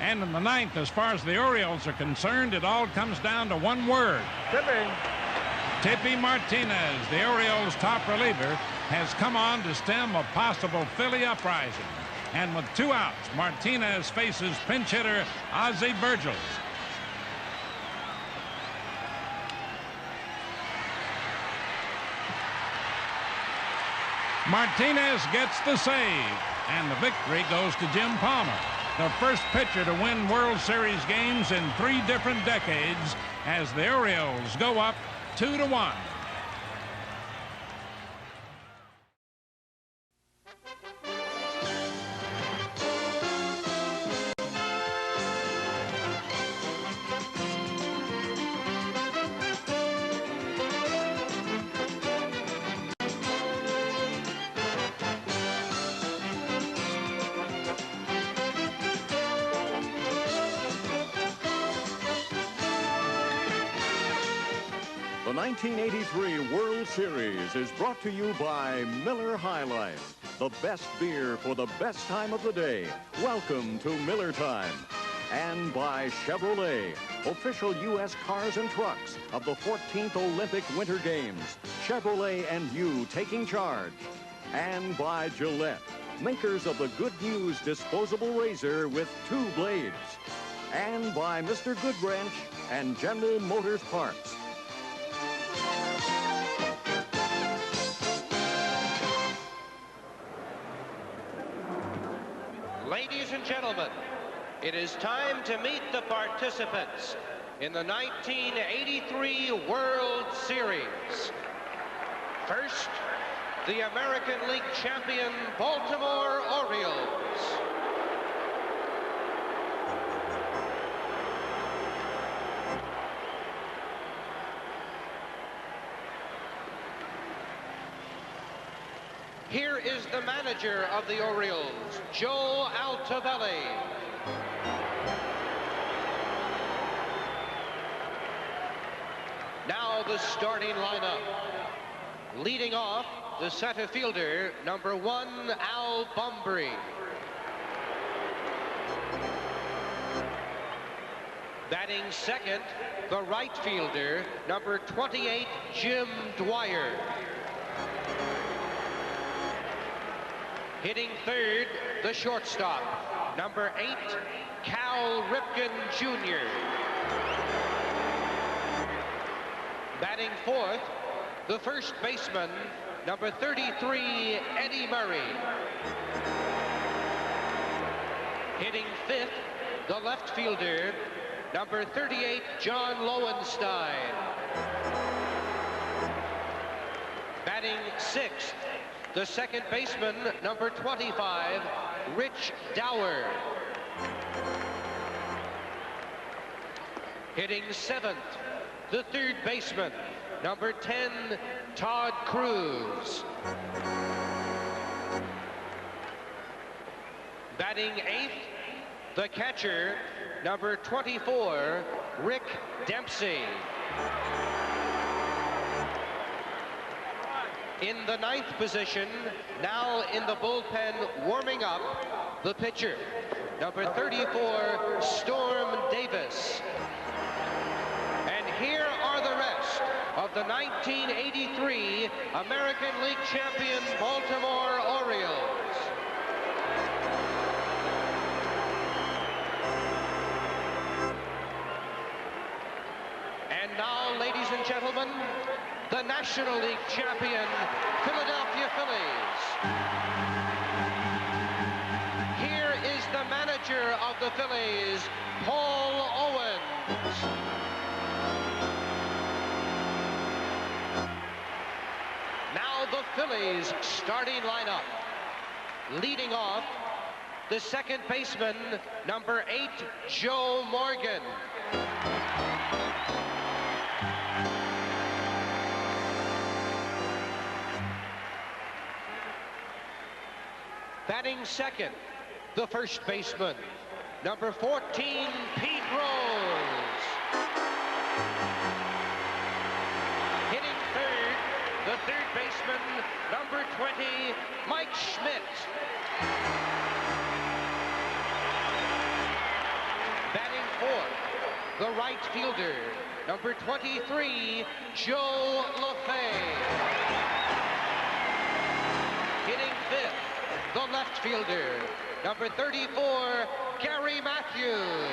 And in the ninth, as far as the Orioles are concerned, it all comes down to one word. Tipping. Tippy Martinez, the Orioles' top reliever, has come on to stem a possible Philly uprising. And with 2 outs, Martinez faces pinch hitter Ozzie Virgils. Martinez gets the save, and the victory goes to Jim Palmer, the first pitcher to win World Series games in 3 different decades, as the Orioles go up 2-1. The 1983 World Series is brought to you by Miller High Life, the best beer for the best time of the day. Welcome to Miller Time. And by Chevrolet, official U.S. cars and trucks of the 14th Olympic Winter Games. Chevrolet and you taking charge. And by Gillette, makers of the Good News disposable razor with 2 blades. And by Mr. Goodwrench and General Motors Parts. Ladies and gentlemen, it is time to meet the participants in the 1983 World Series. First, the American League champion Baltimore Orioles. Here is the manager of the Orioles, Joe Altobelli. Now the starting lineup. Leading off, the center fielder, number 1, Al Bumbry. Batting second, the right fielder, number 28, Jim Dwyer. Hitting third, the shortstop, number 8, Cal Ripken Jr. Batting fourth, the first baseman, number 33, Eddie Murray. Hitting fifth, the left fielder, number 38, John Lowenstein. Batting sixth, the second baseman, number 25, Rich Dower. Hitting seventh, the third baseman, number 10, Todd Cruz. Batting eighth, the catcher, number 24, Rick Dempsey. In the ninth position, now in the bullpen warming up, the pitcher, number 34, Storm Davis. And here are the rest of the 1983 American League champion Baltimore Orioles. And now, ladies and gentlemen, the National League champion Philadelphia Phillies. Here is the manager of the Phillies, Paul Owens. Now the Phillies starting lineup. Leading off, the second baseman, number 8, Joe Morgan. Batting second, the first baseman, number 14, Pete Rose. Hitting third, the third baseman, number 20, Mike Schmidt. fourth, the right fielder, number 23, Joe LaFay. Hitting fifth, the left fielder, number 34, Gary Matthews.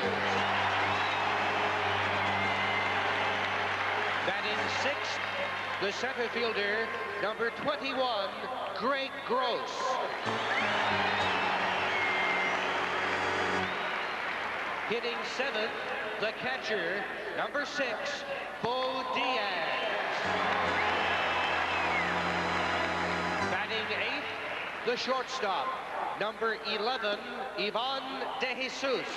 Batting sixth, the center fielder, number 21, Greg Gross. Hitting seventh, the catcher, number 6, Bo Diaz. Batting eighth, the shortstop, number 11, Ivan De Jesus.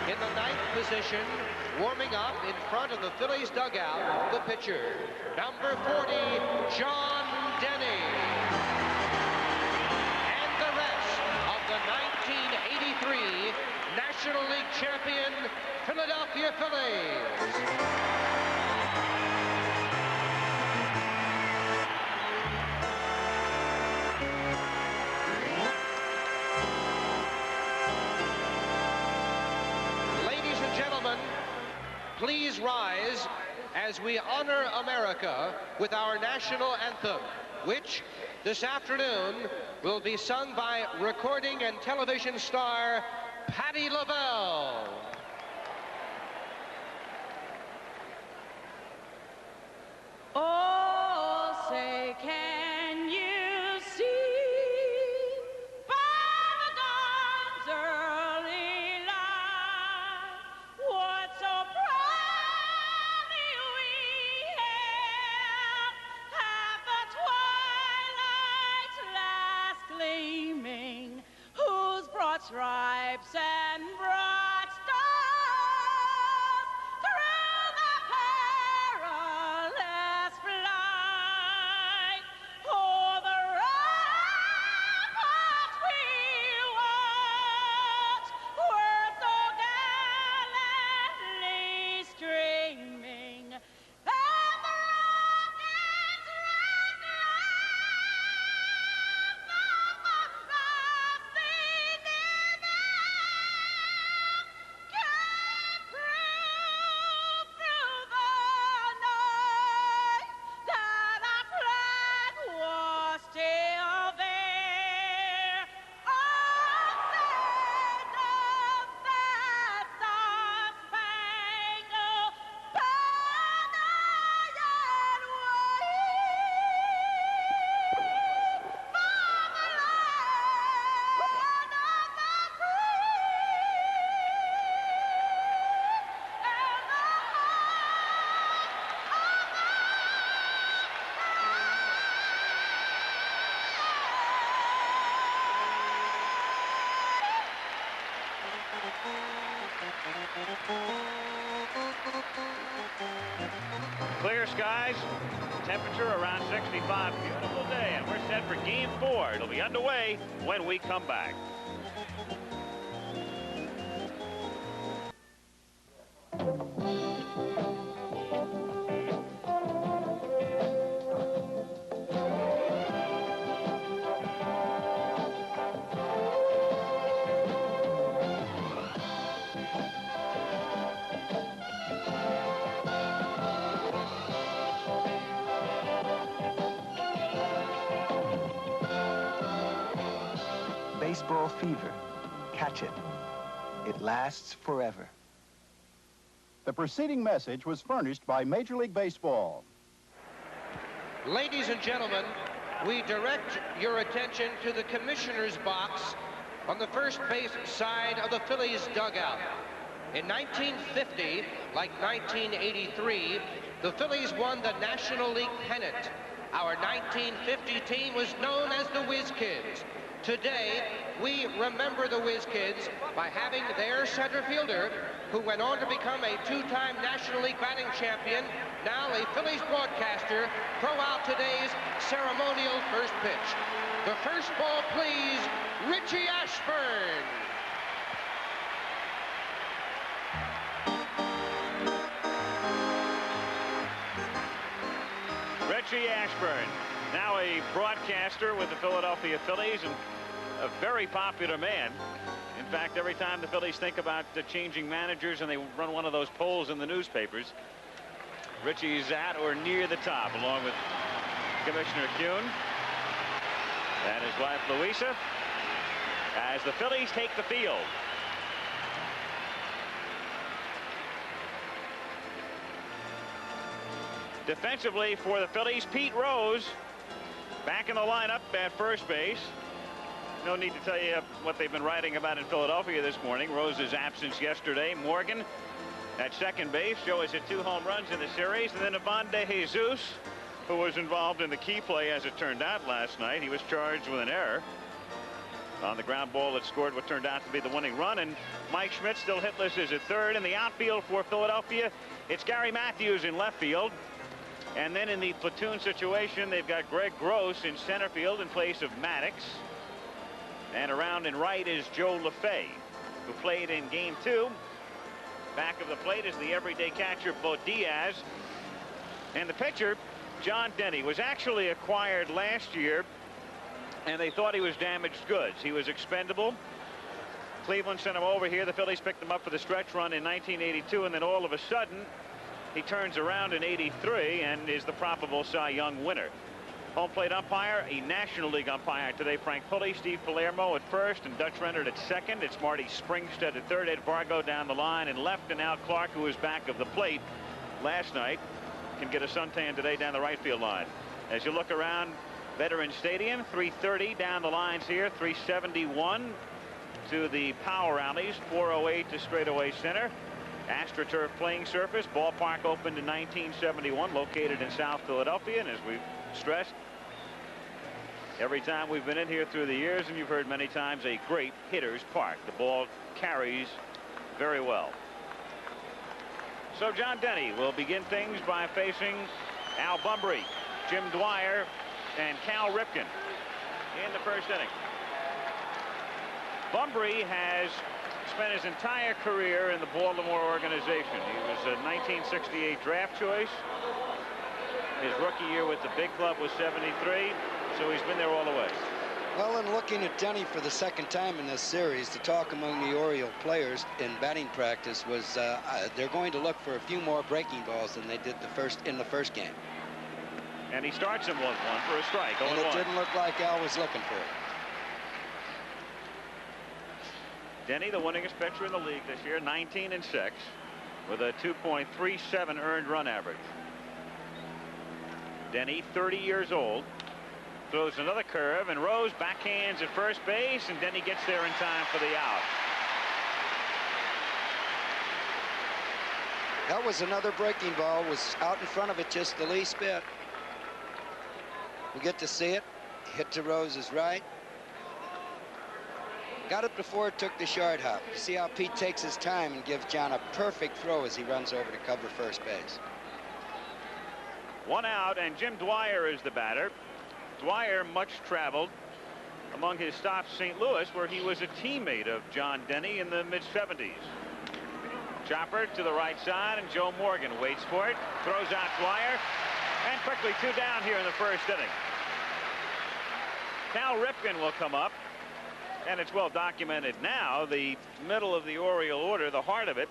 In the ninth position, warming up in front of the Phillies dugout, the pitcher, number 40, John Denny. And the rest of the 1983 National League champion Philadelphia Phillies. Ladies and gentlemen, please rise as we honor America with our national anthem, which this afternoon will be sung by recording and television star Patti LaBelle. Oh, say, can you see by the dawn's early light what so proudly we hailed at the twilight's last gleaming, whose broad stripes and bright stars through the perilous flight o'er the ramparts we watched were so gallantly streaming, and the rockets like everlasting in can prove through the night that our flag was still there. Oh, say does that star-spangled banner yet wave for the land of the Clear skies, temperature around 65. Beautiful day, and we're set for Game 4. It'll be underway when we come back. Baseball fever. Catch it. It lasts forever. The preceding message was furnished by Major League Baseball. Ladies and gentlemen, we direct your attention to the commissioner's box on the first base side of the Phillies dugout. In 1950, like 1983, the Phillies won the National League pennant. Our 1950 team was known as the Whiz Kids. Today, we remember the Whiz Kids by having their center fielder, who went on to become a two-time National League batting champion, now a Phillies broadcaster, throw out today's ceremonial first pitch. The first ball, please, Richie Ashburn. Richie Ashburn, now a broadcaster with the Philadelphia Phillies, and a very popular man. In fact, every time the Phillies think about changing managers and they run one of those polls in the newspapers, Richie's at or near the top, along with Commissioner Kuhn and his wife Louisa, as the Phillies take the field. Defensively for the Phillies, Pete Rose back in the lineup at first base. No need to tell you what they've been writing about in Philadelphia this morning. Rose's absence yesterday. Morgan at second base. Joe has hit 2 home runs in the series. And then Ivan De Jesus, who was involved in the key play as it turned out last night. He was charged with an error on the ground ball that scored what turned out to be the winning run. And Mike Schmidt still hitless is at third. In the outfield for Philadelphia, it's Gary Matthews in left field. And then in the platoon situation, they've got Greg Gross in center field in place of Maddox. And around and right is Joe LaFay, who played in game 2. Back of the plate is the everyday catcher, Bo Diaz. And the pitcher, John Denny, was actually acquired last year, and they thought he was damaged goods. He was expendable. Cleveland sent him over here. The Phillies picked him up for the stretch run in 1982, and then all of a sudden, he turns around in 83 and is the probable Cy Young winner. Home plate umpire, a National League umpire today, Frank Pulley, Steve Palermo at first, and Dutch Rennert at second. It's Marty Springstead at third, Ed Vargo down the line, and left and Al Clark, who was back of the plate last night, can get a suntan today down the right field line. As you look around Veterans Stadium, 330 down the lines here, 371 to the power alleys, 408 to straightaway center. AstroTurf playing surface. Ballpark opened in 1971, located in South Philadelphia, and as we've stressed every time we've been in here through the years, and you've heard many times, a great hitter's park. The ball carries very well. So John Denny will begin things by facing Al Bunbury, Jim Dwyer, and Cal Ripken in the first inning. Bunbury has spent his entire career in the Baltimore organization. He was a 1968 draft choice. His rookie year with the big club was 73, so he's been there all the way. Well, in looking at Denny for the second time in this series, the talk among the Oriole players in batting practice was they're going to look for a few more breaking balls than they did in the first game. And he starts him 1-1 for a strike. And it didn't look like Al was looking for it. Denny, the winningest pitcher in the league this year, 19-6, with a 2.37 earned run average. Denny, 30 years old, throws another curve, and Rose backhands at first base, and Denny gets there in time for the out. That was another breaking ball, was out in front of it just the least bit. We get to see it. Hit to Rose's right. Got it before it took the short hop. You see how Pete takes his time and gives John a perfect throw as he runs over to cover first base. 1 out, and Jim Dwyer is the batter. Dwyer, much traveled. Among his stops, St. Louis, where he was a teammate of John Denny in the mid-70s. Chopper to the right side, and Joe Morgan waits for it, throws out Dwyer, and quickly 2 down here in the first inning. Cal Ripken will come up. And it's well documented now, the middle of the Oriole order, the heart of it,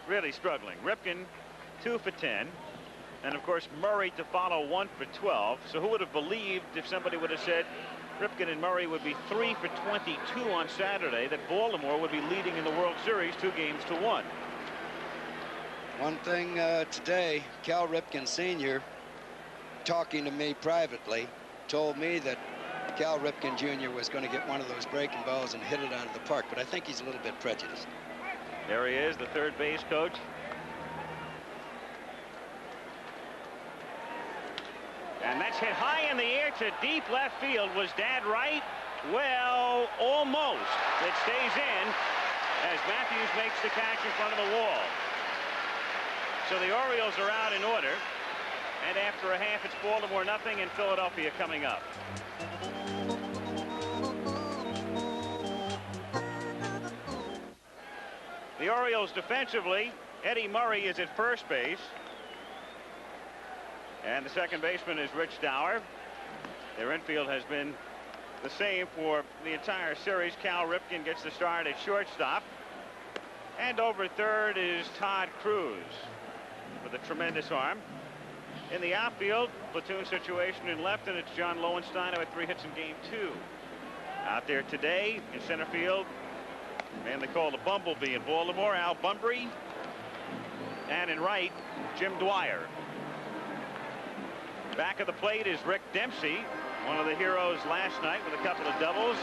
really struggling. Ripken 2 for 10. And of course Murray to follow 1 for 12. So who would have believed if somebody would have said Ripken and Murray would be 3 for 22 on Saturday, that Baltimore would be leading in the World Series 2-1. One thing today, Cal Ripken Sr., talking to me privately, told me that Cal Ripken Jr. was going to get one of those breaking balls and hit it out of the park, but I think he's a little bit prejudiced. There he is, the third base coach. And that's hit high in the air to deep left field. Was Dad right? Well, almost. It stays in as Matthews makes the catch in front of the wall. So the Orioles are out in order. And after a half, it's Baltimore nothing and Philadelphia coming up. The Orioles defensively, Eddie Murray is at first base. And the second baseman is Rich Dower. Their infield has been the same for the entire series. Cal Ripken gets the start at shortstop. And over third is Todd Cruz with a tremendous arm. In the outfield, platoon situation in left, and it's John Lowenstein with 3 hits in game 2. Out there today in center field, man they call the Bumblebee in Baltimore, Al Bunbury. And in right, Jim Dwyer. Back of the plate is Rick Dempsey, one of the heroes last night with a couple of doubles.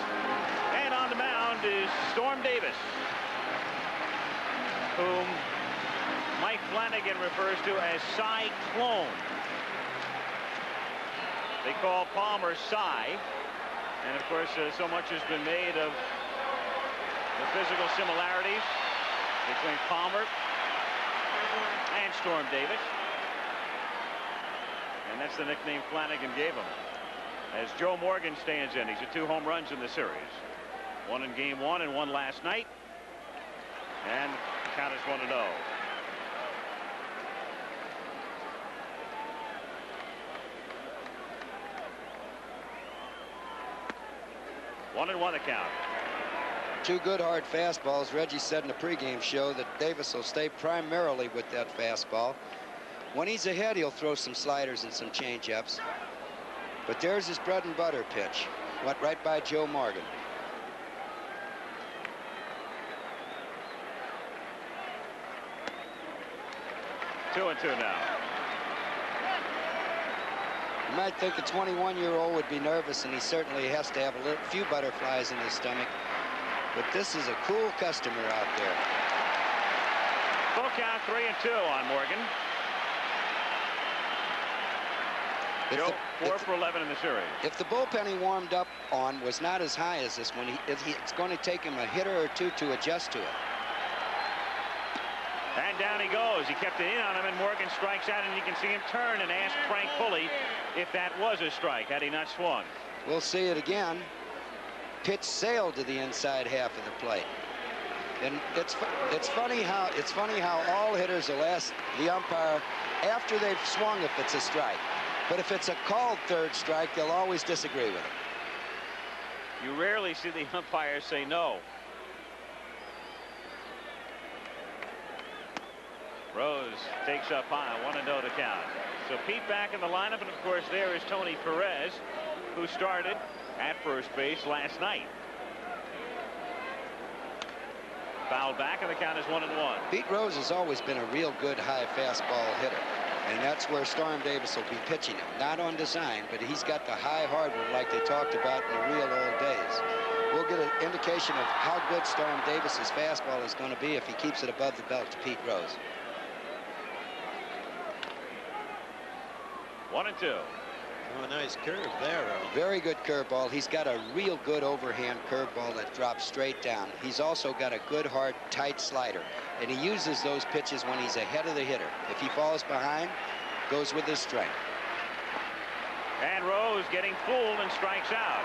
And on the mound is Storm Davis, whom Mike Flanagan refers to as Cyclone. They call Palmer Cy. And of course, so much has been made of the physical similarities between Palmer and Storm Davis. And that's the nickname Flanagan gave him. As Joe Morgan stands in, he's had 2 home runs in the series. 1 in game 1 and 1 last night. And the count is 1-0. One and 1 the count. 2 good hard fastballs. Reggie said in the pregame show that Davis will stay primarily with that fastball. When he's ahead, he'll throw some sliders and some changeups. But there's his bread and butter pitch. Went right by Joe Morgan. Two and 2 now. You might think a 21-year-old would be nervous, and he certainly has to have a few butterflies in his stomach. But this is a cool customer out there. Full count 3 and 2 on Morgan. Joe 4 for 11 in the series. If the bullpen he warmed up on was not as high as this one, it's going to take him a hitter or 2 to adjust to it. And down he goes. He kept it in on him, and Morgan strikes out, and you can see him turn and ask Frank Pulley if that was a strike had he not swung. We'll see it again. Pitch sailed to the inside half of the plate. And it's funny how all hitters will ask the umpire after they've swung if it's a strike. But if it's a called third strike, they'll always disagree with it. You rarely see the umpire say no. Rose takes up high, 1-0 to count. So Pete back in the lineup, and of course there is Tony Perez, who started at first base last night. Foul back, and the count is 1-1. Pete Rose has always been a real good high fastball hitter, and that's where Storm Davis will be pitching him. Not on design, but he's got the high hard one like they talked about in the real old days. We'll get an indication of how good Storm Davis's fastball is going to be if he keeps it above the belt to Pete Rose. 1-2. Oh, a nice curve there, Earl. Very good curveball. He's got a real good overhand curveball that drops straight down. He's also got a good, hard, tight slider. And he uses those pitches when he's ahead of the hitter. If he falls behind, goes with his strength. And Rose getting fooled and strikes out.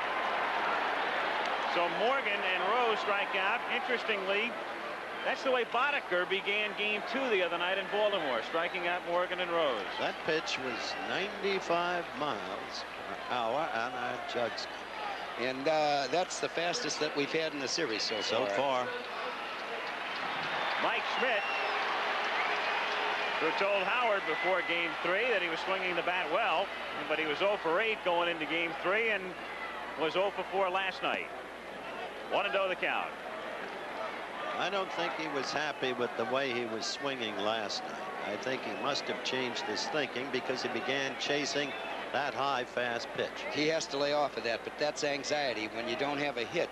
So Morgan and Rose strike out. Interestingly, that's the way Boddicker began game 2 the other night in Baltimore, striking out Morgan and Rose. That pitch was 95 miles per hour on our jugs. And that's the fastest that we've had in the series so far. Mike Schmidt, who told Howard before game 3 that he was swinging the bat well, but he was 0 for 8 going into game 3 and was 0 for 4 last night. 1-0 the count. I don't think he was happy with the way he was swinging last night. I think he must have changed his thinking because he began chasing that high, fast pitch. He has to lay off of that, but that's anxiety. When you don't have a hit,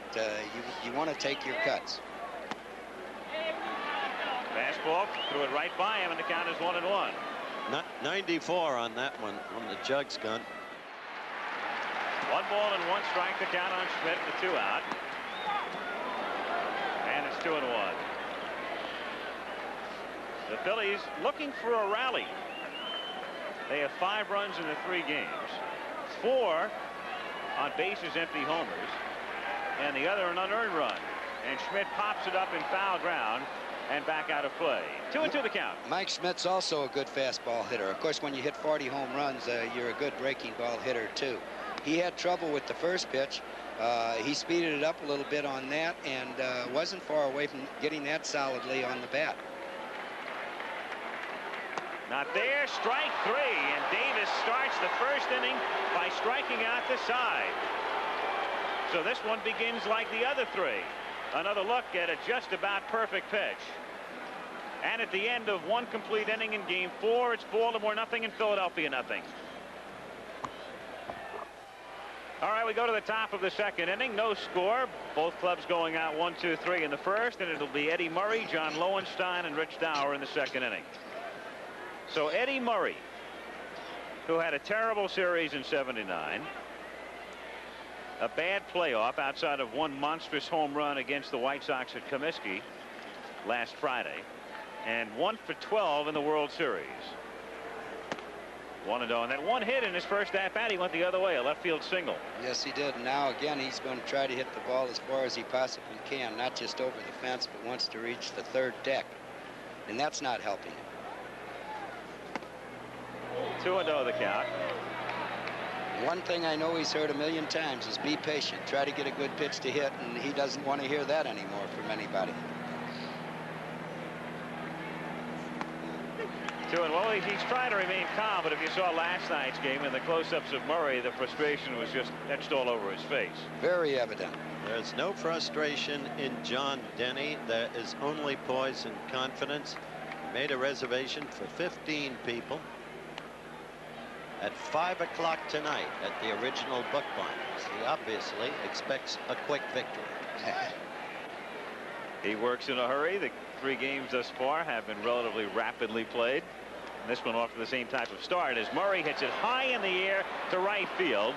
you want to take your cuts. Fastball, threw it right by him, and the count is 1-1. Not 94 on that one, on the jugs gun. 1 ball and 1 strike to count on Schmidt, the 2 out. And it's 2-1. The Phillies looking for a rally. They have 5 runs in the 3 games, 4 on bases empty homers, and the other an unearned run. And Schmidt pops it up in foul ground and back out of play. 2-2 the count. Mike Schmidt's also a good fastball hitter. Of course, when you hit 40 home runs, you're a good breaking ball hitter too. He had trouble with the first pitch. He speeded it up a little bit on that and wasn't far away from getting that solidly on the bat. Not there, strike 3, and Davis starts the first inning by striking out the side. So this one begins like the other 3. Another look at a just about perfect pitch. And at the end of 1 complete inning in game 4, it's Baltimore nothing and Philadelphia nothing. All right, we go to the top of the second inning. No score. Both clubs going out 1, 2, 3 in the first, and it'll be Eddie Murray, John Lowenstein, and Rich Dower in the second inning. So Eddie Murray, who had a terrible series in '79, a bad playoff outside of 1 monstrous home run against the White Sox at Comiskey last Friday, and 1 for 12 in the World Series. 1-0, and that 1 hit in his first at-bat, he went the other way, a left field single. Yes, he did. Now again, he's going to try to hit the ball as far as he possibly can, not just over the fence, but wants to reach the 3rd deck, and that's not helping him. 2-0 the count. One thing I know he's heard a million times is be patient. Try to get a good pitch to hit, and he doesn't want to hear that anymore from anybody. 2-1. He's trying to remain calm, but if you saw last night's game in the close-ups of Murray, the frustration was just etched all over his face. Very evident. There's no frustration in John Denny. There is only poise and confidence. He made a reservation for 15 people at 5 o'clock tonight at the original bookbinders. He obviously expects a quick victory. He works in a hurry. The 3 games thus far have been relatively rapidly played. And this one off to the same type of start as Murray hits it high in the air to right field.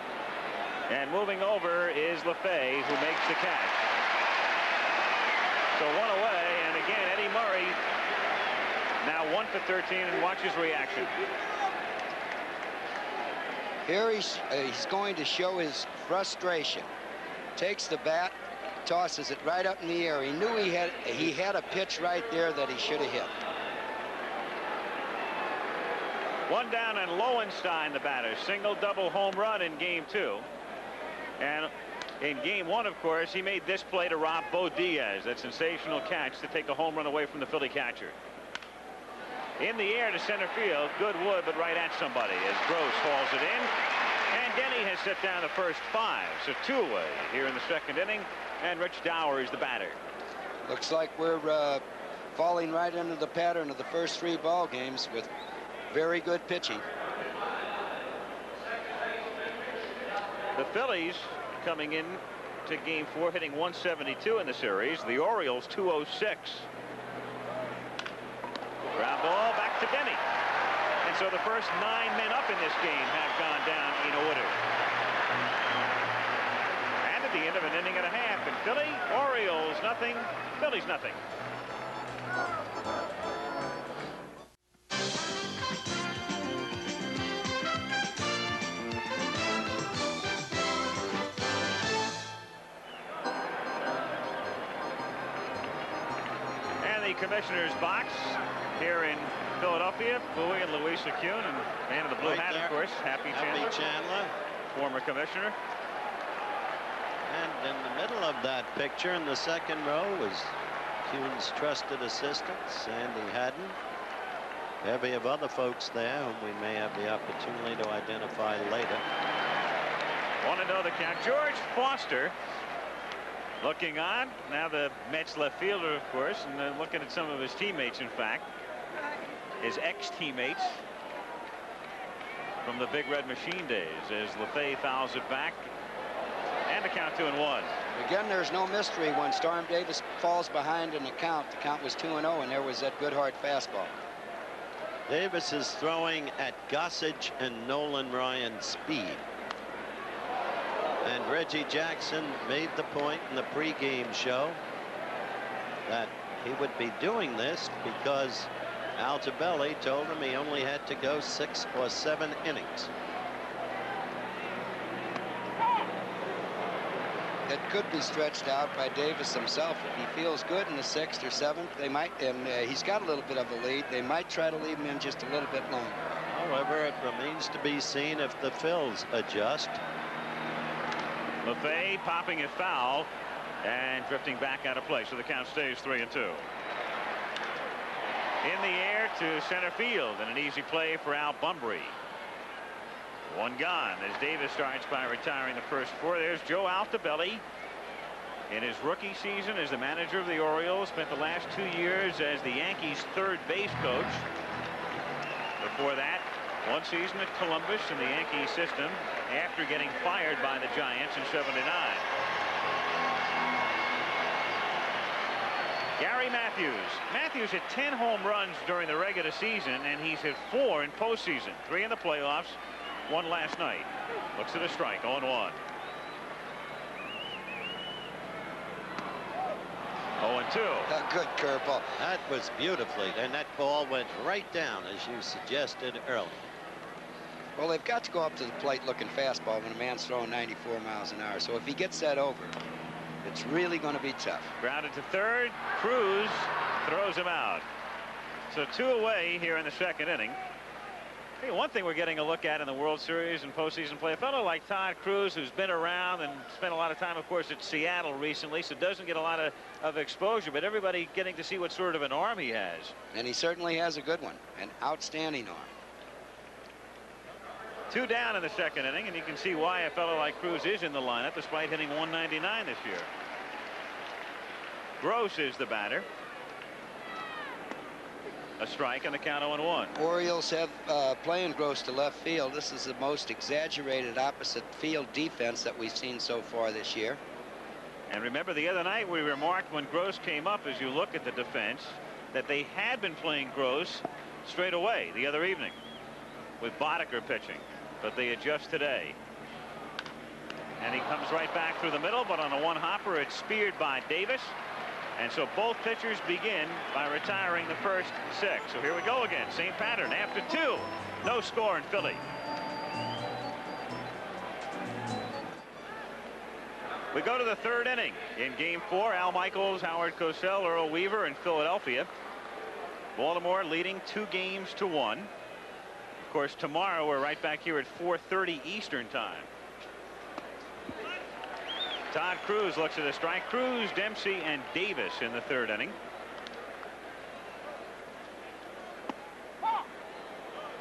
And moving over is LaFay, who makes the catch. So 1 away, and again Eddie Murray now 1 for 13, and watch his reaction. Here he's going to show his frustration. Takes the bat, tosses it right up in the air. He knew he had a pitch right there that he should have hit. 1 down, and Lowenstein, the batter, single double home run in game 2. And in game 1, of course, he made this play to Rob Bo Diaz, that sensational catch to take a home run away from the Philly catcher. In the air to center field, good wood, but right at somebody as Gross hauls it in. And Denny has set down the first 5, so 2 away here in the second inning, and Rich Dower is the batter. Looks like we're falling right into the pattern of the first 3 ball games with very good pitching. The Phillies coming in to game 4 hitting 172 in the series. The Orioles 206. Ground ball back to Denny. And so the first 9 men up in this game have gone down in order. And at the end of an inning and a half in Philly, Orioles nothing, Phillies nothing. Commissioner's box here in Philadelphia. Bowie and Louisa Kuhn, and man in the blue right hat, there. of course, Happy Chandler, former commissioner. And in the middle of that picture in the second row was Kuhn's trusted assistant, Sandy Haddon. Bevy of other folks there whom we may have the opportunity to identify later. 1-0 the count. George Foster looking on. Now the Mets left fielder, of course, and looking at some of his teammates, in fact. His ex-teammates from the Big Red Machine days as LaFay fouls it back. And the count 2-1. Again, there's no mystery when Storm Davis falls behind in the count. The count was 2-0, and there was that good hard fastball. Davis is throwing at Gossage and Nolan Ryan speed. And Reggie Jackson made the point in the pregame show that he would be doing this because Altobelli told him he only had to go 6 or 7 innings. It could be stretched out by Davis himself. If he feels good in the 6th or 7th, they might, and he's got a little bit of a lead, they might try to leave him in just a little bit longer. However, it remains to be seen if the Phils adjust. LaFay popping it foul and drifting back out of play. So the count stays 3-2. In the air to center field, and an easy play for Al Bunbury. One gone as Davis starts by retiring the first 4. There's Joe Altobelli. In his rookie season as the manager of the Orioles, spent the last 2 years as the Yankees' third base coach. Before that, 1 season at Columbus in the Yankee system after getting fired by the Giants in '79. Gary Matthews. Matthews hit 10 home runs during the regular season, and he's hit 4 in postseason. 3 in the playoffs, 1 last night. Looks at a strike, 0-1. 0-2. A good curveball. That was beautifully, and that ball went right down, as you suggested earlier. Well, they've got to go up to the plate looking fastball when a man's throwing 94 miles an hour. So if he gets that over, it's really going to be tough. Grounded to third. Cruz throws him out. So 2 away here in the second inning. Hey, one thing we're getting a look at in the World Series and postseason play, a fellow like Todd Cruz, who's been around and spent a lot of time, of course, at Seattle recently, so doesn't get a lot of exposure, but everybody getting to see what sort of an arm he has. And he certainly has a good one, an outstanding arm. 2 down in the second inning, and you can see why a fellow like Cruz is in the lineup despite hitting 199 this year. Gross is the batter. A strike and the count 0-1. Orioles have playing Gross to left field. This is the most exaggerated opposite field defense that we've seen so far this year. And remember, the other night we remarked when Gross came up, as you look at the defense, that they had been playing Gross straight away the other evening with Boddicker pitching, but they adjust today. And he comes right back through the middle, but on a one-hopper, it's speared by Davis. And so both pitchers begin by retiring the first 6. So here we go again. Same pattern. After 2, no score in Philly. We go to the third inning. In game 4, Al Michaels, Howard Cosell, Earl Weaver in Philadelphia. Baltimore leading 2-1. Of course, tomorrow we're right back here at 4:30 Eastern time. Todd Cruz looks at a strike. Cruz, Dempsey, and Davis in the third inning.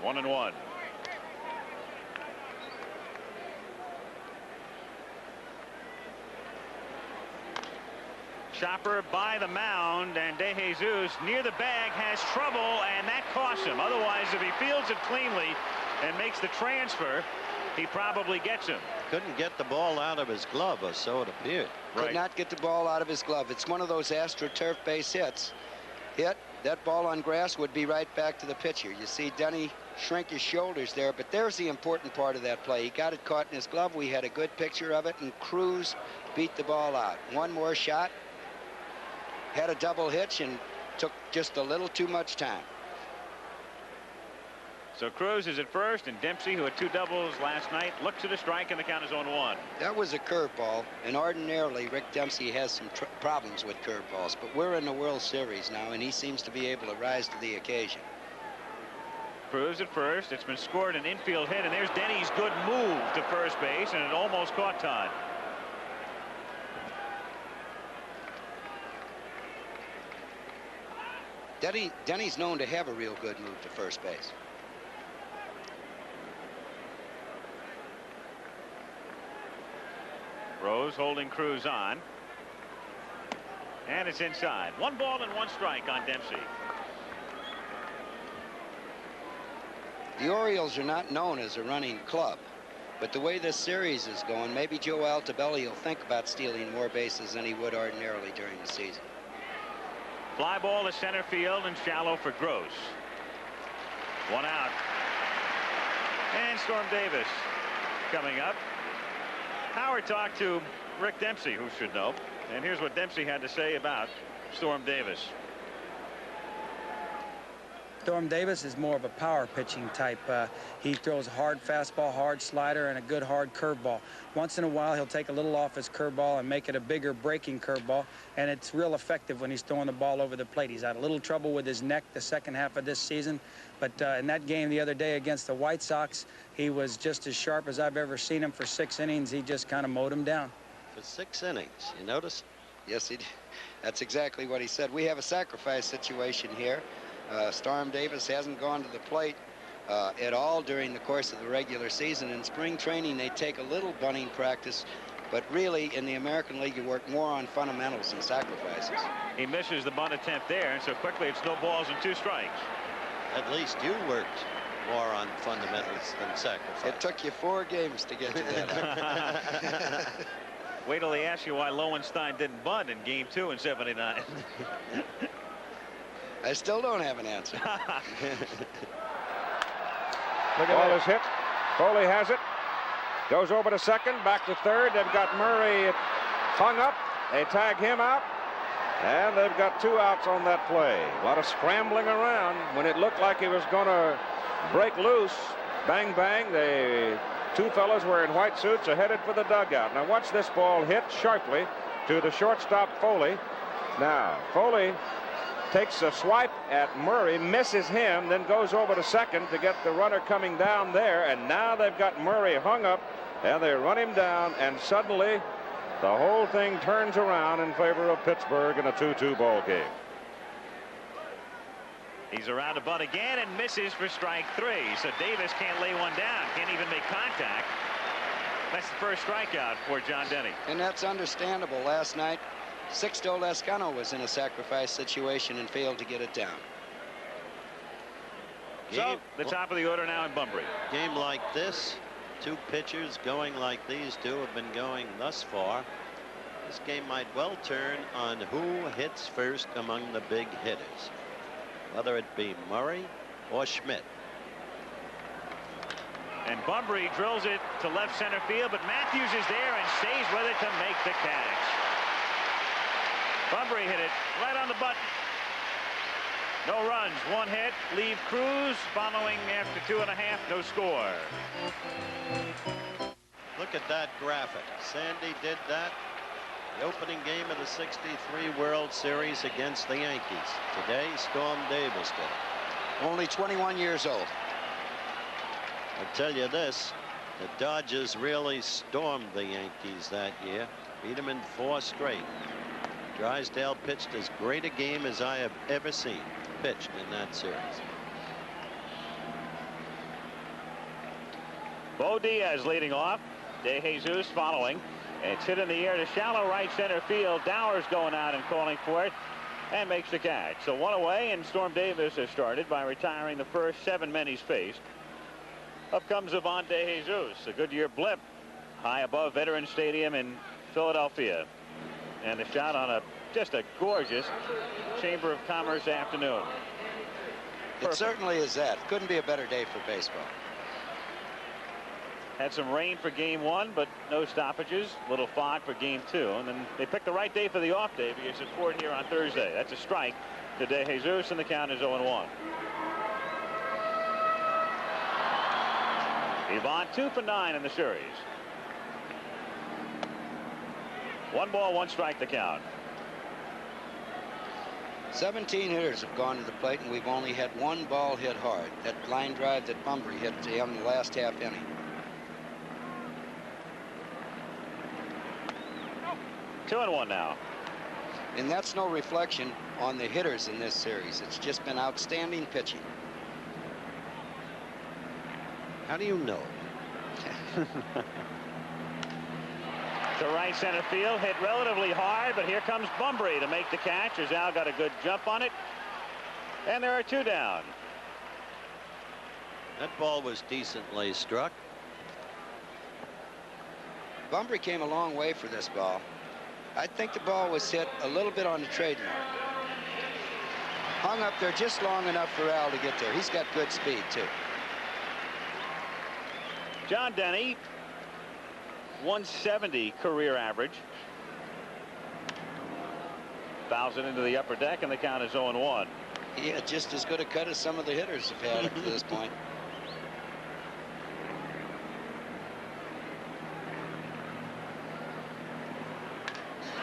1-1. Chopper by the mound, and De Jesus near the bag has trouble, and that costs him. Otherwise, if he fields it cleanly and makes the transfer, he probably gets him. Couldn't get the ball out of his glove, or so it appeared. Could not get the ball out of his glove. It's one of those AstroTurf base hits. Hit, that ball on grass would be right back to the pitcher. You see Denny shrink his shoulders there, but there's the important part of that play. He got it caught in his glove. We had a good picture of it, and Cruz beat the ball out. One more shot, had a double hitch, and took just a little too much time. So Cruz is at first, and Dempsey, who had 2 doubles last night, looks at a strike, and the count is 0-1. That was a curveball, and ordinarily Rick Dempsey has some problems with curveballs, but we're in the World Series now, and he seems to be able to rise to the occasion. Cruz at first. It's been scored an infield hit, and there's Denny's good move to first base, and it almost caught Todd. Denny's known to have a real good move to first base. Rose holding Cruz on. And it's inside. 1 ball and 1 strike on Dempsey. The Orioles are not known as a running club, but the way this series is going, maybe Joe Altobelli will think about stealing more bases than he would ordinarily during the season. Fly ball to center field and shallow for Gross. 1 out. And Storm Davis coming up. Howard talked to Rick Dempsey, who should know, and here's what Dempsey had to say about Storm Davis. Storm Davis is more of a power pitching type. He throws a hard fastball, hard slider, and a good hard curveball. Once in a while, he'll take a little off his curveball and make it a bigger breaking curveball, and it's real effective when he's throwing the ball over the plate. He's had a little trouble with his neck the second half of this season, but in that game the other day against the White Sox, he was just as sharp as I've ever seen him. For 6 innings, he just kind of mowed him down. For 6 innings, you notice? Yes, he did. That's exactly what he said. We have a sacrifice situation here. Storm Davis hasn't gone to the plate at all during the course of the regular season. In spring training, they take a little bunting practice, but really in the American League, you work more on fundamentals and sacrifices. He misses the bunt attempt there, and so quickly it's no balls and 2 strikes. At least you worked more on fundamentals than sacrifice. It took you 4 games to get to that. Wait till they ask you why Lowenstein didn't bunt in Game 2 in '79. I still don't have an answer. Look at all his hit. Foley has it. Goes over to second, back to third. They've got Murray hung up. They tag him out. And they've got 2 outs on that play. A lot of scrambling around when it looked like he was going to break loose. Bang, bang. The 2 fellas wearing white suits are headed for the dugout. Now watch this ball hit sharply to the shortstop Foley. Now Foley takes a swipe at Murray, misses him, then goes over to second to get the runner coming down there, and now they've got Murray hung up, and they run him down, and suddenly the whole thing turns around in favor of Pittsburgh in a 2-2 ball game. He's around to bunt again and misses for strike 3. So Davis can't lay one down, can't even make contact. That's the first strikeout for John Denny. And that's understandable. Last night, Sixto Lescano was in a sacrifice situation and failed to get it down. So the top of the order now in Bunbury. Game like this, 2 pitchers going like these 2 have been going thus far. This game might well turn on who hits first among the big hitters, whether it be Murray or Schmidt. And Bunbury drills it to left center field, but Matthews is there and stays with it to make the catch. Bunbury hit it right on the button. No runs, 1 hit. Leave Cruz following after 2.5. No score. Look at that graphic. Sandy did that the opening game of the '63 World Series against the Yankees. Today, Storm Davis did it. Only 21 years old. I'll tell you this, the Dodgers really stormed the Yankees that year. Beat them in 4 straight. Drysdale pitched as great a game as I have ever seen pitched in that series. Bo Diaz leading off. De Jesus following. It's hit in the air to shallow right center field. Dower's going out and calling for it and makes the catch. So 1 away, and Storm Davis has started by retiring the first 7 men he's faced. Up comes Ivan De Jesus, a Goodyear Blimp, high above Veterans Stadium in Philadelphia. And a shot on just a gorgeous Chamber of Commerce afternoon. It certainly is that. Couldn't be a better day for baseball. Had some rain for Game 1, but no stoppages. Little fog for Game 2. And then they picked the right day for the off day because it's poured here on Thursday. That's a strike to De Jesus, and the count is 0-1. Ivan 2 for 9 in the series. 1 ball, 1 strike to count. 17 hitters have gone to the plate, and we've only had 1 ball hit hard. That line drive that Bunbury hit to him in the last half inning. 2-1 now. And that's no reflection on the hitters in this series. It's just been outstanding pitching. How do you know? To right center field, hit relatively hard, but here comes Bunbury to make the catch. Rizal got a good jump on it, and there are 2 down. That ball was decently struck. Bunbury came a long way for this ball. I think the ball was hit a little bit on the trademark. Hung up there just long enough for Al to get there. He's got good speed, too. John Denny, 170 career average. Fouls it into the upper deck, and the count is 0-1. He had just as good a cut as some of the hitters have had up to this point.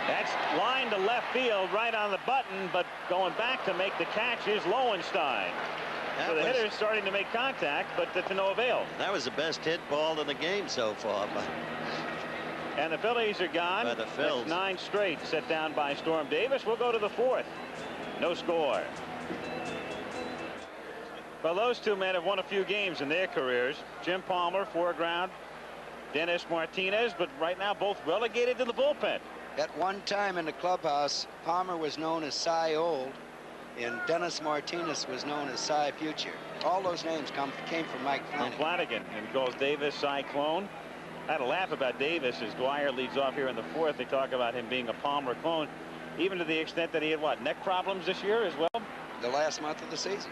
That's line to left field, right on the button, but going back to make the catch is Lowenstein. So the hitter's starting to make contact, but to no avail. That was the best hit ball in the game so far. And the Phillies are gone. By the Phils. That's 9 straight set down by Storm Davis. We'll go to the 4th. No score. Well, those two men have won a few games in their careers. Jim Palmer, foreground. Dennis Martinez, but right now both relegated to the bullpen. At one time in the clubhouse, Palmer was known as Cy Old, and Dennis Martinez was known as Cy Future. All those names came from Mike Flanagan. From Flanagan, and he calls Davis Cyclone. I had a laugh about Davis as Dwyer leads off here in the 4th. They talk about him being a Palmer clone, even to the extent that he had, what, neck problems this year as well? The last month of the season.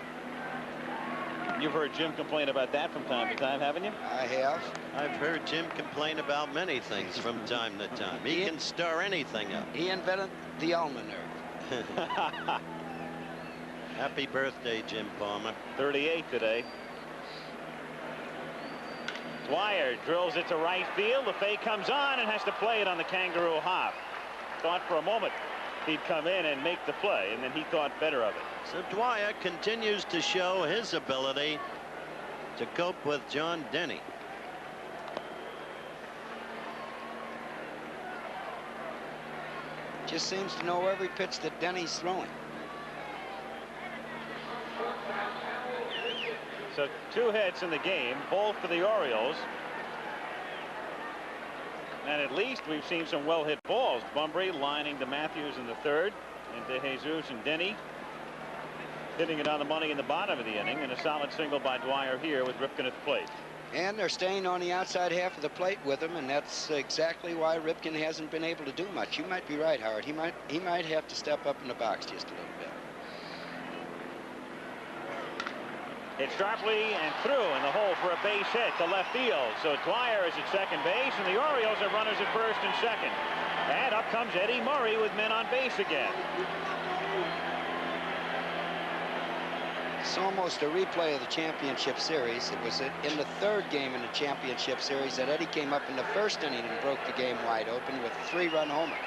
You've heard Jim complain about that from time to time, haven't you? I have. I've heard Jim complain about many things from time to time. He can stir anything up. He invented the almanac. Happy birthday, Jim Palmer. 38 today. Dwyer drills it to right field. LeFay comes on and has to play it on the kangaroo hop. Thought for a moment he'd come in and make the play, and then he thought better of it. So Dwyer continues to show his ability to cope with John Denny. Just seems to know every pitch that Denny's throwing. So 2 hits in the game, both for the Orioles. And at least we've seen some well-hit balls. Bunbury lining to Matthews in the 3rd, and to Jesus and Denny hitting it on the money in the bottom of the inning, and a solid single by Dwyer here with Ripken at the plate. And they're staying on the outside half of the plate with him, and that's exactly why Ripken hasn't been able to do much. You might be right, Howard. He might have to step up in the box just a little bit. Hit sharply and through in the hole for a base hit to left field. So Dwyer is at second base, and the Orioles have runners at first and second. And up comes Eddie Murray with men on base again. It's almost a replay of the championship series. It was in the 3rd game in the championship series that Eddie came up in the 1st inning and broke the game wide open with a 3-run homer.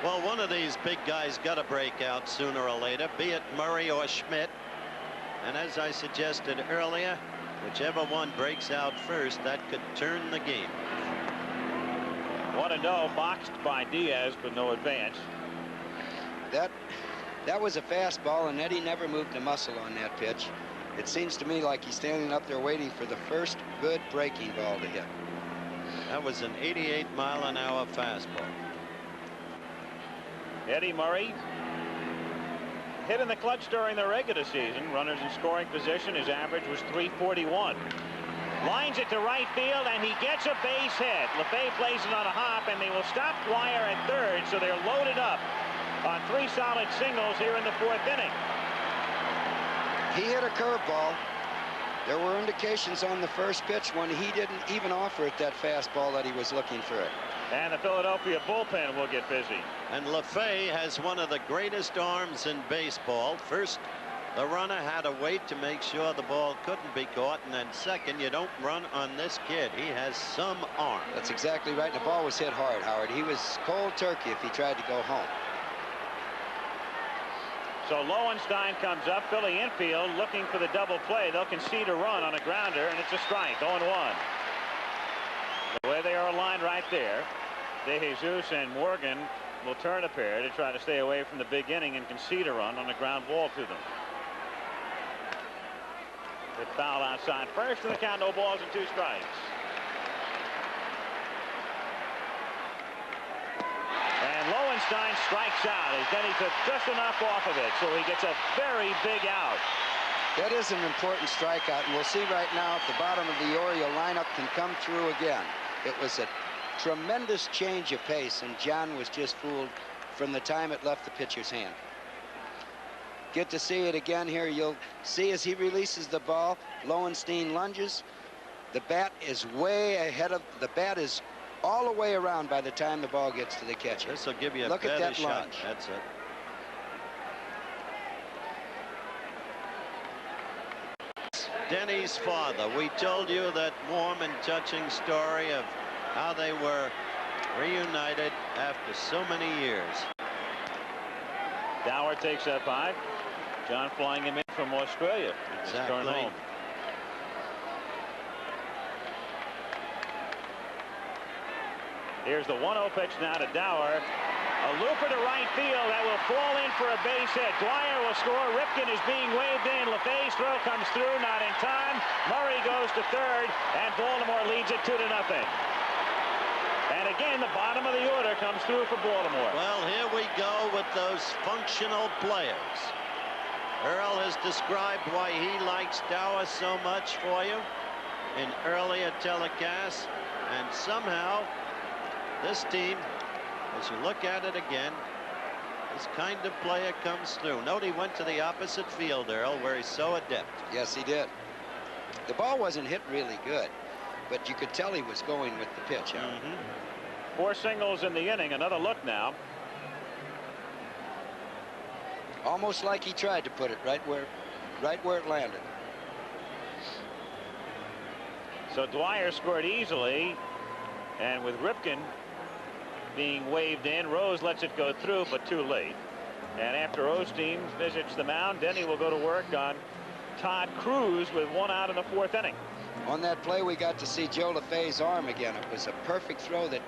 Well, one of these big guys got to break out sooner or later, be it Murray or Schmidt. And as I suggested earlier, whichever one breaks out first, that could turn the game. 1-0, boxed by Diaz, but no advance. That was a fastball, and Eddie never moved a muscle on that pitch. It seems to me like he's standing up there waiting for the first good breaking ball to hit. That was an 88-mile-an-hour fastball. Eddie Murray hit in the clutch during the regular season. Runners in scoring position. His average was .341. Lines it to right field, and he gets a base hit. LeFay plays it on a hop, and they will stop Dwyer at 3rd, so they're loaded up on 3 solid singles here in the 4th inning. He hit a curveball. There were indications on the first pitch when he didn't even offer it that fastball that he was looking for it. And the Philadelphia bullpen will get busy. And LeFay has one of the greatest arms in baseball. First, the runner had to wait to make sure the ball couldn't be caught, and then second, you don't run on this kid. He has some arm. That's exactly right. The ball was hit hard, Howard. He was cold turkey if he tried to go home. So Lowenstein comes up. Philly infield looking for the double play. They'll concede a run on a grounder, and it's a strike. 0-1. The way they are aligned right there, De Jesus and Morgan will turn a pair to try to stay away from the big inning and concede a run on a ground ball to them. Hit foul outside first, and the count, no balls and 2 strikes. And Lowenstein strikes out as Denny took just enough off of it, so he gets a very big out. That is an important strikeout, and we'll see right now if the bottom of the Oriole lineup can come through again. It was a tremendous change of pace, and John was just fooled from the time it left the pitcher's hand. Get to see it again here. You'll see as he releases the ball, Lowenstein lunges. The bat is way ahead of the bat is all the way around by the time the ball gets to the catcher. This will give you a Look at better that shot. lunge. That's it. Denny's father. We told you that warm and touching story of how they were reunited after so many years. Dower takes up 5. John flying him in from Australia. Exactly. Home. Here's the 1-0 pitch now to Dower. A looper to right field that will fall in for a base hit. Dwyer will score. Ripken is being waved in. LaFay's throw comes through, not in time. Murray goes to third, and Baltimore leads it 2-0. And again, the bottom of the order comes through for Baltimore. Well, here we go with those functional players. Earl has described why he likes Dower so much for you in earlier telecasts, and somehow this team, as you look at it again, this kind of player comes through. Note he went to the opposite field, Earl, where he's so adept. Yes, he did. The ball wasn't hit really good, but you could tell he was going with the pitch. 4 singles in the inning. Another look now. Almost like he tried to put it right where it landed. So Dwyer scored easily, and with Ripken being waved in, Rose lets it go through, but too late. And after Osteen visits the mound, Denny will go to work on Todd Cruz with 1 out in the 4th inning. On that play, we got to see Joe LaFay's arm again. It was a perfect throw that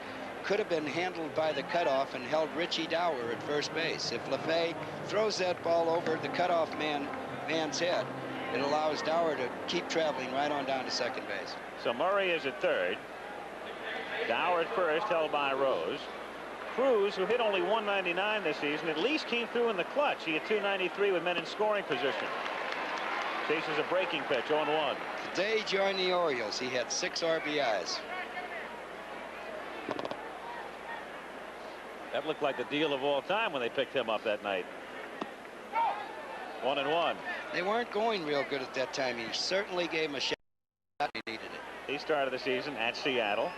could have been handled by the cutoff and held Richie Dower at first base. If LaFay throws that ball over the cutoff man's head, it allows Dower to keep traveling right on down to second base. So Murray is at third. Dower at first, held by Rose. Cruz, who hit only 199 this season, at least came through in the clutch. He had 293 with men in scoring position. Chases a breaking pitch, 0-1. Today he joined the Orioles. He had 6 RBIs. That looked like the deal of all time when they picked him up that night. 1-1. They weren't going real good at that time. He certainly gave him a shot. He needed it. He started the season at Seattle,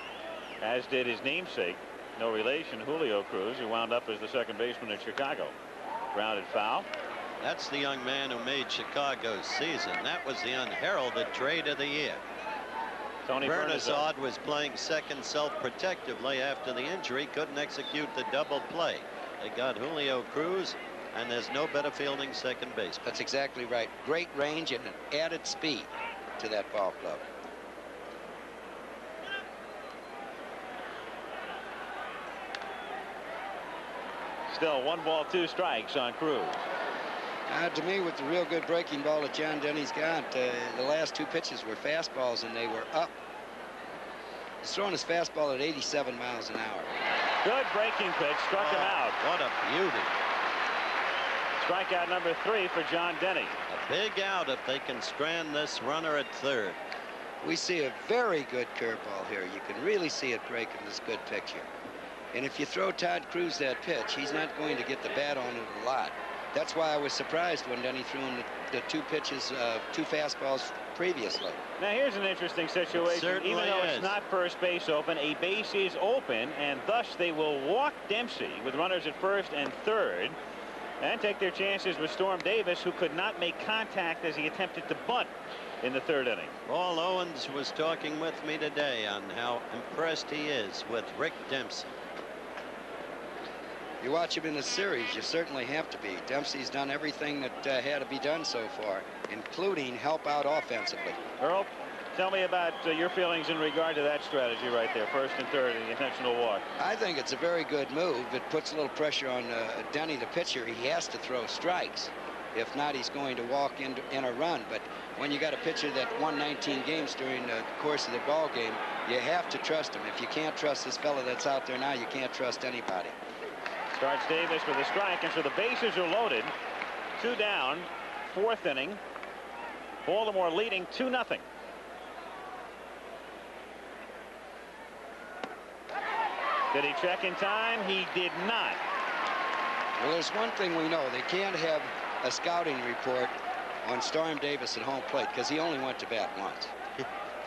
as did his namesake, no relation, Julio Cruz, who wound up as the second baseman in Chicago. Grounded foul. That's the young man who made Chicago's season. That was the unheralded trade of the year. Tony Bernazard was playing second self-protectively after the injury, couldn't execute the double play. They got Julio Cruz, and there's no better fielding second base. That's exactly right. Great range and an added speed to that ball club. Still 1 ball, 2 strikes on Cruz. To me, with the real good breaking ball that John Denny's got, the last 2 pitches were fastballs, and they were up. He's throwing his fastball at 87 miles an hour. Good breaking pitch, struck him out. What a beauty. Strikeout number 3 for John Denny. A big out if they can strand this runner at third. We see a very good curveball here. You can really see it break in this good picture. And if you throw Todd Cruz that pitch, he's not going to get the bat on it a lot. That's why I was surprised when Denny threw in the 2 pitches, 2 fastballs previously. Now here's an interesting situation. Even though it's not first base open, a base is open, and thus they will walk Dempsey with runners at first and third, and take their chances with Storm Davis, who could not make contact as he attempted to bunt in the 3rd inning. Paul Owens was talking with me today on how impressed he is with Rick Dempsey. You watch him in the series, you certainly have to be. Dempsey's done everything that had to be done so far, including help out offensively. Earl, tell me about your feelings in regard to that strategy right there, first and third, and the intentional walk. I think it's a very good move. It puts a little pressure on Denny, the pitcher. He has to throw strikes. If not, he's going to walk in a run. But when you got a pitcher that won 19 games during the course of the ball game, you have to trust him. If you can't trust this fella that's out there now, you can't trust anybody. Starts Davis with a strike, and so the bases are loaded. 2 down, 4th inning. Baltimore leading 2-0. Did he check in time? He did not. Well, there's one thing we know. They can't have a scouting report on Storm Davis at home plate because he only went to bat once.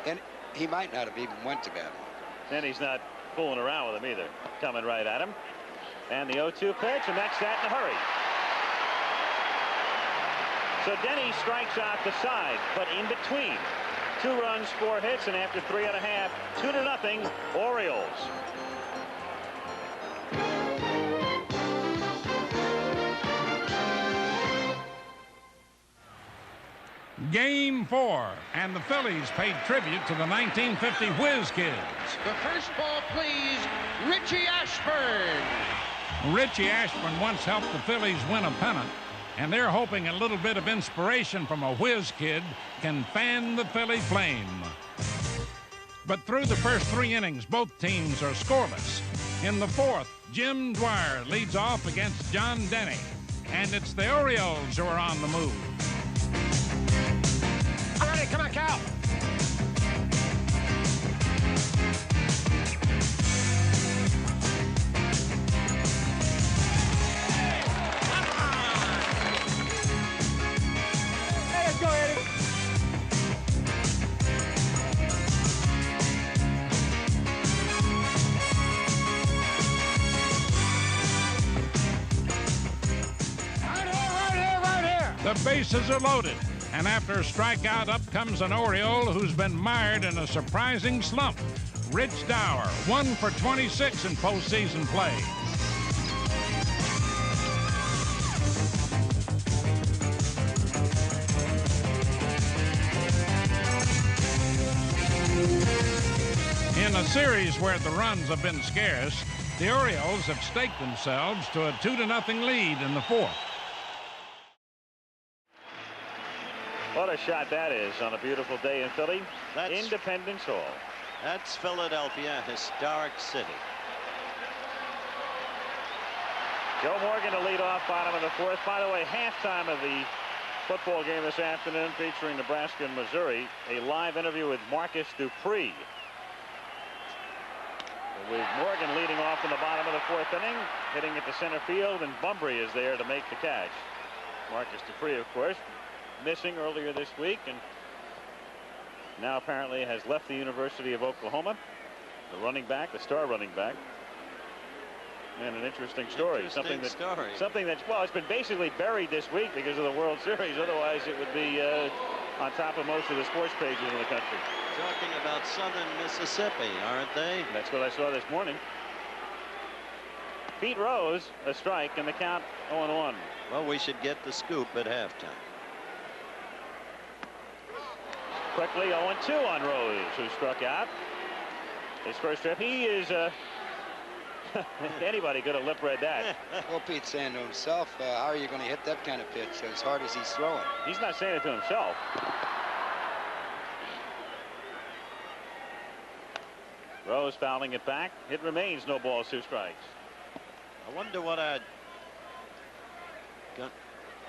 And he might not have even went to bat once. And he's not fooling around with him either. Coming right at him. And the 0-2 pitch, and that's that in a hurry. So Denny strikes out the side, but in between. 2 runs, 4 hits, and after 3 1/2, 2-0, Orioles. Game 4, and the Phillies paid tribute to the 1950 Whiz Kids. The first ball, please, Richie Ashburn. Richie Ashburn once helped the Phillies win a pennant, and they're hoping a little bit of inspiration from a Whiz Kid can fan the Philly flame. But through the first 3 innings, both teams are scoreless. In the 4th, Jim Dwyer leads off against John Denny, and it's the Orioles who are on the move. All right, come on, Cal. Let's go, Eddie. Right here. The bases are loaded, and after a strikeout, up comes an Oriole who's been mired in a surprising slump. Rich Dower, 1 for 26 in postseason play. In a series where the runs have been scarce, the Orioles have staked themselves to a 2-0 lead in the 4th. What a shot that is on a beautiful day in Philly. Independence Hall. That's Philadelphia, historic city. Joe Morgan to lead off, bottom of the 4th. By the way, halftime of the football game this afternoon featuring Nebraska and Missouri, a live interview with Marcus Dupree. With Morgan leading off in the bottom of the 4th inning, hitting it to center field, and Bumbry is there to make the catch. Marcus Dupree, of course, missing earlier this week, and now apparently has left the University of Oklahoma. The running back, the star running back. And an interesting story. Something that's, well, it's been basically buried this week because of the World Series. Otherwise, it would be on top of most of the sports pages in the country. Talking about southern Mississippi, aren't they? That's what I saw this morning. Pete Rose, a strike, and the count 0-1. Well, we should get the scoop at halftime. Quickly 0-2 on Rose, who struck out his first trip. He is anybody could have lip read that. Well, Pete's saying to himself, how are you going to hit that kind of pitch as hard as he's throwing? He's not saying it to himself. Rose fouling it back. It remains no balls, 2 strikes. I wonder what I got.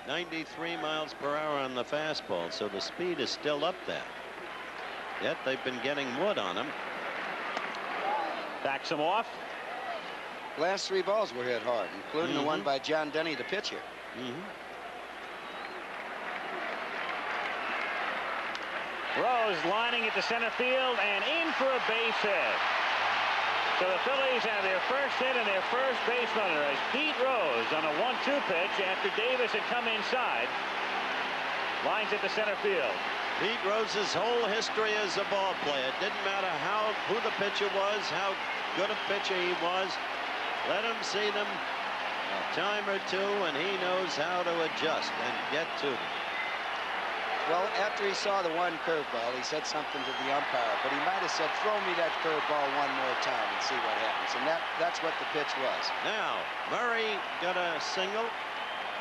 93 miles per hour on the fastball, so the speed is still up there. Yet they've been getting wood on him. Backs him off. Last 3 balls were hit hard, including the one by John Denny, the pitcher. Rose lining it to center field and in for a base hit. So the Phillies have their first hit and their first base runner as Pete Rose on a 1-2 pitch after Davis had come inside. Lines it to center field. Pete Rose's whole history as a ball player. It didn't matter who the pitcher was, how good a pitcher he was. Let him see them a time or two, and he knows how to adjust and get to them. Well, after he saw the one curveball, he said something to the umpire, but he might have said, throw me that curveball one more time and see what happens. And that's what the pitch was. Now, Murray got a single.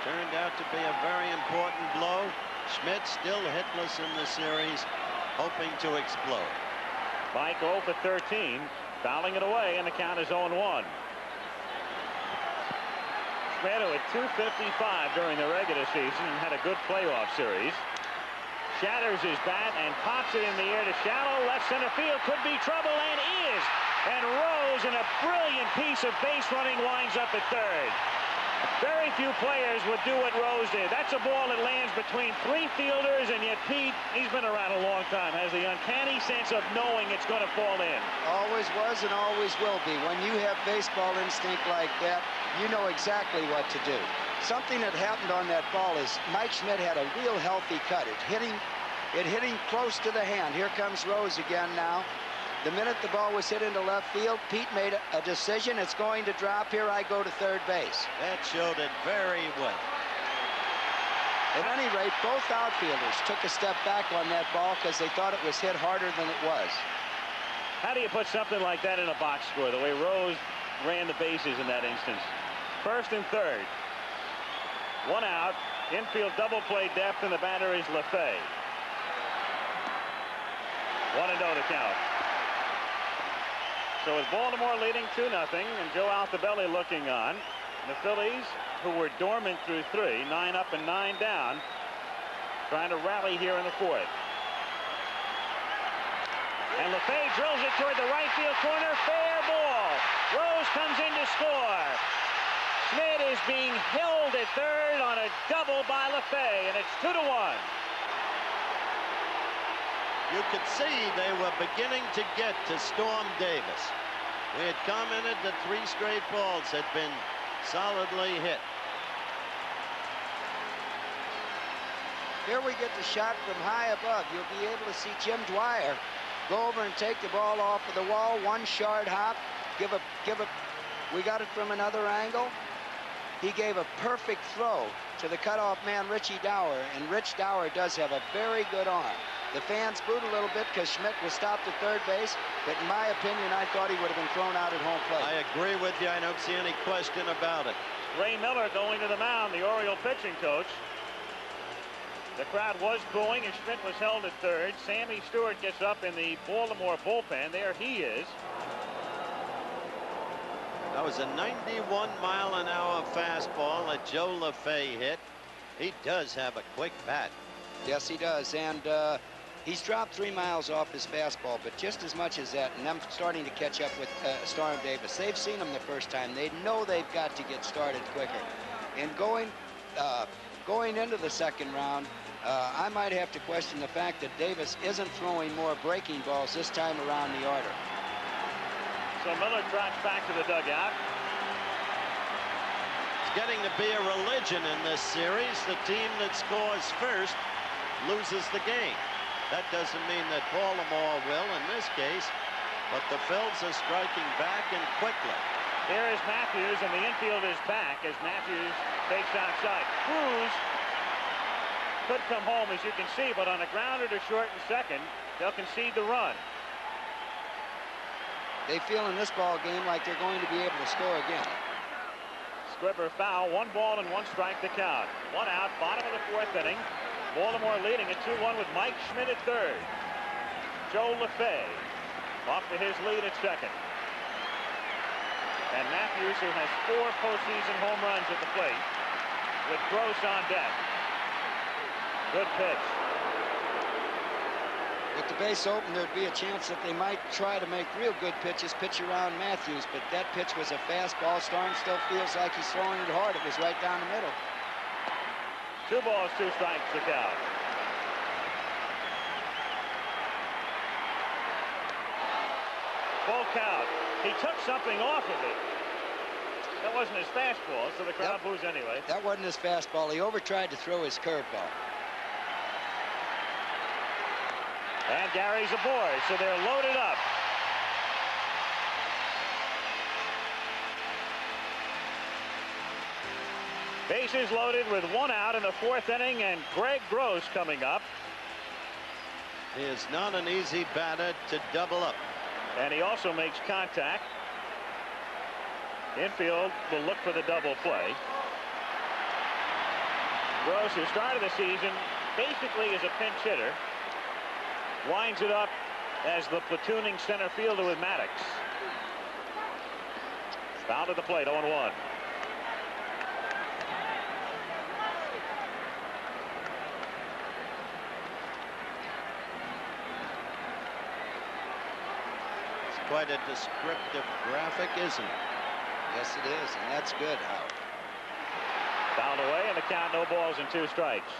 Turned out to be a very important blow. Schmidt still hitless in the series, hoping to explode. Mike 0 for 13, fouling it away, and the count is 0-1. Schmidt, who had 255 during the regular season and had a good playoff series, shatters his bat and pops it in the air to shallow left center field. Could be trouble, and is. And Rose, in a brilliant piece of base running, winds up at third. Very few players would do what Rose did. That's a ball that lands between 3 fielders, and yet Pete, he's been around a long time, has the uncanny sense of knowing it's going to fall in. Always was and always will be. When you have baseball instinct like that, you know exactly what to do. something that happened on that ball is Mike Schmidt had a real healthy cut. It hit him close to the hand. Here comes Rose again now. The minute the ball was hit into left field, Pete made a decision. It's going to drop. Here I go to third base. That showed it very well. At any rate, both outfielders took a step back on that ball because they thought it was hit harder than it was. How do you put something like that in a box score, the way Rose ran the bases in that instance? First and third. One out. Infield double play depth, and the batter is LaFay. 1-0 to count. So with Baltimore leading 2-0 and Joe Altobelli looking on, the Phillies, who were dormant through 3, 9 up and 9 down, trying to rally here in the fourth. And LaFay drills it toward the right field corner. Fair ball. Rose comes in to score. Schmidt is being held at third on a double by LaFay, and it's 2-1. You could see they were beginning to get to Storm Davis. We had commented that 3 straight balls had been solidly hit. Here we get the shot from high above. You'll be able to see Jim Dwyer go over and take the ball off of the wall. 1 shard hop. We got it from another angle. He gave a perfect throw to the cutoff man, Richie Dower, and Rich Dower does have a very good arm. The fans booed a little bit because Schmidt was stopped at third base, but in my opinion, I thought he would have been thrown out at home plate. I agree with you. I don't see any question about it. Ray Miller going to the mound, the Oriole pitching coach. The crowd was booing, and Schmidt was held at third. Sammy Stewart gets up in the Baltimore bullpen. There he is. That was a 91-mile-an-hour fastball that Joe LaFay hit. He does have a quick bat. Yes, he does, and he's dropped 3 miles off his fastball, but just as much as that, and I'm starting to catch up with Storm Davis. They've seen him the first time. They know they've got to get started quicker. And going into the second round, I might have to question the fact that Davis isn't throwing more breaking balls this time around the order. So Miller trots back to the dugout. It's getting to be a religion in this series. The team that scores first loses the game. That doesn't mean that Baltimore will in this case, but the Phils are striking back and quickly. Here is Matthews, and the infield is back as Matthews takes outside. Cruz could come home, as you can see, but on a grounder to short and second, they'll concede the run. They feel in this ball game like they're going to be able to score again. Squibber foul, 1 ball and 1 strike to count. 1 out, bottom of the 4th inning. Baltimore leading at 2-1 with Mike Schmidt at third. Joe LaFay off to his lead at second. And Matthews, who has 4 postseason home runs at the plate, with Gross on deck. Good pitch. With the base open, there'd be a chance that they might try to make real good pitches, pitch around Matthews, but that pitch was a fastball. Starn still feels like he's throwing it hard. It was right down the middle. 2 balls, 2 strikes to count. Full count. He took something off of it. That wasn't his fastball, so the crowd boos anyway. That wasn't his fastball. He over-tried to throw his curveball. And Gary's aboard, so they're loaded up. Bases loaded with 1 out in the 4th inning, and Greg Gross coming up. He is not an easy batter to double up. And he also makes contact. Infield will look for the double play. Gross, who started the season basically as a pinch hitter, winds it up as the platooning center fielder with Maddox. Foul to the plate, 0-1. It's quite a descriptive graphic, isn't it? Yes, it is, and that's good, Howard. Fouled away, and the count, no balls and 2 strikes.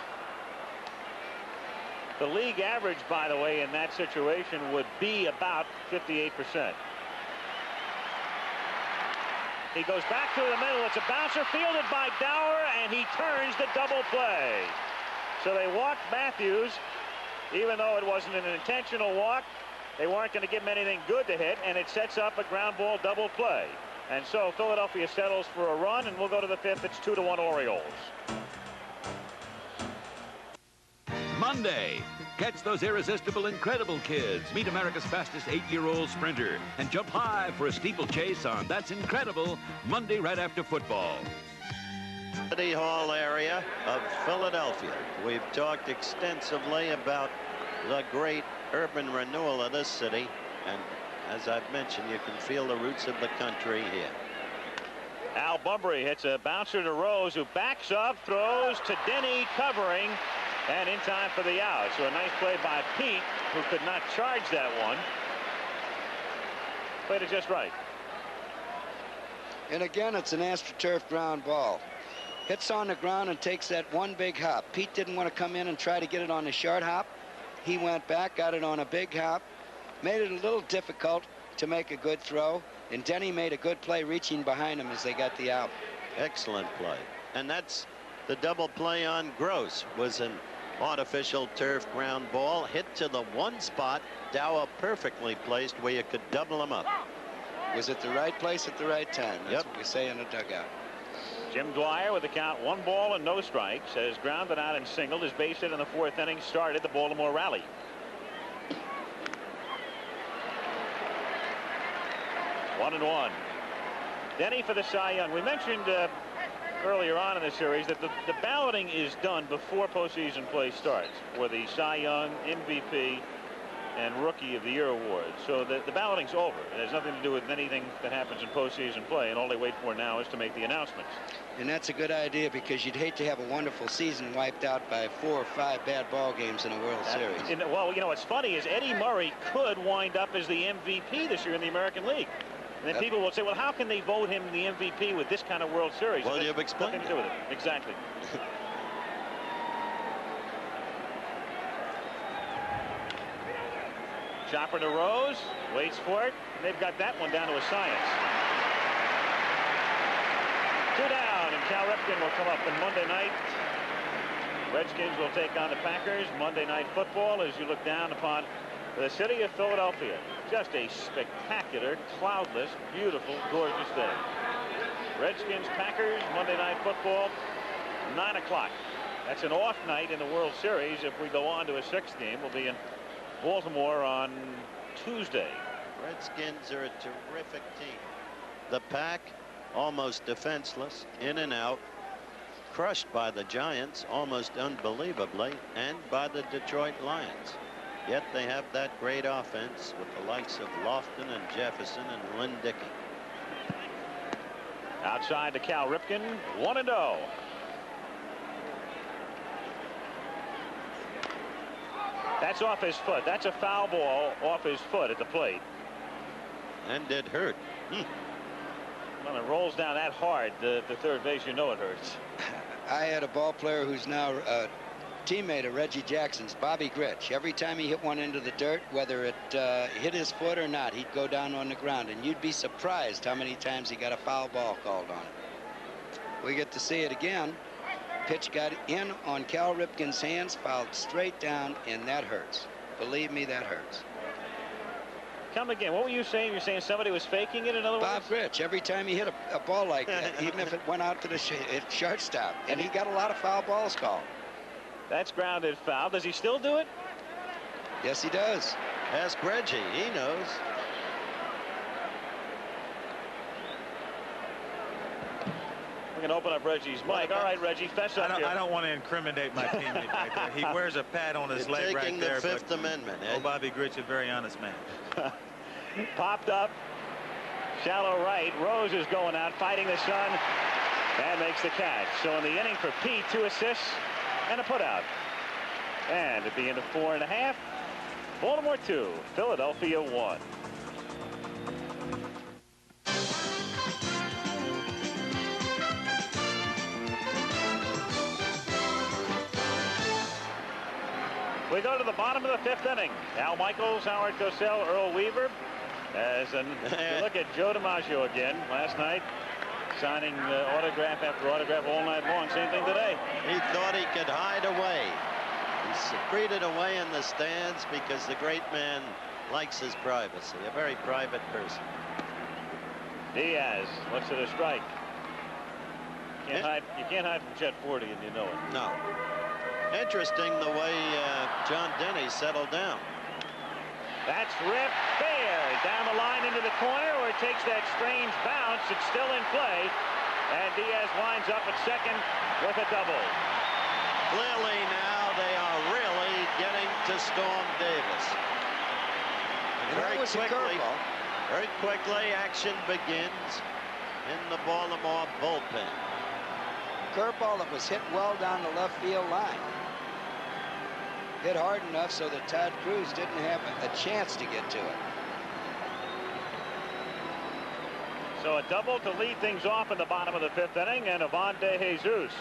The league average, by the way, in that situation would be about 58%. He goes back to the middle. It's a bouncer fielded by Dower, and he turns the double play. So they walked Matthews, even though it wasn't an intentional walk. They weren't going to give him anything good to hit, and it sets up a ground ball double play. And so Philadelphia settles for a run, and we'll go to the fifth. It's 2-1 Orioles. Monday. Catch those irresistible, incredible kids. Meet America's fastest 8-year-old sprinter and jump high for a steeplechase on That's Incredible, Monday right after football. City Hall area of Philadelphia. We've talked extensively about the great urban renewal of this city, and as I've mentioned, you can feel the roots of the country here. Al Bunbury hits a bouncer to Rose, who backs up, throws to Denny, covering, and in time for the out. So a nice play by Pete, who could not charge that one. Played it just right. And again, it's an AstroTurf ground ball. Hits on the ground and takes that one big hop. Pete didn't want to come in and try to get it on the short hop. He went back, got it on a big hop, made it a little difficult to make a good throw, and Denny made a good play reaching behind him as they got the out. Excellent play. And that's the double play on Gross. Was an artificial turf ground ball hit to the one spot. Dower perfectly placed where you could double him up. Was at the right place at the right time. That's what we say in the dugout. Jim Dwyer with the count 1 ball and no strikes has grounded out and singled. His base hit in the 4th inning started the Baltimore rally. One and one. Denny for the Cy Young. We mentioned earlier on in the series that the balloting is done before postseason play starts for the Cy Young, MVP, and Rookie of the Year awards. So the balloting's over. It has nothing to do with anything that happens in postseason play, and all they wait for now is to make the announcements. And that's a good idea, because you'd hate to have a wonderful season wiped out by 4 or 5 bad ball games in a World Series. Well, you know, what's funny is Eddie Murray could wind up as the MVP this year in the American League. And then people will say, well, how can they vote him the MVP with this kind of World Series? Well, you've explained nothing to do with it. Exactly. Chopper to Rose, waits for it, and they've got that one down to a science. 2 down, and Cal Ripken will come up. And Monday night, Redskins will take on the Packers. Monday Night Football, as you look down upon the city of Philadelphia. Just a spectacular, cloudless, beautiful, gorgeous day. Redskins, Packers, Monday Night Football, 9 o'clock. That's an off night in the World Series. If we go on to a 6th game, we'll be in Baltimore on Tuesday. Redskins are a terrific team. The Pack, almost defenseless, in and out, crushed by the Giants almost unbelievably, and by the Detroit Lions. Yet they have that great offense with the likes of Lofton and Jefferson and Lynn Dickey. Outside to Cal Ripken, 1-0. That's off his foot. That's a foul ball off his foot at the plate. And it hurt. When it rolls down that hard, the third base, you know it hurts. I had a ball player who's now a teammate of Reggie Jackson's, Bobby Gritch. Every time he hit one into the dirt, whether it hit his foot or not, he'd go down on the ground, and you'd be surprised how many times he got a foul ball called on him. We get to see it again. Pitch got in on Cal Ripken's hands, fouled straight down, and that hurts. Believe me, that hurts. Come again. What were you saying? You're saying somebody was faking it, in other words? Bob Gritch, every time he hit a ball like that, even if it went out to the shortstop, and he got a lot of foul balls called. That's grounded foul. Does he still do it? Yes, he does. Ask Reggie. He knows. We can open up Reggie's mic. All right, Reggie, fess up here. I don't want to incriminate my teammate right there. He wears a pad on his leg right there. Taking the Fifth Amendment. Oh, Bobby Gritch, a very honest man. Popped up. Shallow right. Rose is going out, fighting the sun, and makes the catch. So in the inning for Pete, 2 assists and a putout. And at the end of 4.5, Baltimore 2, Philadelphia 1. We go to the bottom of the 5th inning. Al Michaels, Howard Cosell, Earl Weaver. You look at Joe DiMaggio again last night. signing autograph after autograph all night long. Same thing today. He thought he could hide away. He secreted away in the stands because the great man likes his privacy. A very private person. Diaz looks at a strike. You can't hide from Chet 40, and you know it. No. Interesting the way John Denny settled down. That's ripped fair down the line into the corner, where it takes that strange bounce. It's still in play, and Diaz winds up at second with a double. Clearly now they are really getting to Storm Davis. And very quickly action begins in the Baltimore bullpen. Curveball that was hit well down the left field line. Hit hard enough so that Todd Cruz didn't have a chance to get to it. So a double to lead things off in the bottom of the 5th inning, and Ivan De Jesus.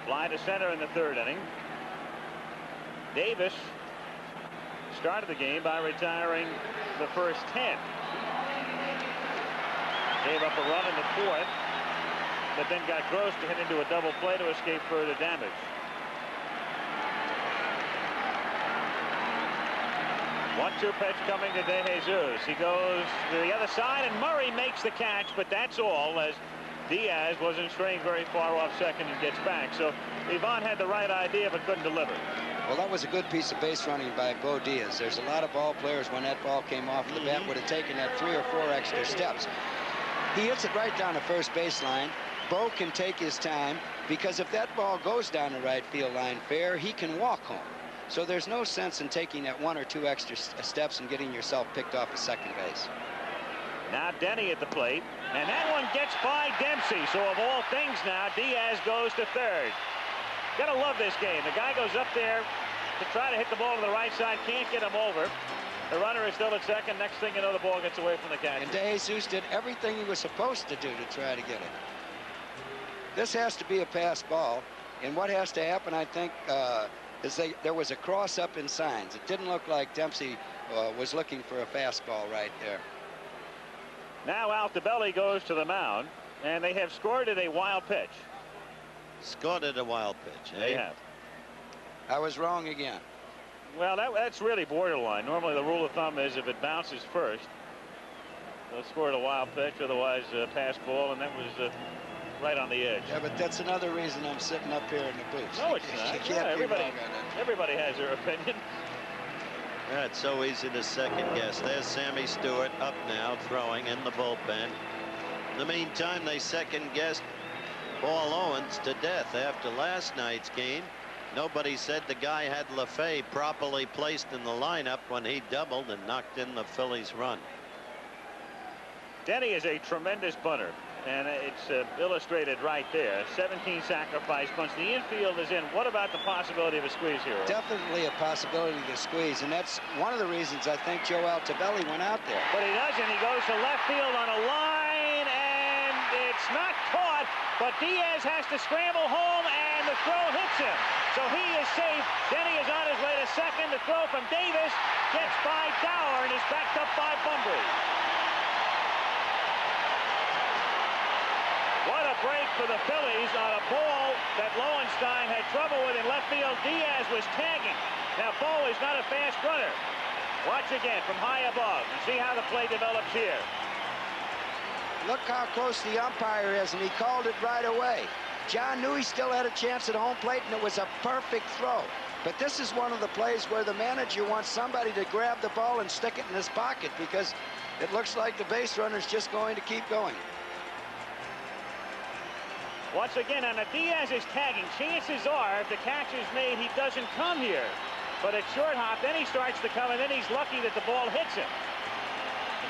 Fly to center in the 3rd inning. Davis started the game by retiring the first 10. Gave up a run in the 4th, but then got Gross to hit into a double play to escape further damage. One-two pitch coming to De Jesus. He goes to the other side, and Murray makes the catch, but that's all, as Diaz wasn't straying very far off second and gets back. So Ivan had the right idea but couldn't deliver. Well, that was a good piece of base running by Bo Diaz. There's a lot of ball players, when that ball came off the bat, would have taken that 3 or 4 extra steps. He hits it right down the first baseline. Bo can take his time, because if that ball goes down the right field line fair, he can walk home. So there's no sense in taking that 1 or 2 extra steps and getting yourself picked off at second base. Now Denny at the plate, and that one gets by Dempsey. So of all things now, Diaz goes to 3rd. Gotta love this game. The guy goes up there to try to hit the ball to the right side, can't get him over. The runner is still at second. Next thing you know, the ball gets away from the catcher. And De Jesus did everything he was supposed to do to try to get it. This has to be a pass ball, and what has to happen, I think, is there was a cross up in signs. It didn't look like Dempsey was looking for a fastball right there. Now Altobelli goes to the mound, and they have scored at a wild pitch. Scored at a wild pitch, eh? They have. I was wrong again. Well, that's really borderline. Normally the rule of thumb is if it bounces first, they'll score at a wild pitch, otherwise pass ball, and that was right on the edge. Yeah, but that's another reason I'm sitting up here in the booth. No, it's not. You can't everybody has their opinion. Yeah, it's so easy to second guess. There's Sammy Stewart up now, throwing in the bullpen. In the meantime, they second guessed Paul Owens to death after last night's game. Nobody said the guy had LaFay properly placed in the lineup when he doubled and knocked in the Phillies' run. Denny is a tremendous bunter, and it's illustrated right there. 17 sacrifice bunts. The infield is in. What about the possibility of a squeeze here? Definitely a possibility to squeeze, and that's one of the reasons I think Joe Altobelli went out there. But he doesn't. He goes to left field on a line, and it's not caught, but Diaz has to scramble home, and the throw hits him. So he is safe. Denny is on his way to second. The throw from Davis gets by Dower and is backed up by Bunbury. What a break for the Phillies on a ball that Lowenstein had trouble with in left field. Diaz was tagging. Now Bo is not a fast runner. Watch again from high above and see how the play develops here. Look how close the umpire is, and he called it right away. John knew he still had a chance at home plate, and it was a perfect throw. But this is one of the plays where the manager wants somebody to grab the ball and stick it in his pocket, because it looks like the base runner's just going to keep going. Once again, and Diaz is tagging. Chances are, if the catch is made, he doesn't come here. But at short hop, then he starts to come, and then he's lucky that the ball hits him.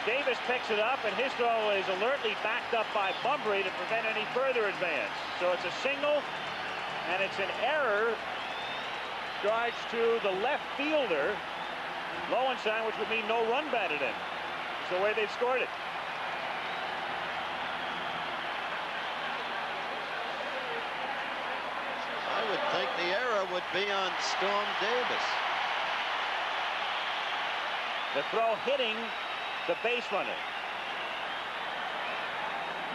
Davis picks it up, and his throw is alertly backed up by Bunbury to prevent any further advance. So it's a single, and it's an error charged to the left fielder, Lowenstein, which would mean no run batted in. It's the way they've scored it. I would think the error would be on Storm Davis. The throw hitting the base runner.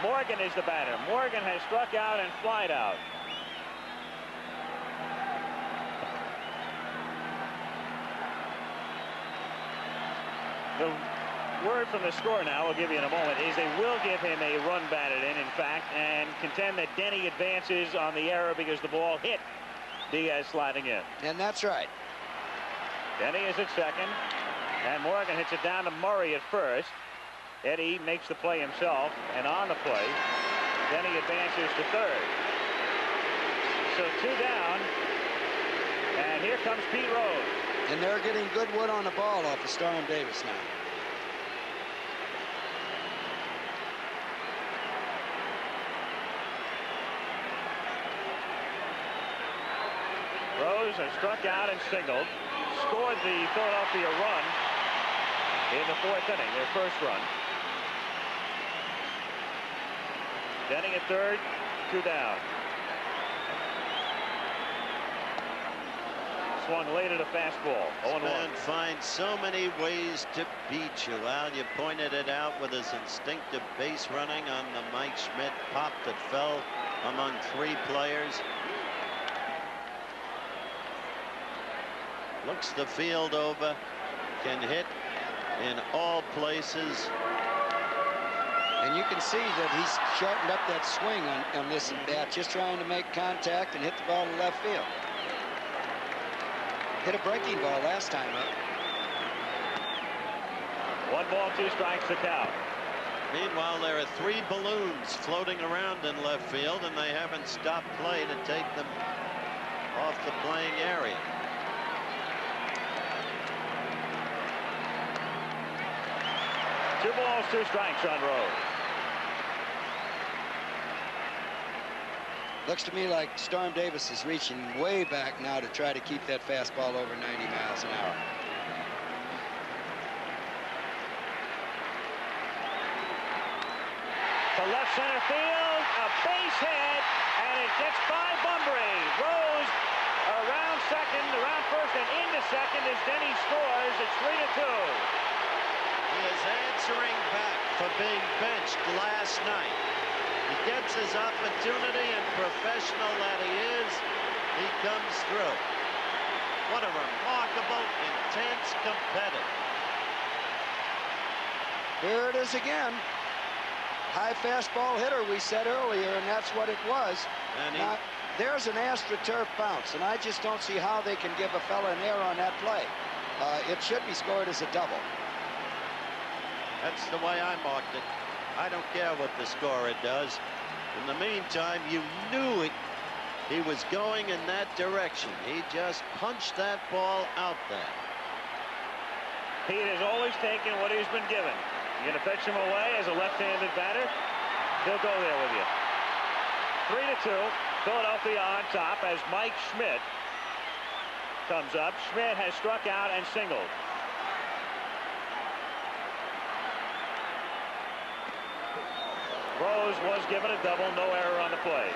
Morgan is the batter. Morgan has struck out and flied out. The word from the score now, we'll give you in a moment, is they will give him a run batted in fact, and contend that Denny advances on the error because the ball hit Diaz sliding in. And that's right. Denny is at second, and Morgan hits it down to Murray at first. Eddie makes the play himself, and on the play, Denny advances to third. So 2 down, and here comes Pete Rose. And they're getting good wood on the ball off of Storm Davis now. Rose has struck out and singled, scored the Philadelphia run in the 4th inning, their first run. Denny at third, 2 down. Swung late at a fastball. 0-1. This man finds so many ways to beat you. Al, you pointed it out with his instinctive base running on the Mike Schmidt pop that fell among 3 players. Looks the field over, can hit in all places. And you can see that he's sharpened up that swing on this bat, just trying to make contact and hit the ball to left field. Hit a breaking ball last time up. 1 ball, 2 strikes to count. Meanwhile, there are 3 balloons floating around in left field, and they haven't stopped play to take them off the playing area. Two balls, 2 strikes on Rose. Looks to me like Storm Davis is reaching way back now to try to keep that fastball over 90 miles an hour. To left center field, a base hit, and it gets by Bunbury. Rose around second, around first, and into second as Denny scores. It's 3-2. He is answering back for being benched last night. He gets his opportunity, and professional that he is, he comes through. What a remarkable, intense competitor. Here it is again. High fastball hitter, we said earlier, and that's what it was. And now, there's an AstroTurf bounce, and I just don't see how they can give a fella an error on that play. It should be scored as a double. That's the way I marked it. I don't care what the scorer does. In the meantime, you knew it. He was going in that direction. He just punched that ball out there. Pete has always taken what he's been given. You're going to fetch him away as a left-handed batter, he'll go there with you. 3-2, Philadelphia on top as Mike Schmidt comes up. Schmidt has struck out and singled. Rose was given a double, no error on the play.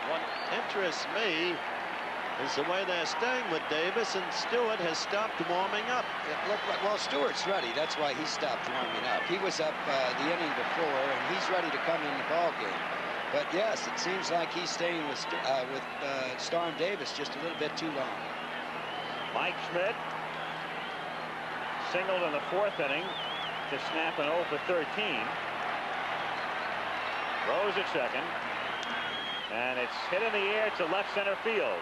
What interests me is the way they're staying with Davis, and Stewart has stopped warming up. It looked like, well, Stewart's ready. That's why he stopped warming up. He was up the inning before, and he's ready to come in the ball game. But yes, it seems like he's staying with Storm Davis just a little bit too long. Mike Schmidt singled in the 4th inning to snap an 0 for 13. Rose at second, and it's hit in the air to left center field.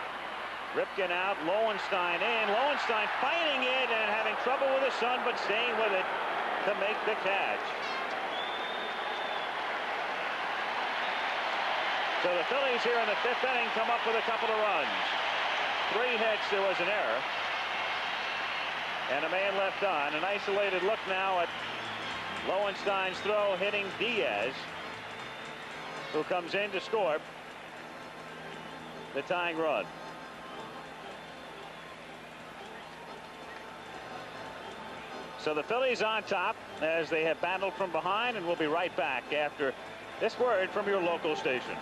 Ripken out, Lowenstein in. Lowenstein fighting it and having trouble with the sun, but staying with it to make the catch. So the Phillies here in the 5th inning come up with a couple of runs. 3 hits, there was an error. And a man left on. An isolated look now at Lowenstein's throw hitting Diaz, who comes in to score the tying run. So the Phillies on top as they have battled from behind, and we'll be right back after this word from your local station.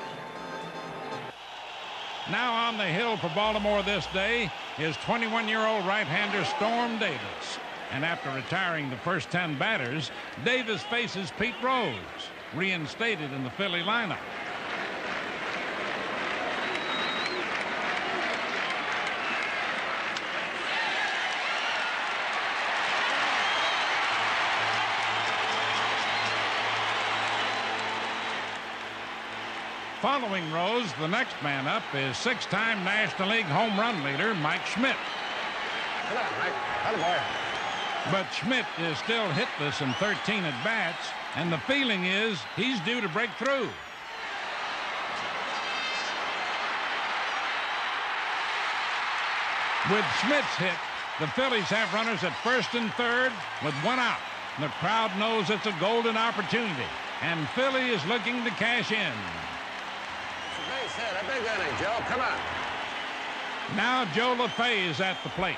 Now on the hill for Baltimore this day, is 21-year-old right-hander Storm Davis. And after retiring the first 10 batters, Davis faces Pete Rose, reinstated in the Philly lineup. Following Rose, the next man up is 6-time National League home run leader Mike Schmidt. Come on, Mike. Come on. But Schmidt is still hitless in 13 at-bats, and the feeling is he's due to break through. With Schmidt's hit, the Phillies have runners at first and third with 1 out. The crowd knows it's a golden opportunity, and Philly is looking to cash in. Base hit, a big inning, Joe. Come on. Now Joe LaFay is at the plate.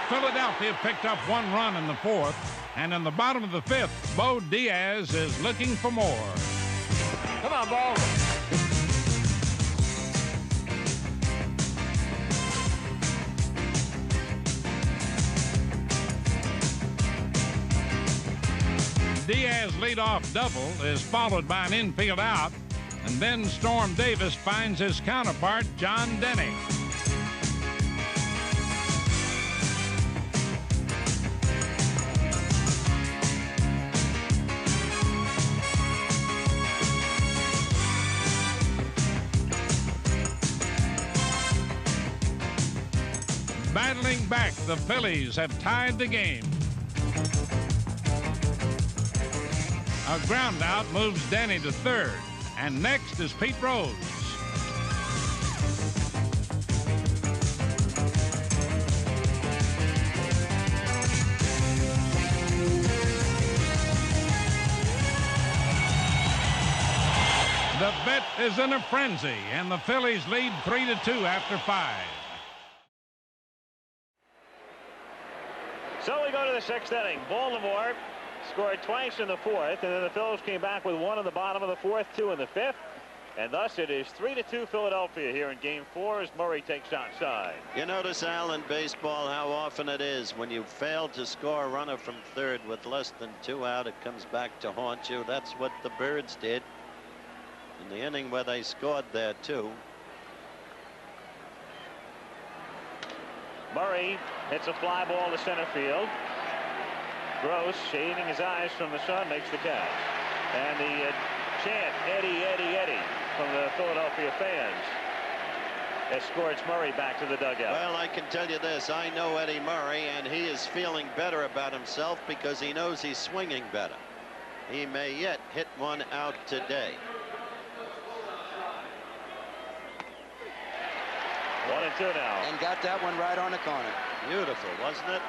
Philadelphia picked up 1 run in the 4th, and in the bottom of the 5th, Bo Diaz is looking for more. Come on, Bo. Diaz's leadoff double is followed by an infield out, and then Storm Davis finds his counterpart, John Denny. Battling back, the Phillies have tied the game. A ground out moves Denny to third, and next is Pete Rose. The bet is in a frenzy, and the Phillies lead 3-2 after 5. So we go to the 6th inning. Baltimore scored twice in the 4th, and then the Phillies came back with 1 in the bottom of the 4th, 2 in the 5th, and thus it is 3-2 Philadelphia here in Game 4 as Murray takes outside. You notice, Al, in baseball how often it is when you fail to score a runner from third with less than 2 out, it comes back to haunt you. That's what the Birds did in the inning where they scored there too. Murray hits a fly ball to center field. Gross, shading his eyes from the sun, makes the catch. And the chant, Eddie, Eddie, Eddie, from the Philadelphia fans escorts Murray back to the dugout. Well, I can tell you this. I know Eddie Murray, and he is feeling better about himself because he knows he's swinging better. He may yet hit one out today. 1-2 now. And got that one right on the corner. Beautiful, wasn't it?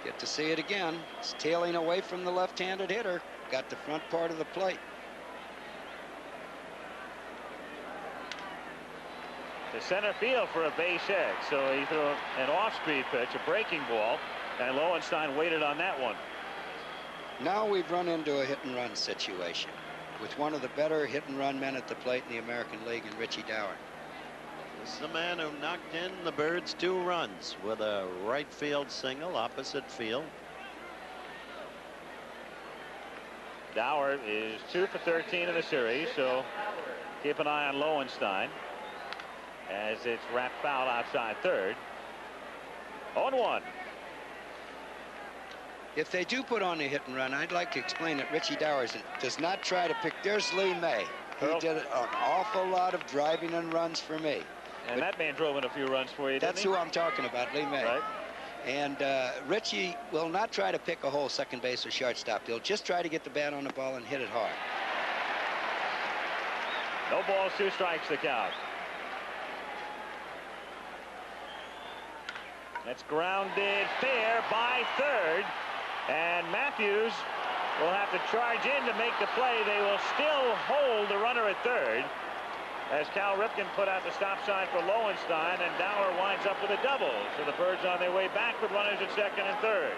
Get to see it again. It's tailing away from the left-handed hitter. Got the front part of the plate. To center field for a base hit. So he threw an off-speed pitch, a breaking ball, and Lowenstein waited on that one. Now we've run into a hit-and-run situation with one of the better hit-and-run men at the plate in the American League, in Richie Dower. This is the man who knocked in the Birds 2 runs with a right field single, opposite field. Dower is 2 for 13 in the series, so keep an eye on Lowenstein as it's wrapped foul outside third. 0-1. If they do put on a hit and run, I'd like to explain that Richie Dower does not try to pick. There's Lee May. He did an awful lot of driving and runs for me. And that man drove in a few runs for you, That's didn't he? who I'm talking about, Lee May. Right. And Richie will not try to pick a hole second base or shortstop. He'll just try to get the bat on the ball and hit it hard. No balls, 2 strikes the count. That's grounded fair by third. And Matthews will have to charge in to make the play. They will still hold the runner at third. as Cal Ripken put out the stop sign for Lowenstein, and Dowler winds up with a double. So the Birds on their way back with runners at second and third.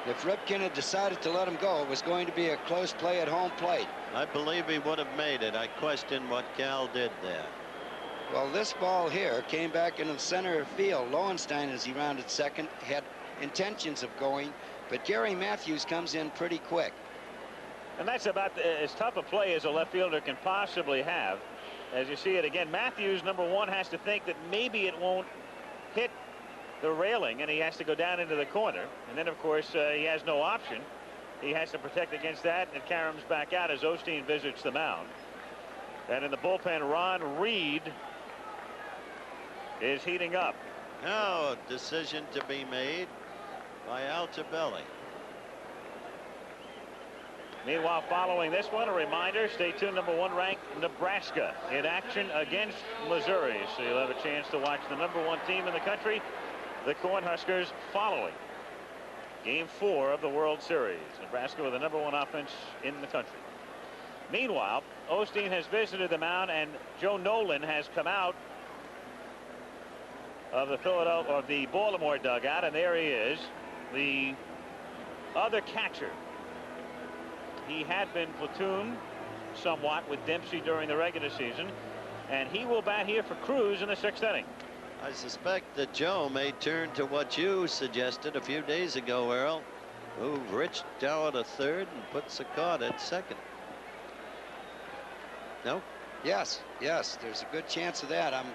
If Ripken had decided to let him go, it was going to be a close play at home plate. I believe he would have made it. I question what Cal did there. Well, this ball here came back into the center field. Lowenstein, as he rounded second, had intentions of going, but Gary Matthews comes in pretty quick. And that's about as tough a play as a left fielder can possibly have. As you see it again, Matthews, number one, has to think that maybe it won't hit the railing, and he has to go down into the corner. And then, of course, he has no option. He has to protect against that, and it caroms back out as Osteen visits the mound. And in the bullpen, Ron Reed is heating up. Now a decision to be made by Altobelli. Meanwhile, following this one, a reminder, stay tuned, number one ranked Nebraska in action against Missouri. So you'll have a chance to watch the number one team in the country, the Cornhuskers, following Game 4 of the World Series. Nebraska with the number one offense in the country. Meanwhile, Osteen has visited the mound, and Joe Nolan has come out of the Baltimore dugout, and there he is, the other catcher. He had been platooned somewhat with Dempsey during the regular season, and he will bat here for Cruz in the 6th inning. I suspect that Joe may turn to what you suggested a few days ago, Earl. Move Rich Dow to third and put Sakata at second. No? Yes, there's a good chance of that. I'm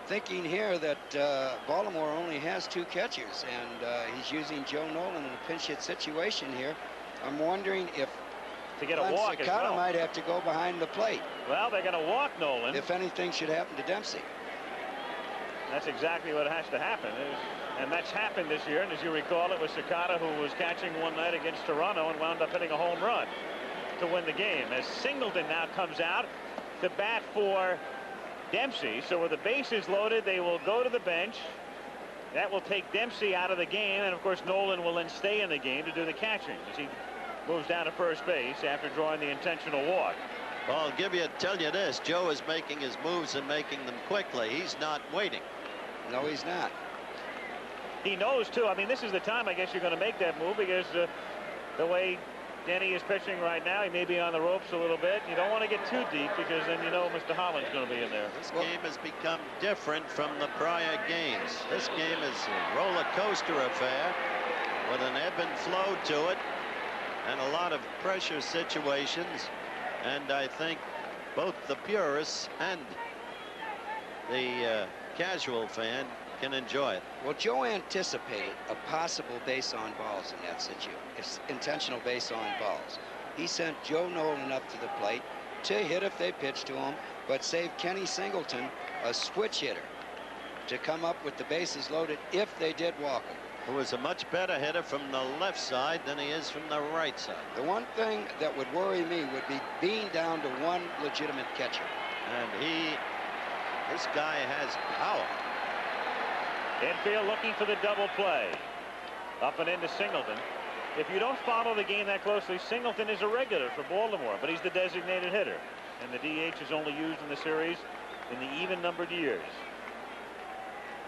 thinking here that Baltimore only has 2 catchers, and he's using Joe Nolan in a pinch hit situation here. I'm wondering if to get a walk as well. might have to go behind the plate. Well, they're going to walk Nolan. If anything should happen to Dempsey. That's exactly what has to happen. And that's happened this year. And as you recall, it was Sakata who was catching one night against Toronto and wound up hitting a home run to win the game. As Singleton now comes out to bat for Dempsey. So with the bases loaded, they will go to the bench. That will take Dempsey out of the game. And, of course, Nolan will then stay in the game to do the catching as he moves down to first base after drawing the intentional walk. Well, I'll tell you this. Joe is making his moves and making them quickly. He's not waiting. No, he's not. He knows, too. I mean, this is the time, I guess, you're going to make that move because the way Denny is pitching right now, he may be on the ropes a little bit. You don't want to get too deep because then you know Mr. Holland's going to be in there. This game has become different from the prior games. This game is a roller coaster affair with an ebb and flow to it and a lot of pressure situations. And I think both the purists and the casual fan can enjoy it. Well, Joe anticipated a possible base on balls in that situation. It's intentional base on balls. He sent Joe Nolan up to the plate to hit if they pitched to him, but saved Kenny Singleton, a switch hitter, to come up with the bases loaded if they did walk him. Who is a much better hitter from the left side than he is from the right side. The one thing that would worry me would be being down to one legitimate catcher. And this guy has power. Infield looking for the double play. Up and into Singleton. If you don't follow the game that closely, Singleton is a regular for Baltimore, but he's the designated hitter. And the DH is only used in the series in the even-numbered years.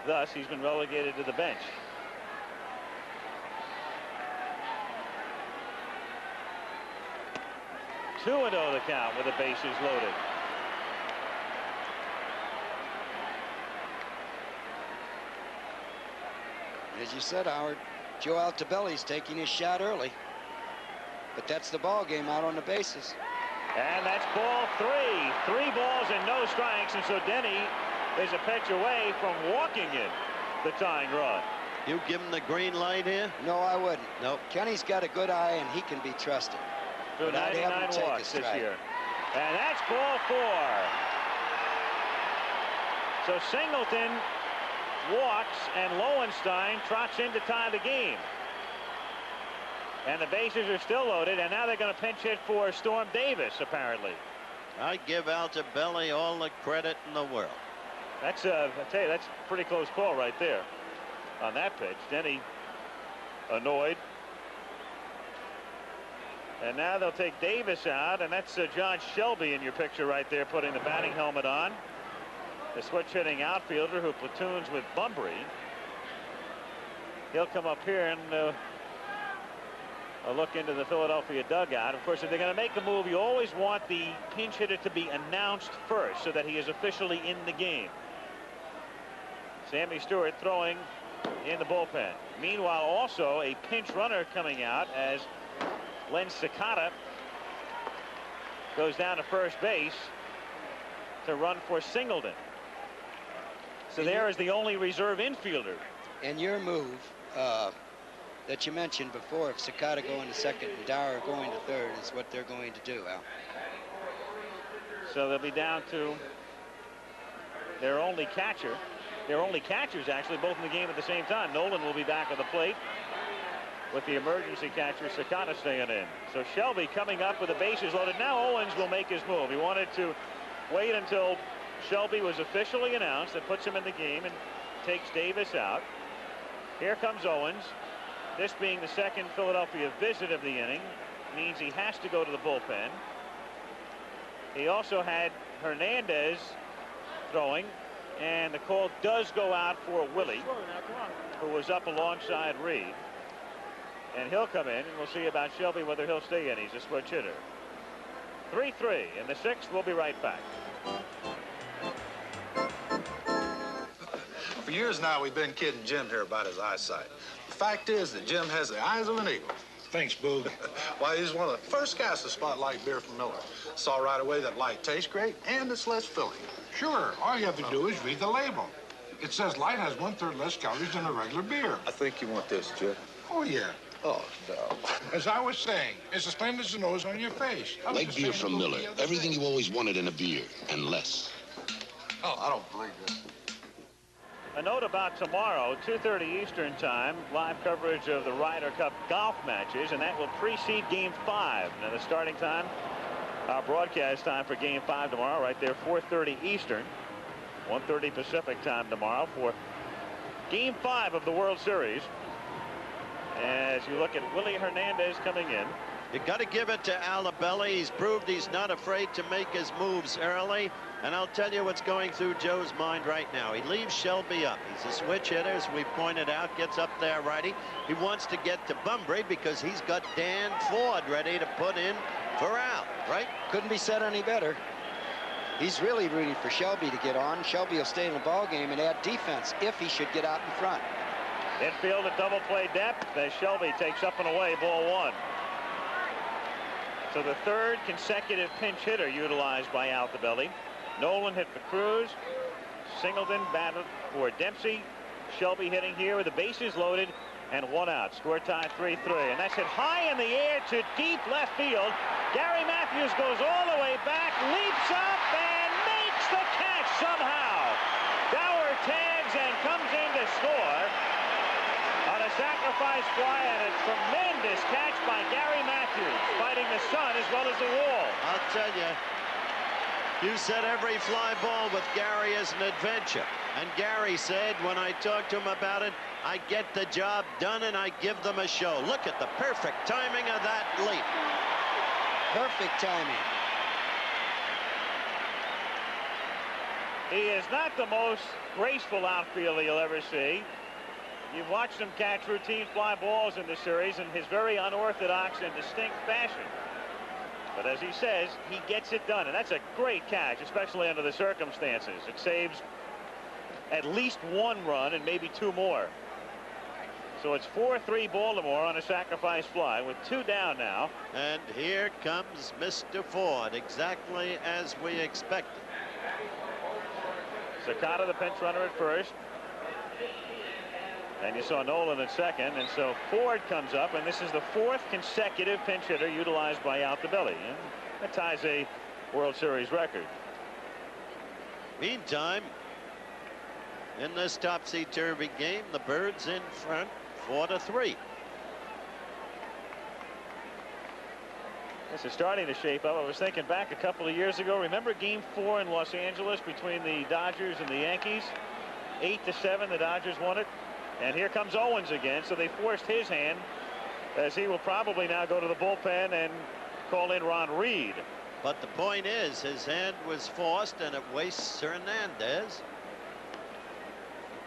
Thus, he's been relegated to the bench. 2-0 the count with the bases loaded. As you said, Howard, Joe Altobelli's taking his shot early. But that's the ball game out on the bases. And that's ball 3. 3 balls and no strikes. And so Denny is a pitch away from walking in the tying run. You give him the green light here? No, I wouldn't. Nope. Kenny's got a good eye and he can be trusted. So 99 walks this year. And that's ball 4. So Singleton walks and Lowenstein trots in to tie the game. And the bases are still loaded, and now they're going to pinch hit for Storm Davis, apparently. I give Altobelli all the credit in the world. That's I tell you, that's a pretty close call right there on that pitch. Denny annoyed. And now they'll take Davis out, and that's John Shelby in your picture right there, putting the batting helmet on. the switch hitting outfielder who platoons with Bunbury. He'll come up here and a look into the Philadelphia dugout. Of course, if they're going to make a move, you always want the pinch hitter to be announced first so that he is officially in the game. Sammy Stewart throwing in the bullpen. Meanwhile, also a pinch runner coming out as Len Cicada goes down to first base to run for Singleton. So there is the only reserve infielder. And your move that you mentioned before, if Cicada going to second and Dower going to third, is what they're going to do, Al. So they'll be down to their only catcher. Their only catchers, actually, both in the game at the same time. Nolan will be back on the plate with the emergency catcher, Cicada, staying in. So Shelby coming up with the bases loaded. Now Owens will make his move. He wanted to wait until Shelby was officially announced. That puts him in the game and takes Davis out. Here comes Owens. This being the second Philadelphia visit of the inning means he has to go to the bullpen. He also had Hernandez throwing, and the call does go out for Willie, who was up alongside Reed. And he'll come in, and we'll see about Shelby whether he'll stay in. He's a switch hitter. 3-3 in the sixth. We'll be right back. For years now, we've been kidding Jim here about his eyesight. The fact is that Jim has the eyes of an eagle. Thanks, Boog. Why, he's one of the first guys to spot light beer from Miller. Saw right away that light tastes great and it's less filling. Sure, all you have to do is read the label. It says light has 1/3 less calories than a regular beer. I think you want this, Jim. Oh, yeah. Oh, no. As I was saying, it's as plain as the nose on your face. Light beer from Miller. Everything you always wanted in a beer, and less. Oh, I don't believe this. A note about tomorrow, 2:30 Eastern time, live coverage of the Ryder Cup golf matches, and that will precede Game 5. Now, the starting time, our broadcast time for Game 5 tomorrow, right there, 4:30 Eastern, 1:30 Pacific time tomorrow for Game 5 of the World Series. As you look at Willie Hernandez coming in. You got to give it to Alabelli. He's proved he's not afraid to make his moves early. And I'll tell you what's going through Joe's mind right now. He leaves Shelby up. He's a switch hitter, as we pointed out, gets up there righty. He wants to get to Bunbury because he's got Dan Ford ready to put in for Al, right? Couldn't be said any better. He's really rooting for Shelby to get on. Shelby will stay in the ball game and add defense if he should get out in front. Infield at double play depth as Shelby takes up and away, ball one. So the third consecutive pinch hitter utilized by Altobelli. Nolan hit for Cruz. Singleton batted for Dempsey. Shelby hitting here with the bases loaded and one out. Score tie 3-3. And that's hit high in the air to deep left field. Gary Matthews goes all the way back, leaps up and makes the catch somehow. Dower tags and comes in to score on a sacrifice fly, and a tremendous catch by Gary Matthews, fighting the sun as well as the wall. I'll tell you, you said every fly ball with Gary is an adventure. And Gary said, when I talked to him about it, I get the job done and I give them a show. Look at the perfect timing of that leap. Perfect timing. He is not the most graceful outfielder you'll ever see. You've watched him catch routine fly balls in the series in his very unorthodox and distinct fashion. But as he says, he gets it done, and that's a great catch, especially under the circumstances. It saves at least one run and maybe two more. So it's 4-3 Baltimore on a sacrifice fly with two down now. And here comes Mr. Ford, exactly as we expected. Cicada, the pinch runner at first. And you saw Nolan at second, and so Ford comes up, and this is the fourth consecutive pinch hitter utilized by Altobelli, and that ties a World Series record. Meantime, in this topsy-turvy game, the Birds in front 4-3. This is starting to shape up. I was thinking back a couple of years ago. Remember Game 4 in Los Angeles between the Dodgers and the Yankees? 8-7, the Dodgers won it. And here comes Owens again, so they forced his hand, as he will probably now go to the bullpen and call in Ron Reed. But the point is, his hand was forced, and it wastes Hernandez.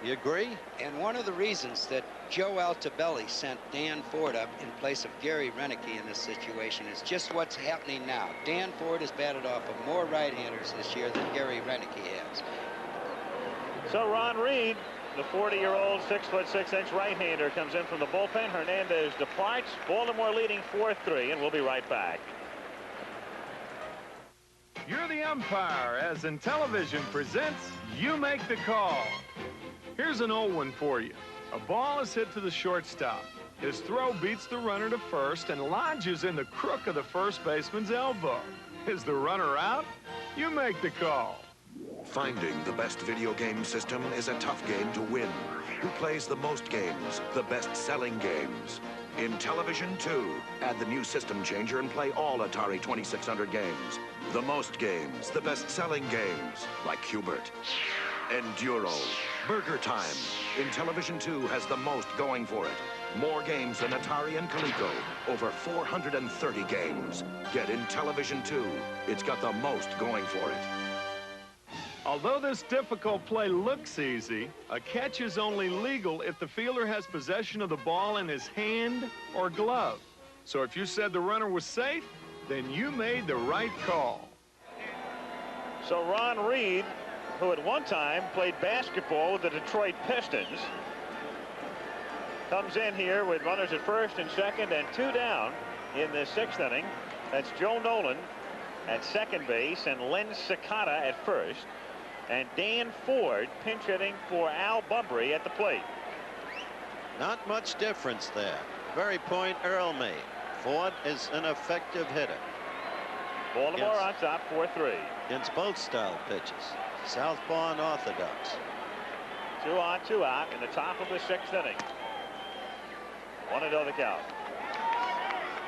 You agree? And one of the reasons that Joe Altobelli sent Dan Ford up in place of Gary Renicky in this situation is just what's happening now. Dan Ford has batted off of more right-handers this year than Gary Renicky has. So Ron Reed, the 40-year-old 6'6" right-hander, comes in from the bullpen. Hernandez departs. Baltimore leading 4-3, and we'll be right back. You're the umpire, as in television presents You Make the Call. Here's an old one for you. A ball is hit to the shortstop. His throw beats the runner to first and lodges in the crook of the first baseman's elbow. Is the runner out? You make the call. Finding the best video game system is a tough game to win. Who plays the most games, the best-selling games? In Television 2, add the new system changer and play all Atari 2600 games. The most games, the best-selling games, like Hubert. Enduro, Burger Time. In Television 2 has the most going for it. More games than Atari and Coleco. Over 430 games. Get in Television 2. It's got the most going for it. Although this difficult play looks easy, a catch is only legal if the fielder has possession of the ball in his hand or glove. So if you said the runner was safe, then you made the right call. So Ron Reed, who at one time played basketball with the Detroit Pistons, comes in here with runners at first and second and 2 down in the 6th inning. That's Joe Nolan at second base and Len Cicada at first, and Dan Ford pinch hitting for Al Bunbury at the plate. Not much difference there. Very point Earl made. Ford is an effective hitter. Baltimore on top 4-3. Against both style pitches. Southpaw and orthodox. 2 on, 2 out in the top of the 6th inning. 1-0 the count.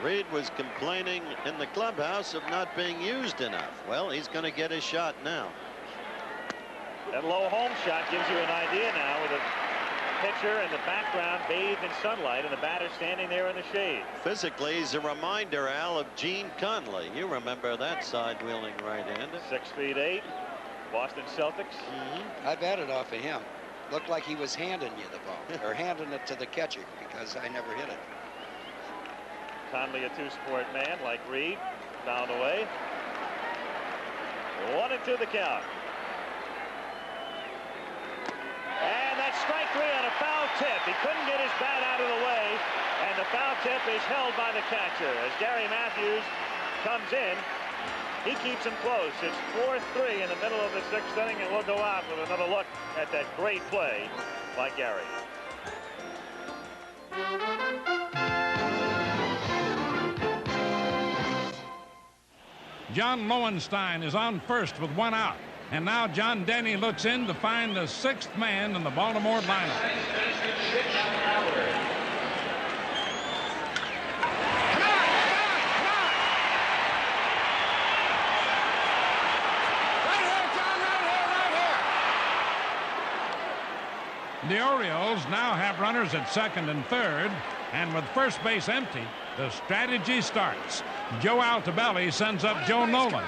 Reed was complaining in the clubhouse of not being used enough. Well, he's going to get his shot now. That low home shot gives you an idea now, with a pitcher in the background bathed in sunlight and the batter standing there in the shade. Physically, he's a reminder, Al, of Gene Conley. You remember that side-wheeling right-hander. 6'8", Boston Celtics. I batted off of him. Looked like he was handing you the ball, or handing it to the catcher, because I never hit it. Conley, a two-sport man like Reed, fouled away. 1-2 the count. And that's strike 3 on a foul tip. He couldn't get his bat out of the way, and the foul tip is held by the catcher. As Gary Matthews comes in, he keeps him close. It's 4-3 in the middle of the 6th inning, and we'll go out with another look at that great play by Gary. John Lowenstein is on first with 1 out. And now John Denny looks in to find the 6th man in the Baltimore lineup. The Orioles now have runners at second and third, and with first base empty, the strategy starts. Joe Altobelli sends up Joe Nolan,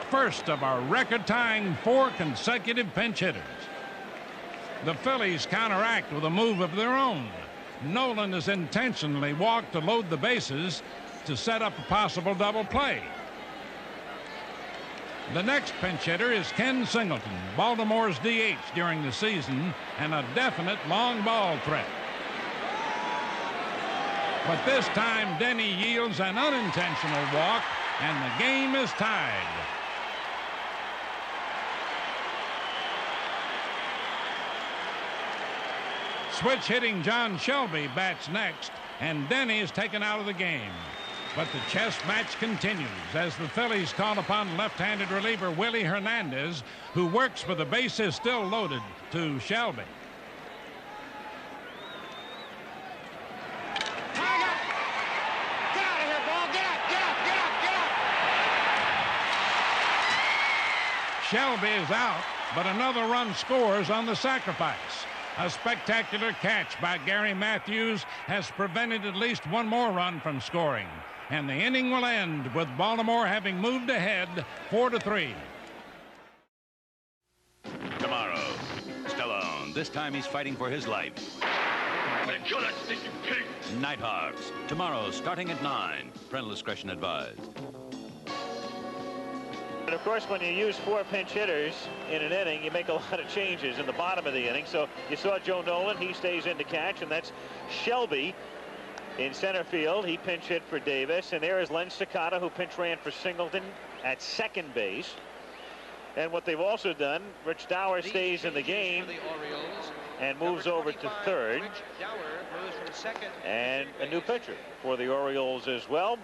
first of our record-tying 4 consecutive pinch hitters. The Phillies counteract with a move of their own. Nolan is intentionally walked to load the bases to set up a possible double play. The next pinch hitter is Ken Singleton, Baltimore's DH during the season, and a definite long ball threat. But this time, Denny yields an unintentional walk, and the game is tied. Switch hitting John Shelby bats next, and Denny is taken out of the game. But the chess match continues as the Phillies call upon left-handed reliever Willie Hernandez, who works with the bases still loaded, to Shelby. Get out of here, ball. Get up, get up, get up, get up. Shelby is out, but another run scores on the sacrifice. A spectacular catch by Gary Matthews has prevented at least one more run from scoring. and the inning will end with Baltimore having moved ahead 4-3. Tomorrow, Stallone. This time he's fighting for his life. Kill that stinking pig! Nighthawks. Tomorrow, starting at 9. Parental discretion advised. And of course, when you use 4 pinch hitters in an inning, you make a lot of changes in the bottom of the inning. So you saw Joe Nolan, he stays in to catch, and that's Shelby in center field. He pinch hit for Davis, and there is Len Cicada, who pinch ran for Singleton at second base. And what they've also done, Rich Dower stays in the game and moves over to third. And a new pitcher for the Orioles as well,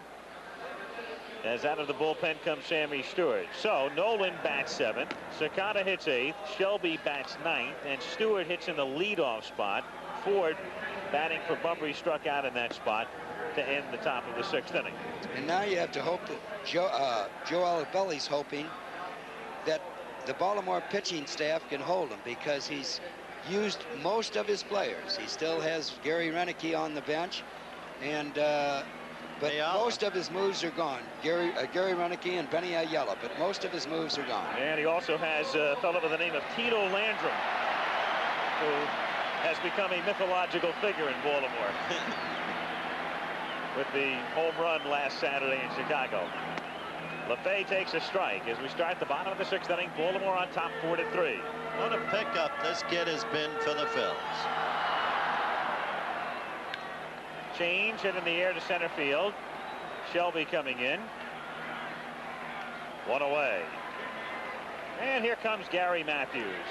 as out of the bullpen comes Sammy Stewart. So Nolan bats 7th, Cicada hits 8th, Shelby bats 9th, and Stewart hits in the leadoff spot. Ford batting for Bumbry struck out in that spot to end the top of the 6th inning. And now you have to hope that Joe Alibelli's hoping that the Baltimore pitching staff can hold him, because he's used most of his players. He still has Gary Renicky on the bench, and but most of his moves are gone. Gary Renicky and Benny Ayala, but most of his moves are gone. And he also has a fellow by the name of Tito Landrum, who has become a mythological figure in Baltimore with the home run last Saturday in Chicago. LaFay takes a strike as we start the bottom of the 6th inning. Baltimore on top 4-3. What a pickup this kid has been for the Phillies. Change hit in the air to center field. Shelby coming in. 1 away. And here comes Gary Matthews.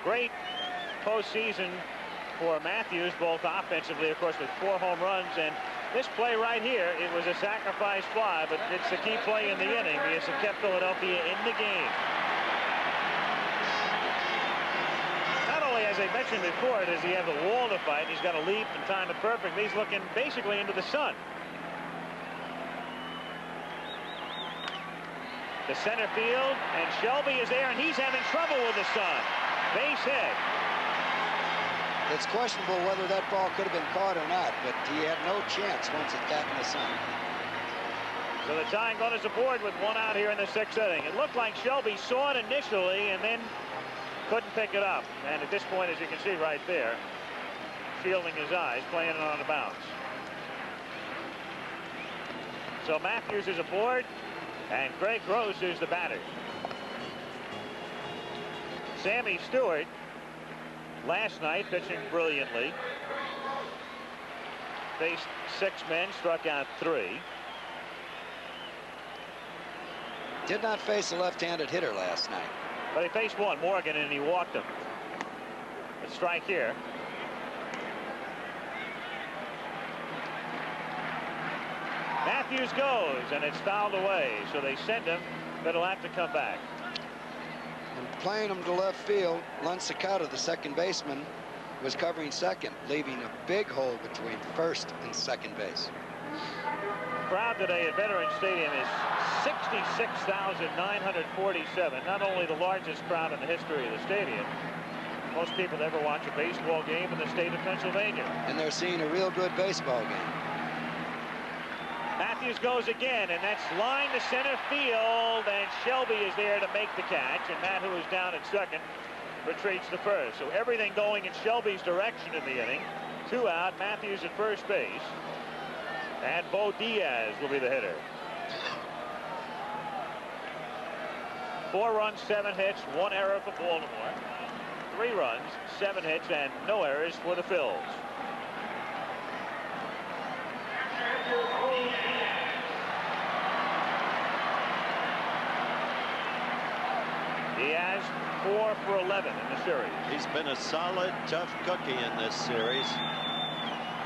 Great postseason for Matthews, both offensively, of course, with 4 home runs. And this play right here, it was a sacrifice fly, but it's the key play in the inning because it kept Philadelphia in the game. Not only, as I mentioned before, does he have the wall to fight, he's got to leap and time it perfectly. He's looking basically into the sun. The center field, and Shelby is there, and he's having trouble with the sun. Base hit. It's questionable whether that ball could have been caught or not, but he had no chance once it got in the sun. So the tying run is aboard with 1 out here in the 6th inning. It looked like Shelby saw it initially and then couldn't pick it up. And at this point, as you can see right there, shielding his eyes, playing it on the bounce. So Matthews is aboard, and Greg Gross is the batter. Sammy Stewart, last night, pitching brilliantly. Faced 6 men, struck out 3. Did not face a left-handed hitter last night. But he faced one, Morgan, and he walked him. A strike here. Matthews goes, and it's fouled away, so they send him, but he'll have to come back. And playing him to left field, Len Cicada, the second baseman, was covering second, leaving a big hole between first and second base. Crowd today at Veterans Stadium is 66,947. Not only the largest crowd in the history of the stadium, most people that ever watch a baseball game in the state of Pennsylvania. And they're seeing a real good baseball game. Matthews goes again, and that's line to center field, and Shelby is there to make the catch, and Matt, who is down at second, retreats to first. So everything going in Shelby's direction in the inning. 2 out, Matthews at first base, and Bo Diaz will be the hitter. 4 runs, 7 hits, 1 error for Baltimore. 3 runs, 7 hits, and no errors for the Phils. Diaz 4 for 11 in the series. He's been a solid, tough cookie in this series.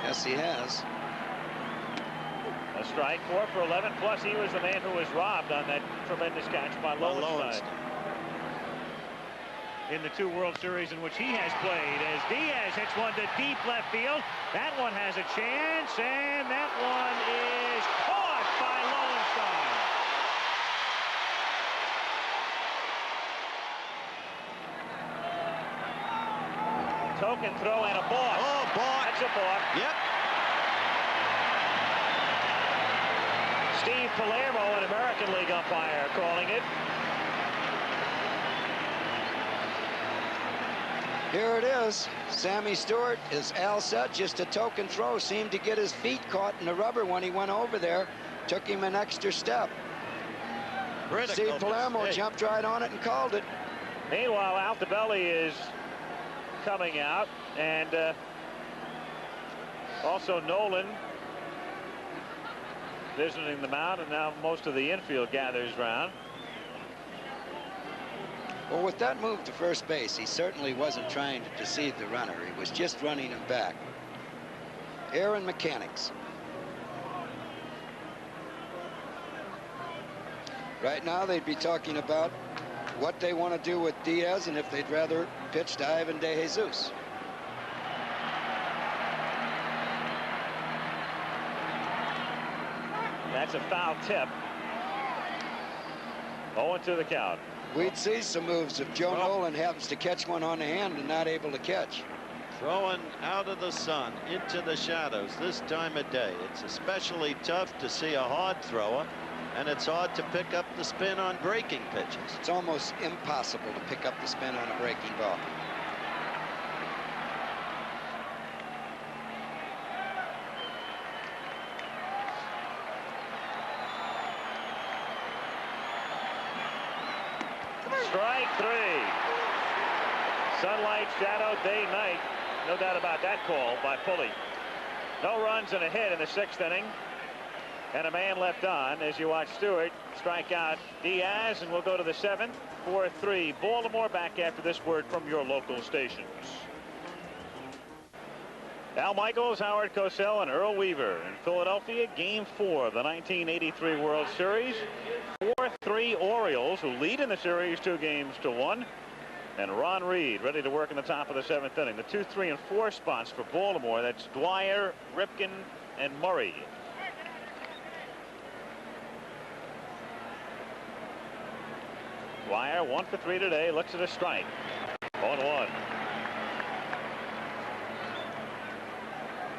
Yes, he has. A strike, 4 for 11, plus he was the man who was robbed on that tremendous catch by Lowenstein in the 2 World Series in which he has played, as Diaz hits one to deep left field. That one has a chance, and that one is caught by Lowenstein. Token throw and a balk. Oh, balk. That's a balk. Yep. Steve Palermo, an American League umpire, calling it. Here it is. Sammy Stewart is all set. Just a token throw. Seemed to get his feet caught in the rubber when he went over there. Took him an extra step. Steve Palermo jumped right on it and called it. Meanwhile, Altobelli is coming out, and also Nolan visiting the mound, and now most of the infield gathers round. Well, with that move to first base, he certainly wasn't trying to deceive the runner. He was just running him back. Air and mechanics. Right now, they'd be talking about what they want to do with Diaz and if they'd rather pitch to Ivan De Jesus. That's a foul tip. 0-2 the count. We'd see some moves if Joe Nolan happens to catch one on the hand and not able to catch. Throwing out of the sun into the shadows this time of day. It's especially tough to see a hard thrower, and it's hard to pick up the spin on breaking pitches. It's almost impossible to pick up the spin on a breaking ball. Strike three. Sunlight, shadow, day, night. No doubt about that call by Pulley. No runs and a hit in the 6th inning. And a man left on as you watch Stewart strike out Diaz, and we'll go to the 7th. 4-3 Baltimore. Back after this word from your local stations. Al Michaels, Howard Cosell, and Earl Weaver in Philadelphia. Game 4 of the 1983 World Series. 4-3 Orioles, who lead in the series 2-1. And Ron Reed ready to work in the top of the 7th inning. The 2, 3, and 4 spots for Baltimore. That's Dwyer, Ripken, and Murray. Dwyer 1 for 3 today. Looks at a strike. 0-1.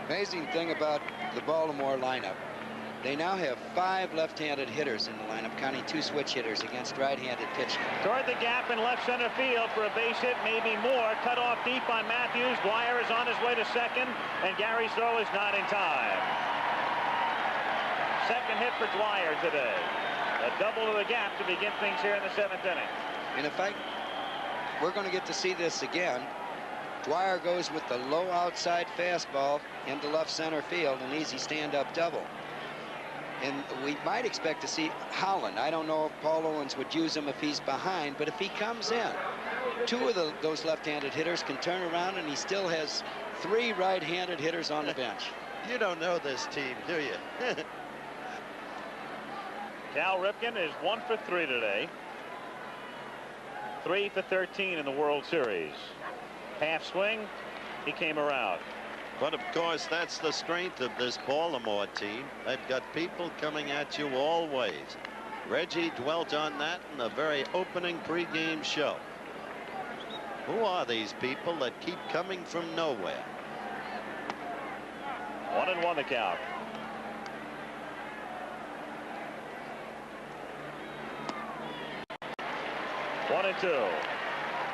Amazing thing about the Baltimore lineup, they now have 5 left-handed hitters in the lineup, counting 2 switch hitters against right-handed pitching. Toward the gap in left center field for a base hit, maybe more. Cut off deep on Matthews. Dwyer is on his way to second, and Gary's throw is not in time. Second hit for Dwyer today. A double to the gap to begin things here in the 7th inning. And in fact, we're going to get to see this again. Dwyer goes with the low outside fastball into left center field, an easy stand-up double. And we might expect to see Holland. I don't know if Paul Owens would use him if he's behind, but if he comes in, 2 of those left-handed hitters can turn around, and he still has 3 right-handed hitters on the bench. You don't know this team, do you? Cal Ripken is 1 for 3 today. 3 for 13 in the World Series. Half swing, he came around. But of course, that's the strength of this Baltimore team. They've got people coming at you all ways. Reggie dwelt on that in the very opening pregame show. Who are these people that keep coming from nowhere? 1-1 the count. One and 2.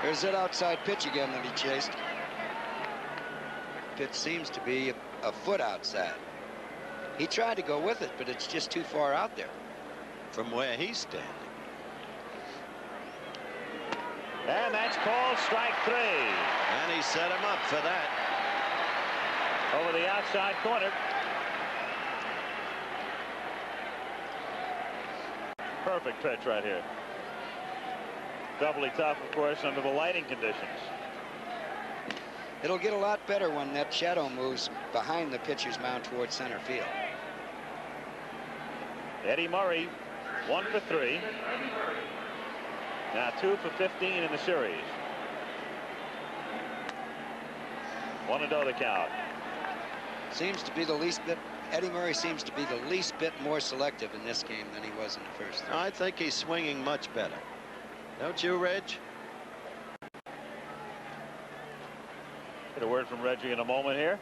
There's that outside pitch again that he chased. Pitch seems to be a foot outside. He tried to go with it, but it's just too far out there. From where he's standing. And that's called strike 3. And he set him up for that. Over the outside corner. Perfect pitch right here. Doubly tough, of course, under the lighting conditions. It'll get a lot better when that shadow moves behind the pitcher's mound towards center field. Eddie Murray, 1 for 3. Now 2 for 15 in the series. 1-0 the count. Seems to be the least bit. Eddie Murray seems to be the least bit more selective in this game than he was in the first. I think he's swinging much better. Don't you, Reg? Get a word from Reggie in a moment here.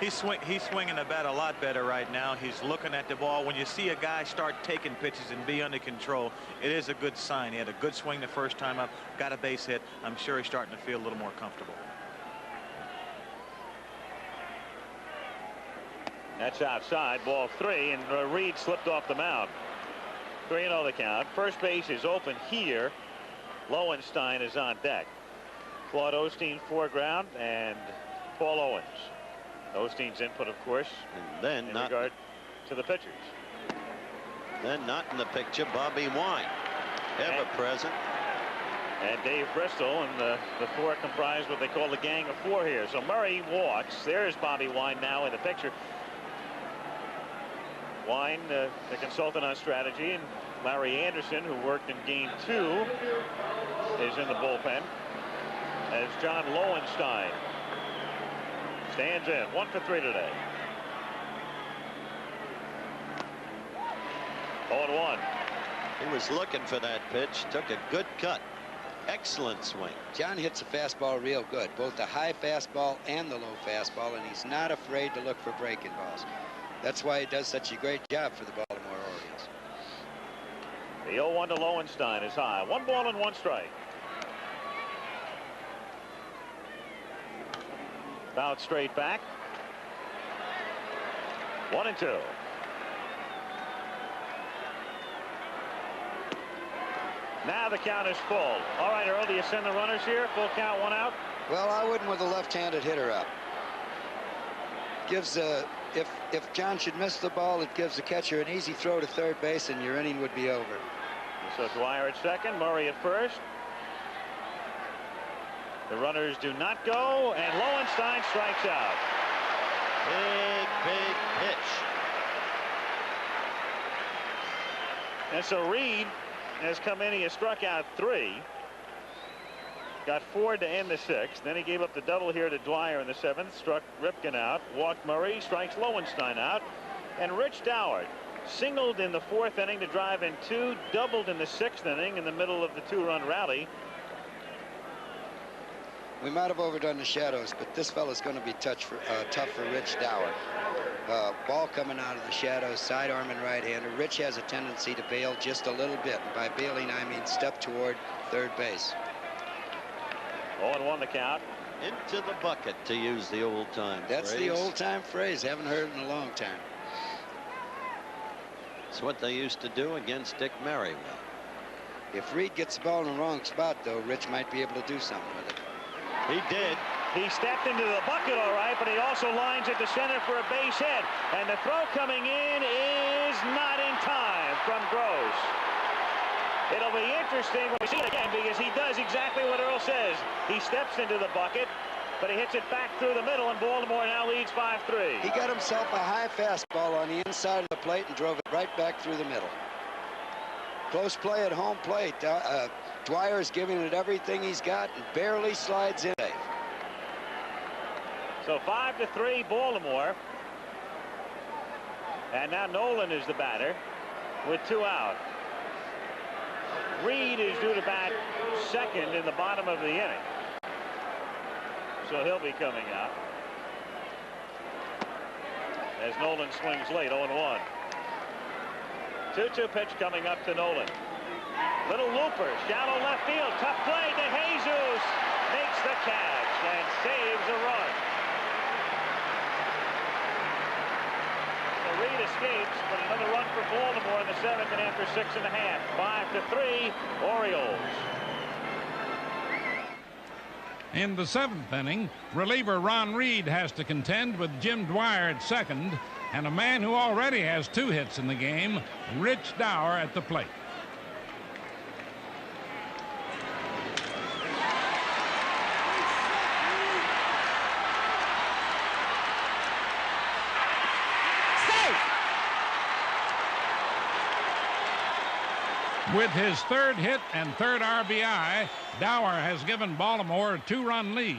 He's swinging the bat a lot better right now. He's looking at the ball. When you see a guy start taking pitches and be under control, it is a good sign. He had a good swing the first time up, got a base hit. I'm sure he's starting to feel a little more comfortable. That's outside, ball 3, and Reed slipped off the mound. 3-0 the count. First base is open here. Lowenstein is on deck. Claude Osteen foreground, and Paul Owens. Osteen's input, of course, and then in regard to the pitchers. Then not in the picture, Bobby Wine, ever present. And Dave Bristol, and the four comprise what they call the gang of four here. So Murray walks. There's Bobby Wine now in the picture. Wine, the consultant on strategy, and Larry Anderson, who worked in game 2, is in the bullpen. As John Lowenstein stands in. 1 for 3 today. 0-1. He was looking for that pitch. Took a good cut. Excellent swing. John hits a fastball real good, both the high fastball and the low fastball, and he's not afraid to look for breaking balls. That's why he does such a great job for the Baltimore Orioles. The 0-1 to Lowenstein is high. 1 ball and 1 strike. Bounce straight back. 1-2. Now the count is full. All right, Earl, do you send the runners here? Full count, 1 out? Well, I wouldn't with a left-handed hitter up. Gives if John should miss the ball, it gives the catcher an easy throw to third base, and your inning would be over. So Dwyer at second, Murray at first. The runners do not go, and Lowenstein strikes out. Big pitch. And so Reed has come in. He has struck out 3. Got 4 to end the 6th. Then he gave up the double here to Dwyer in the 7th. Struck Ripken out. Walked Murray. Strikes Lowenstein out. And Rich Doward singled in the 4th inning to drive in 2. Doubled in the 6th inning in the middle of the 2-run rally. We might have overdone the shadows, but this fella's going to be tough for Rich Doward. Ball coming out of the shadows, sidearm and right-hander. Rich has a tendency to bail just a little bit. And by bailing, I mean step toward third base. 0-1 the count. Into the bucket, to use the old-time That's phrase. the old-time phrase. Haven't heard it in a long time. It's what they used to do against Dick Merriwell. If Reed gets the ball in the wrong spot, though, Rich might be able to do something with it. He did. He stepped into the bucket all right, but he also lines at the center for a base hit. And the throw coming in is not in time from Gross. It'll be interesting when we see it again, because he does exactly what Earl says. He steps into the bucket, but he hits it back through the middle, and Baltimore now leads 5-3. He got himself a high fastball on the inside of the plate and drove it right back through the middle. Close play at home plate. Dwyer's giving it everything he's got and barely slides in. So 5-3 Baltimore. And now Nolan is the batter with 2 out. Reed is due to bat second in the bottom of the inning. So he'll be coming out. As Nolan swings late, 0-1. 2-2 pitch coming up to Nolan. Little looper, shallow left field, tough play to Jesus. Makes the catch and saves a run. The Reed escapes, but another run for Baltimore in the 7th, and after 6.5, 5-3 Orioles. In the 7th inning, reliever Ron Reed has to contend with Jim Dwyer at second, and a man who already has 2 hits in the game, Rich Doward, at the plate. With his 3rd hit and 3rd RBI, Doward has given Baltimore a 2-run lead.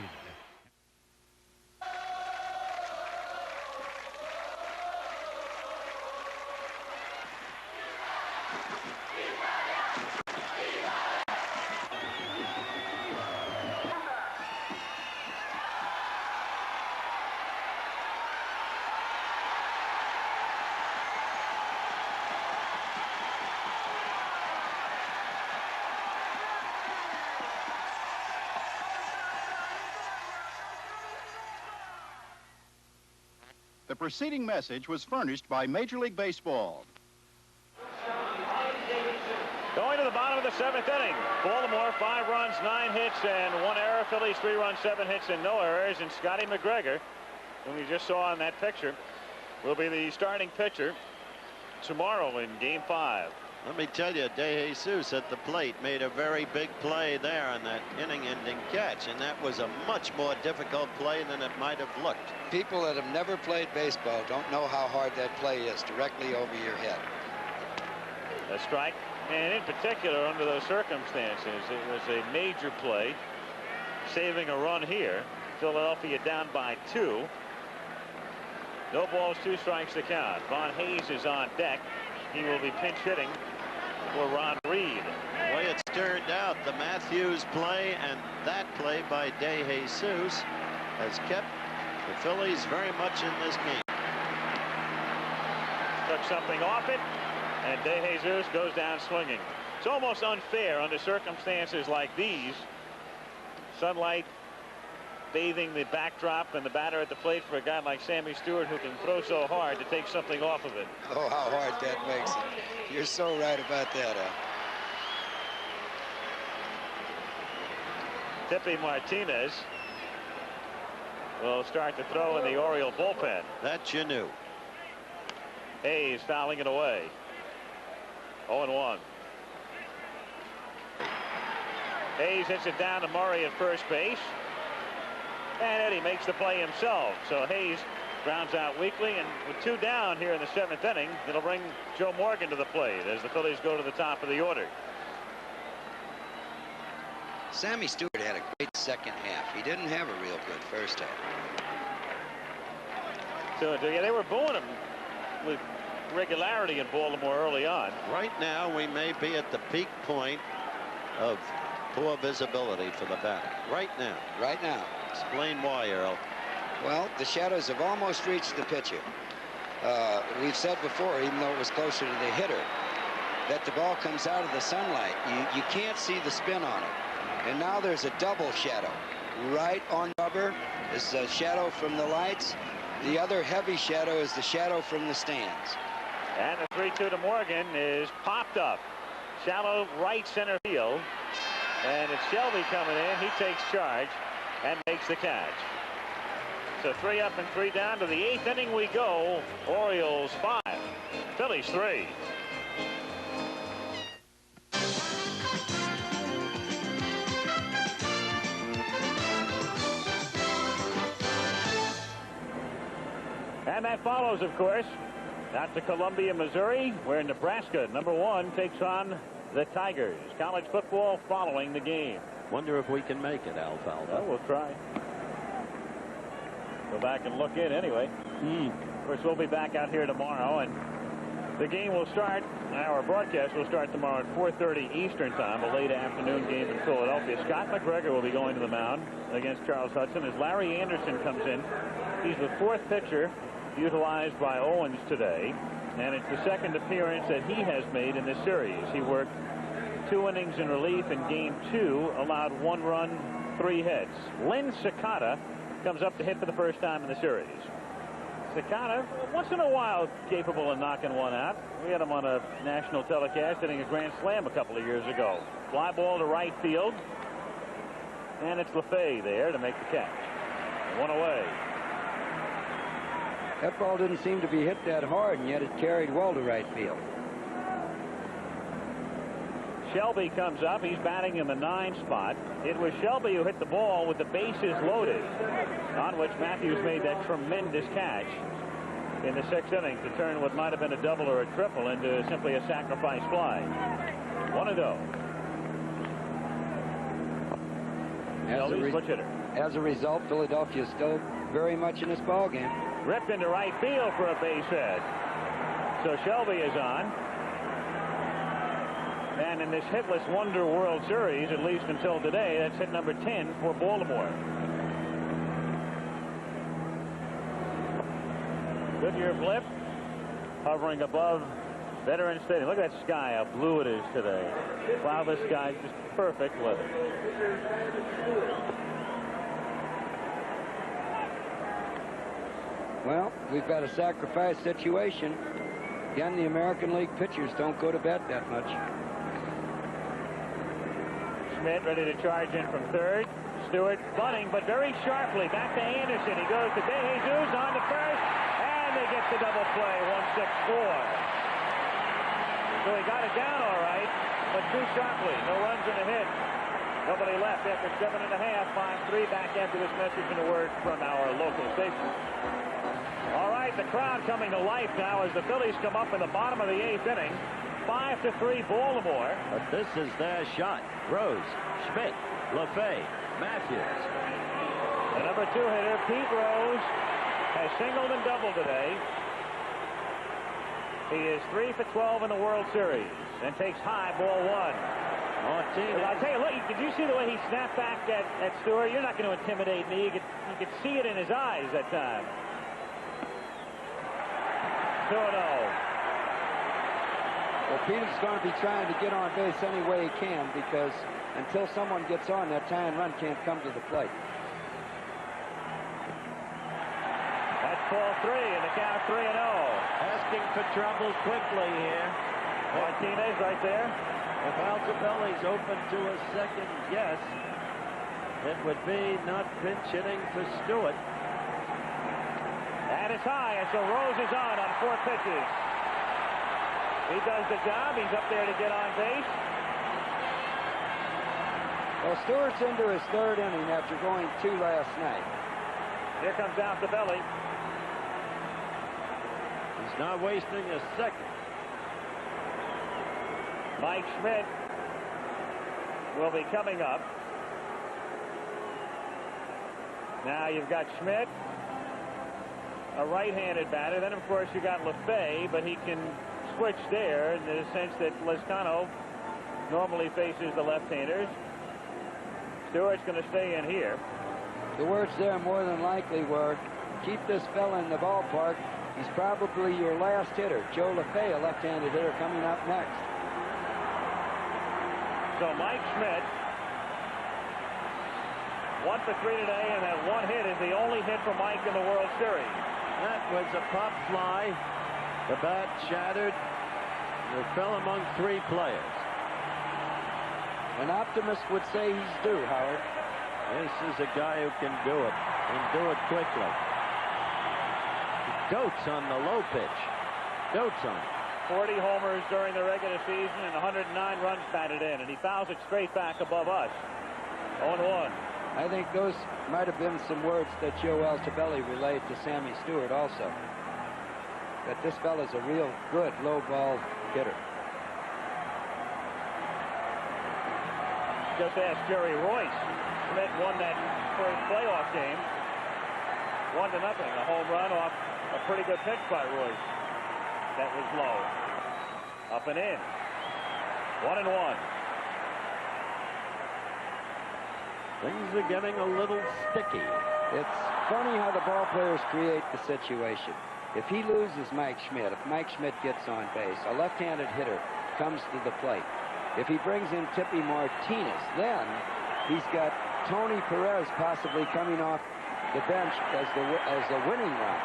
The preceding message was furnished by Major League Baseball. Going to the bottom of the 7th inning. Baltimore 5 runs, 9 hits, and 1 error. Phillies 3 runs, 7 hits, and no errors. And Scotty McGregor, whom we just saw in that picture, will be the starting pitcher tomorrow in Game 5. Let me tell you, De Jesus at the plate made a very big play there on that inning-ending catch, and that was a much more difficult play than it might have looked. People that have never played baseball don't know how hard that play is, directly over your head. A strike, and in particular under those circumstances, it was a major play, saving a run here. Philadelphia down by 2. No balls, 2 strikes to count. Von Hayes is on deck. He will be pinch hitting for Ron Reed. The way it's turned out, the Matthews play and that play by De Jesus has kept the Phillies very much in this game. Took something off it, and De Jesus goes down swinging. It's almost unfair under circumstances like these. Sunlight bathing the backdrop and the batter at the plate for a guy like Sammy Stewart, who can throw so hard, to take something off of it. Oh, how hard that makes it. You're so right about that, Al. Tippy Martinez will start to throw in the Oriole bullpen. That you knew. Hayes fouling it away. 0-1. Hayes hits it down to Murray at first base. And Eddie makes the play himself. So Hayes grounds out weakly, and with 2 down here in the 7th inning, it'll bring Joe Morgan to the plate as the Phillies go to the top of the order. Sammy Stewart had a great second half. He didn't have a real good first half. So yeah, they were booing him with regularity in Baltimore early on. Right now, we may be at the peak point of poor visibility for the batter. Right now. Right now. Explain why, Earl. Well, the shadows have almost reached the pitcher. We've said before, even though it was closer to the hitter, that the ball comes out of the sunlight. You can't see the spin on it. And now there's a double shadow. Right on rubber is a shadow from the lights. The other heavy shadow is the shadow from the stands. And the 3-2 to Morgan is popped up. Shallow right center field. And it's Shelby coming in. He takes charge and makes the catch. So 3 up and 3 down. To the 8th inning we go. Orioles 5, Phillies 3. And that follows, of course, out to Columbia, Missouri, where Nebraska, #1, takes on the Tigers. College football following the game. Wonder if we can make it, Alfalfa. Well, we'll try. Go back and look in anyway. Of course, we'll be back out here tomorrow, and the game will start, our broadcast will start tomorrow at 4:30 Eastern time, a late afternoon game in Philadelphia. Scott McGregor will be going to the mound against Charles Hudson as Larry Anderson comes in. He's the 4th pitcher utilized by Owens today, and it's the 2nd appearance that he has made in this series. He worked 2 innings in relief in Game 2, allowed 1 run, 3 hits. Lynn Cicada comes up to hit for the first time in the series. Cicada, once in a while, capable of knocking one out. We had him on a national telecast hitting a grand slam a couple of years ago. Fly ball to right field, and it's LaFay there to make the catch. 1 away. That ball didn't seem to be hit that hard, and yet it carried well to right field. Shelby comes up. He's batting in the 9 spot. It was Shelby who hit the ball with the bases loaded, on which Matthews made that tremendous catch in the 6th inning to turn what might have been a double or a triple into simply a sacrifice fly. 1-0. As a result, Philadelphia is still very much in this ball game. Ripped into right field for a base hit. So Shelby is on. And in this hitless Wonder World Series, at least until today, that's hit number 10 for Baltimore. Goodyear Flip hovering above Veterans Stadium. Look at that sky, how blue it is today. Cloudless sky, just perfect weather. Well, we've got a sacrifice situation. Again, the American League pitchers don't go to bed that much. Schmidt ready to charge in from third. Stewart bunting, but very sharply. Back to Anderson. He goes to De Jesus on to first, and they get the double play. 1-6-4. So he got it down all right, but too sharply. No runs and a hit. Nobody left after 7.5. 5-3 back after this message and a word from our local station. All right, the crowd coming to life now as the Phillies come up in the bottom of the 8th inning. 5-3 Baltimore. But this is their shot. Rose, Schmidt, LaFay, Matthews. The number 2 hitter, Pete Rose, has singled and doubled today. He is 3 for 12 in the World Series and takes high, ball 1. Martinez. I'll tell you, look, did you see the way he snapped back at Stewart? You're not going to intimidate me. You could see it in his eyes that time. 2-0. Well, Peter's going to be trying to get on base any way he can, because until someone gets on, that tying run can't come to the plate. That's ball 3 and the count 3-0. Asking for trouble quickly here. Martinez right there. If Altobelli's open to a second guess, it would be not pinch hitting for Stewart. And it's high, and so Rose is on 4 pitches. He does the job. He's up there to get on base. Well, Stewart's into his 3rd inning after going 2 last night. Here comes Altobelli. He's not wasting a second. Mike Schmidt will be coming up. Now you've got Schmidt, a right-handed batter. Then, of course, you got LaFay, but he can switch there in the sense that Lezcano normally faces the left-handers. Stewart's going to stay in here. The words there more than likely were, keep this fella in the ballpark. He's probably your last hitter. Joe LaFay, a left-handed hitter, coming up next. So Mike Schmidt, 1 for 3 today, and that 1 hit is the only hit for Mike in the World Series. That was a pop fly. The bat shattered. It fell among 3 players. An optimist would say he's due, Howard. This is a guy who can do it, and do it quickly. He dotes on the low pitch. Dotes on it. 40 homers during the regular season and 109 runs batted in, and he fouls it straight back above us. 0-1. I think those might have been some words that Joe Altobelli relayed to Sammy Stewart also. That this fella's a real good low ball hitter. Just ask Jerry Royce. Schmidt won that first playoff game. 1-0. A home run off a pretty good pitch by Royce. That was low. Up and in. 1-1. Things are getting a little sticky. It's funny how the ball players create the situation. If he loses Mike Schmidt, if Mike Schmidt gets on base, a left-handed hitter comes to the plate. If he brings in Tippy Martinez, then he's got Tony Perez possibly coming off the bench as the winning run.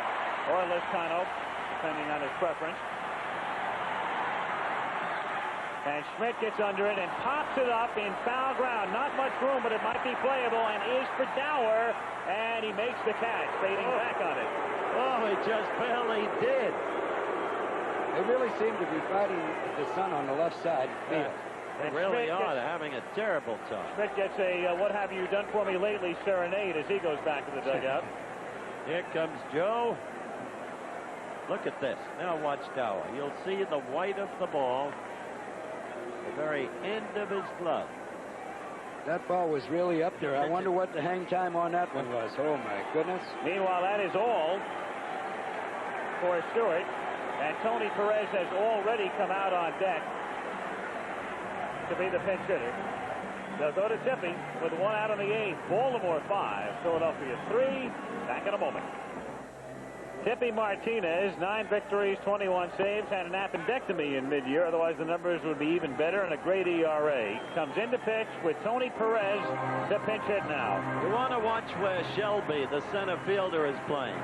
Or Lezcano, depending on his preference. And Schmidt gets under it and pops it up in foul ground. Not much room, but it might be playable, and is for Dower, and he makes the catch, fading back on it. Oh, he just barely did. They really seem to be fighting the sun on the left side. Yeah. They really are. They're having a terrible time. Schmidt gets a what have you done for me lately serenade as he goes back to the dugout. Here comes Joe. Look at this. Now watch Dower. You'll see the white of the ball. The very end of his glove. That ball was really up there. I wonder what the hang time on that one was. Oh, my goodness. Meanwhile, that is all for Stewart. And Tony Perez has already come out on deck to be the pinch hitter. They'll go to Tippy with 1 out in the 8th. Baltimore 5, Philadelphia 3. Back in a moment. Tippy Martinez, 9 victories, 21 saves, had an appendectomy in mid-year. Otherwise, the numbers would be even better, and a great ERA. Comes in to pitch with Tony Perez to pinch hit now. You want to watch where Shelby, the center fielder, is playing.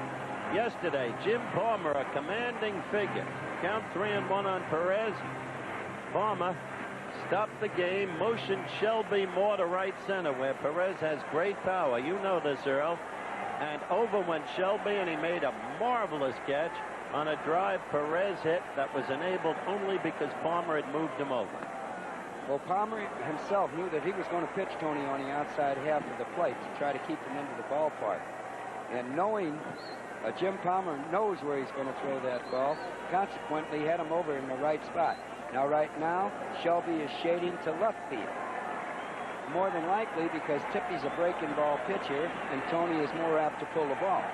yesterday. Jim Palmer, a commanding figure. Count 3-1 on Perez. Palmer stopped the game, motioned Shelby more to right center, where Perez has great power. You know this, Earl. And over went Shelby, and he made a marvelous catch on a drive Perez hit that was enabled only because Palmer had moved him over. Well, Palmer himself knew that he was going to pitch Tony on the outside half of the plate to try to keep him into the ballpark. And knowing Jim Palmer knows where he's going to throw that ball, consequently had him over in the right spot. Now, right now, Shelby is shading to left field. More than likely because Tippy's a breaking ball pitcher and Tony is more apt to pull the ball.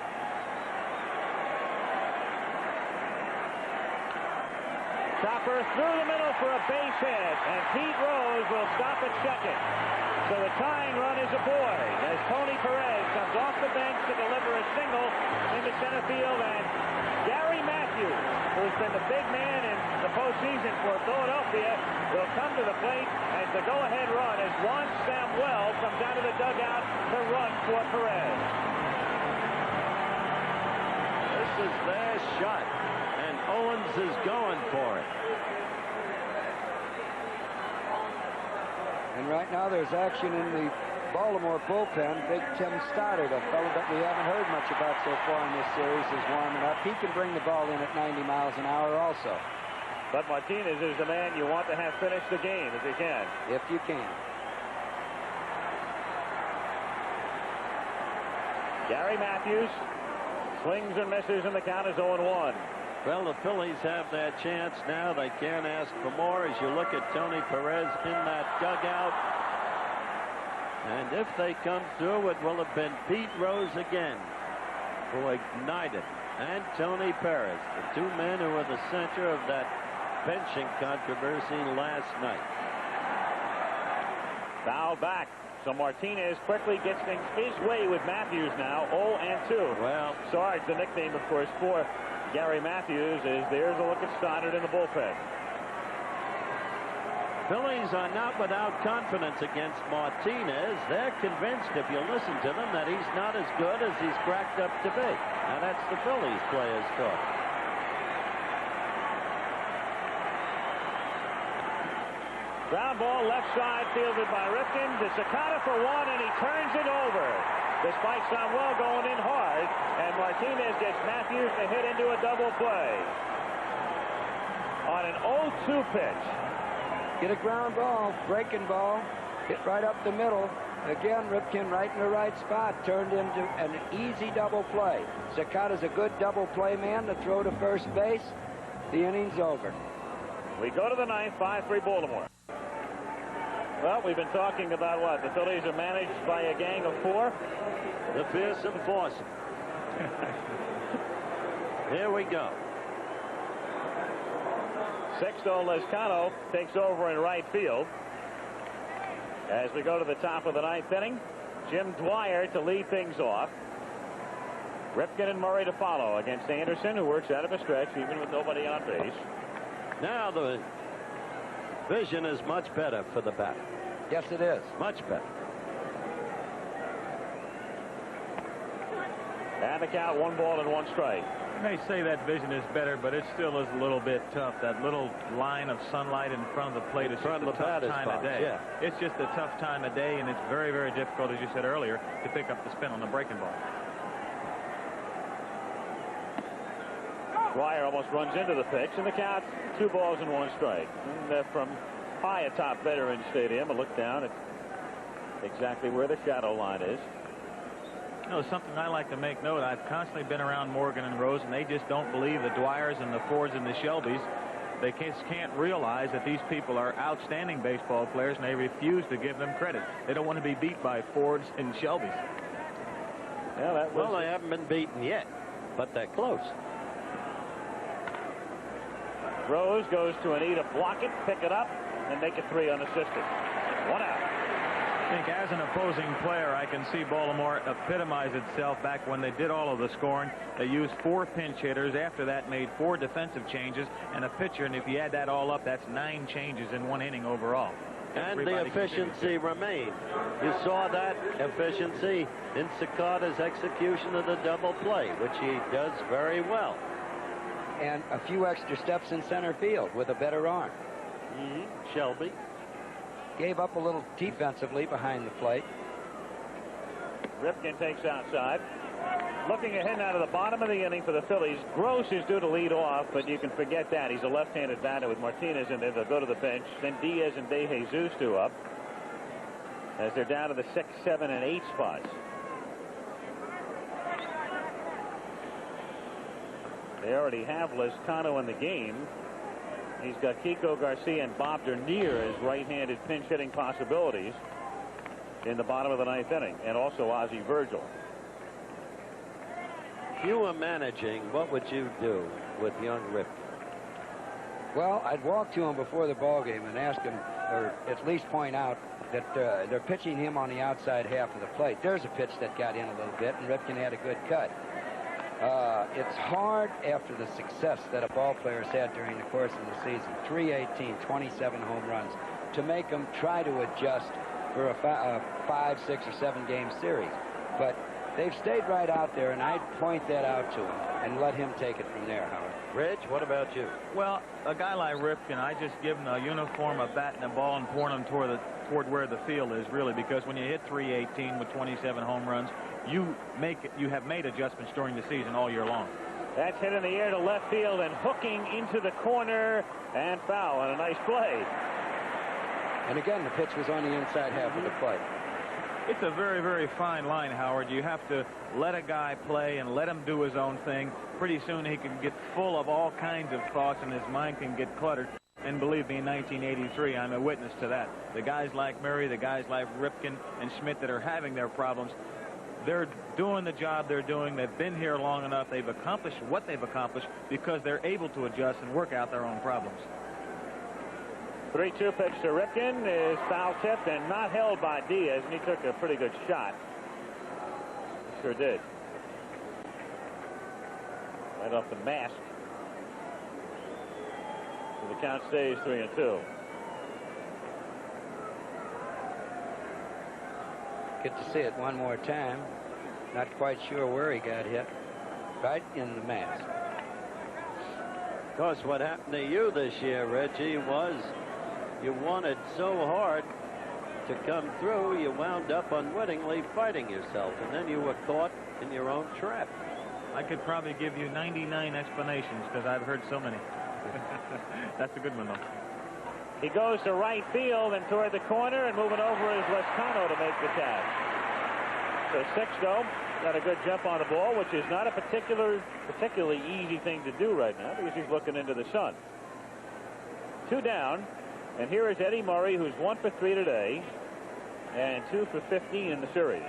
Chopper through the middle for a base hit, and Pete Rose will stop at second. So the tying run is aboard as Tony Perez comes off the bench to deliver a single into center field, and Gary Matthews, who's been the big man in the postseason for Philadelphia, will come to the plate as the go-ahead run as Juan Samuel comes out of the dugout to run for Perez. This is their shot, and Owens is going for it. And right now there's action in the Baltimore bullpen. Big Tim Stoddard, a fellow that we haven't heard much about so far in this series, is warming up. He can bring the ball in at 90 miles an hour also. But Martinez is the man you want to have finish the game if you can. If you can. Gary Matthews swings and misses, and the count is 0-1. Well, the Phillies have their chance now. They can't ask for more as you look at Tony Perez in that dugout. And if they come through, it will have been Pete Rose again who ignited, and Tony Perez, the two men who were the center of that benching controversy last night. Foul back. So Martinez quickly gets things his way with Matthews now, 0-2. Well, Sarge, the nickname, of course, for Gary Matthews, is there's a look at Stoddard in the bullpen. Phillies are not without confidence against Martinez. They're convinced, if you listen to them, that he's not as good as he's cracked up to be. Now, that's the Phillies players talk. Ground ball left side fielded by Rifkin to Sakata for one, and he turns it over. Despite Samuel going in hard, and Martinez gets Matthews to hit into a double play. On an 0-2 pitch. Get a ground ball, breaking ball, hit right up the middle. Again, Rifkin right in the right spot, turned into an easy double play. Sakata's a good double play man to throw to first base. The inning's over. We go to the ninth, 5-3 Baltimore. Well, we've been talking about what? The Phillies are managed by a gang of four. The fearsome foursome. Here we go. Sixto Lezcano takes over in right field. As we go to the top of the ninth inning, Jim Dwyer to lead things off. Rifkin and Murray to follow against Anderson, who works out of a stretch even with nobody on base. Now the vision is much better for the batter. Yes, it is. Much better. And the count, 1 ball and 1 strike. You may say that vision is better, but it still is a little bit tough. That little line of sunlight in front of the plate is just a tough time of day. Yeah. It's just a tough time of day, and it's very, very difficult, as you said earlier, to pick up the spin on the breaking ball. Dwyer almost runs into the pitch, and the count, 2 balls and 1 strike. And from high atop Veterans Stadium, a look down at exactly where the shadow line is. You know, something I like to make note, I've constantly been around Morgan and Rose, and they just don't believe the Dwyers and the Fords and the Shelbys. They just can't realize that these people are outstanding baseball players, and they refuse to give them credit. They don't want to be beat by Fords and Shelbys. Yeah, well, they haven't been beaten yet, but they're close. Rose goes to an E to block it, pick it up, and make it 3 unassisted. 1 out. I think as an opposing player, I can see Baltimore epitomize itself back when they did all of the scoring. They used 4 pinch hitters. After that, made 4 defensive changes and a pitcher. And if you add that all up, that's 9 changes in 1 inning overall. And the efficiency remained. You saw that efficiency in Sakata's execution of the double play, which he does very well. And a few extra steps in center field with a better arm. Shelby gave up a little defensively behind the plate. Ripken takes outside. Looking ahead now to the bottom of the inning for the Phillies. Gross is due to lead off, but you can forget that. He's a left-handed batter with Martinez in there. They'll go to the bench. Then Diaz and De Jesus due up, as they're down to the 6, 7, and 8 spots. They already have Lezcano in the game. He's got Kiko Garcia and Bob Dernier as right-handed pinch hitting possibilities in the bottom of the 9th inning, and also Ozzie Virgil. If you were managing, what would you do with young Ripken? Well, I'd walk to him before the ball game and ask him, or at least point out that they're pitching him on the outside half of the plate. There's a pitch that got in a little bit, and Ripken had a good cut. It's hard after the success that a ball player's had during the course of the season, 318, 27 home runs, to make them try to adjust for a 5, 6, or 7 game series. But they've stayed right out there, and I'd point that out to him and let him take it from there, Howard. Rich, what about you? Well, a guy like Ripken, I just give him a uniform, a bat, and a ball, and point him toward where the field is, really, because when you hit 318 with 27 home runs, you have made adjustments during the season all year long. That's hit in the air to left field and hooking into the corner, and foul, and a nice play. And again, the pitch was on the inside half of the plate. It's a very, very fine line, Howard. You have to let a guy play and let him do his own thing. Pretty soon he can get full of all kinds of thoughts, and his mind can get cluttered. And believe me, in 1983, I'm a witness to that. The guys like Murray, the guys like Ripken and Schmidt that are having their problems, they're doing the job they're doing. They've been here long enough. They've accomplished what they've accomplished because they're able to adjust and work out their own problems. 3-2 pitch to Ripken is foul tipped and not held by Diaz, and he took a pretty good shot. Sure did. Right off the mask. So the count stays 3-2. Get to see it one more time. Not quite sure where he got hit. Right in the mask. Of course, what happened to you this year, Reggie, was you wanted so hard to come through, you wound up unwittingly fighting yourself, and then you were caught in your own trap. I could probably give you 99 explanations because I've heard so many. That's a good one, though. He goes to right field and toward the corner, and moving over is Lezcano to make the catch. So Sixto got a good jump on the ball, which is not a particularly easy thing to do right now because he's looking into the sun. 2 down. And here is Eddie Murray, who's 1 for 3 today and 2 for 15 in the series.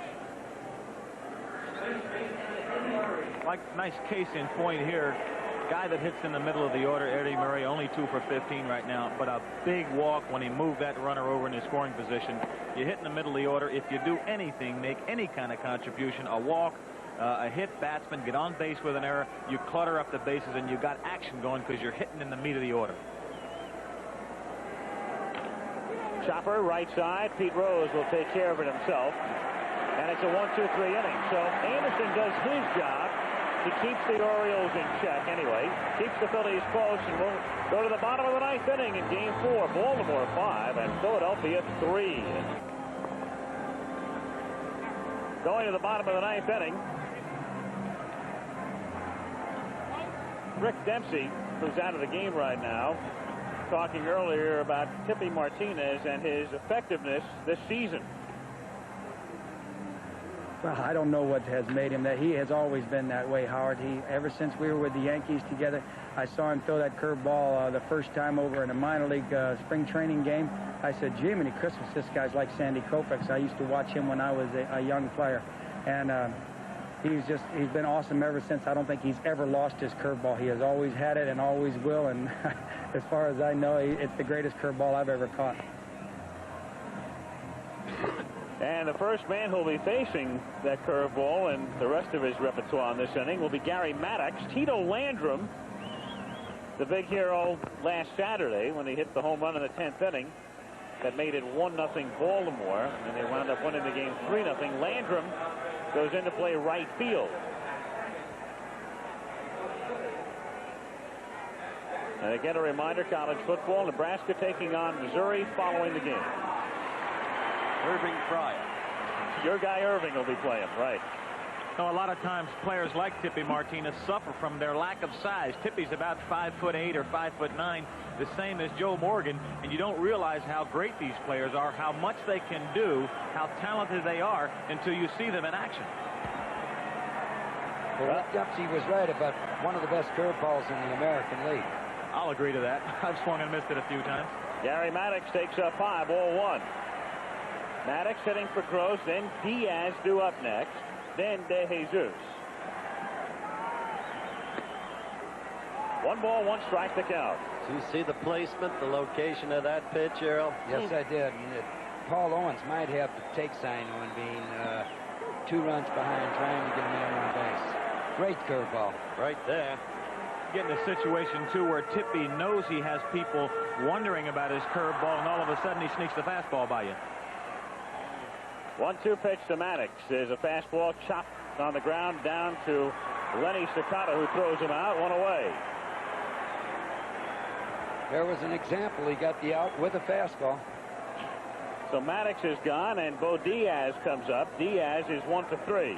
Like, nice case in point here. Guy that hits in the middle of the order, Eddie Murray, only 2 for 15 right now, but a big walk when he moved that runner over in his scoring position. You hit in the middle of the order. If you do anything, make any kind of contribution, a walk, a hit batsman, get on base with an error, you clutter up the bases and you got action going because you're hitting in the meat of the order. Chopper, right side. Pete Rose will take care of it himself. And it's a 1-2-3 inning. So Anderson does his job. He keeps the Orioles in check anyway. Keeps the Phillies close, and we'll go to the bottom of the 9th inning in Game 4. Baltimore 5 and Philadelphia 3. Going to the bottom of the 9th inning. Rick Dempsey, who's out of the game right now, talking earlier about Tippy Martinez and his effectiveness this season. Well, I don't know what has made him that. He has always been that way, Howard. Ever since we were with the Yankees together, I saw him throw that curveball the first time over in a minor league spring training game. I said, Jiminy Christmas, this guy's like Sandy Koufax. I used to watch him when I was a young player. And he's been awesome ever since. I don't think he's ever lost his curveball. He has always had it and always will. And as far as I know, it's the greatest curveball I've ever caught. And the first man who'll be facing that curveball and the rest of his repertoire in this inning will be Gary Maddox. Tito Landrum, the big hero last Saturday when he hit the home run in the 10th inning, that made it 1-0 Baltimore, and they wound up winning the game 3-0. Landrum goes in to play right field. And again, a reminder, college football, Nebraska taking on Missouri following the game. Irving Fryer. Your guy Irving will be playing, right? No, a lot of times players like Tippy Martinez suffer from their lack of size. Tippy's about 5'8" or 5'9", the same as Joe Morgan, and you don't realize how great these players are, how much they can do, how talented they are until you see them in action. Well, Rick Dempsey was right about one of the best curveballs in the American League. I'll agree to that. I've swung and missed it a few times. Gary Maddox takes up 5, 0-1. Maddox hitting for Gross, then Diaz due up next, then De Jesus. 1 ball, 1 strike to count. Do you see the placement, the location of that pitch, Earl? Yes, I did. And Paul Owens might have the take sign on being 2 runs behind, trying to get a man on base. Great curveball. Right there. Getting a situation, too, where Tippy knows he has people wondering about his curveball, and all of a sudden he sneaks the fastball by you. 1-2 pitch to Maddox. There's a fastball chopped on the ground down to Lenny Sakata, who throws him out. 1 away. There was an example. He got the out with a fastball. So Maddox is gone, and Bo Diaz comes up. Diaz is 1 for 3.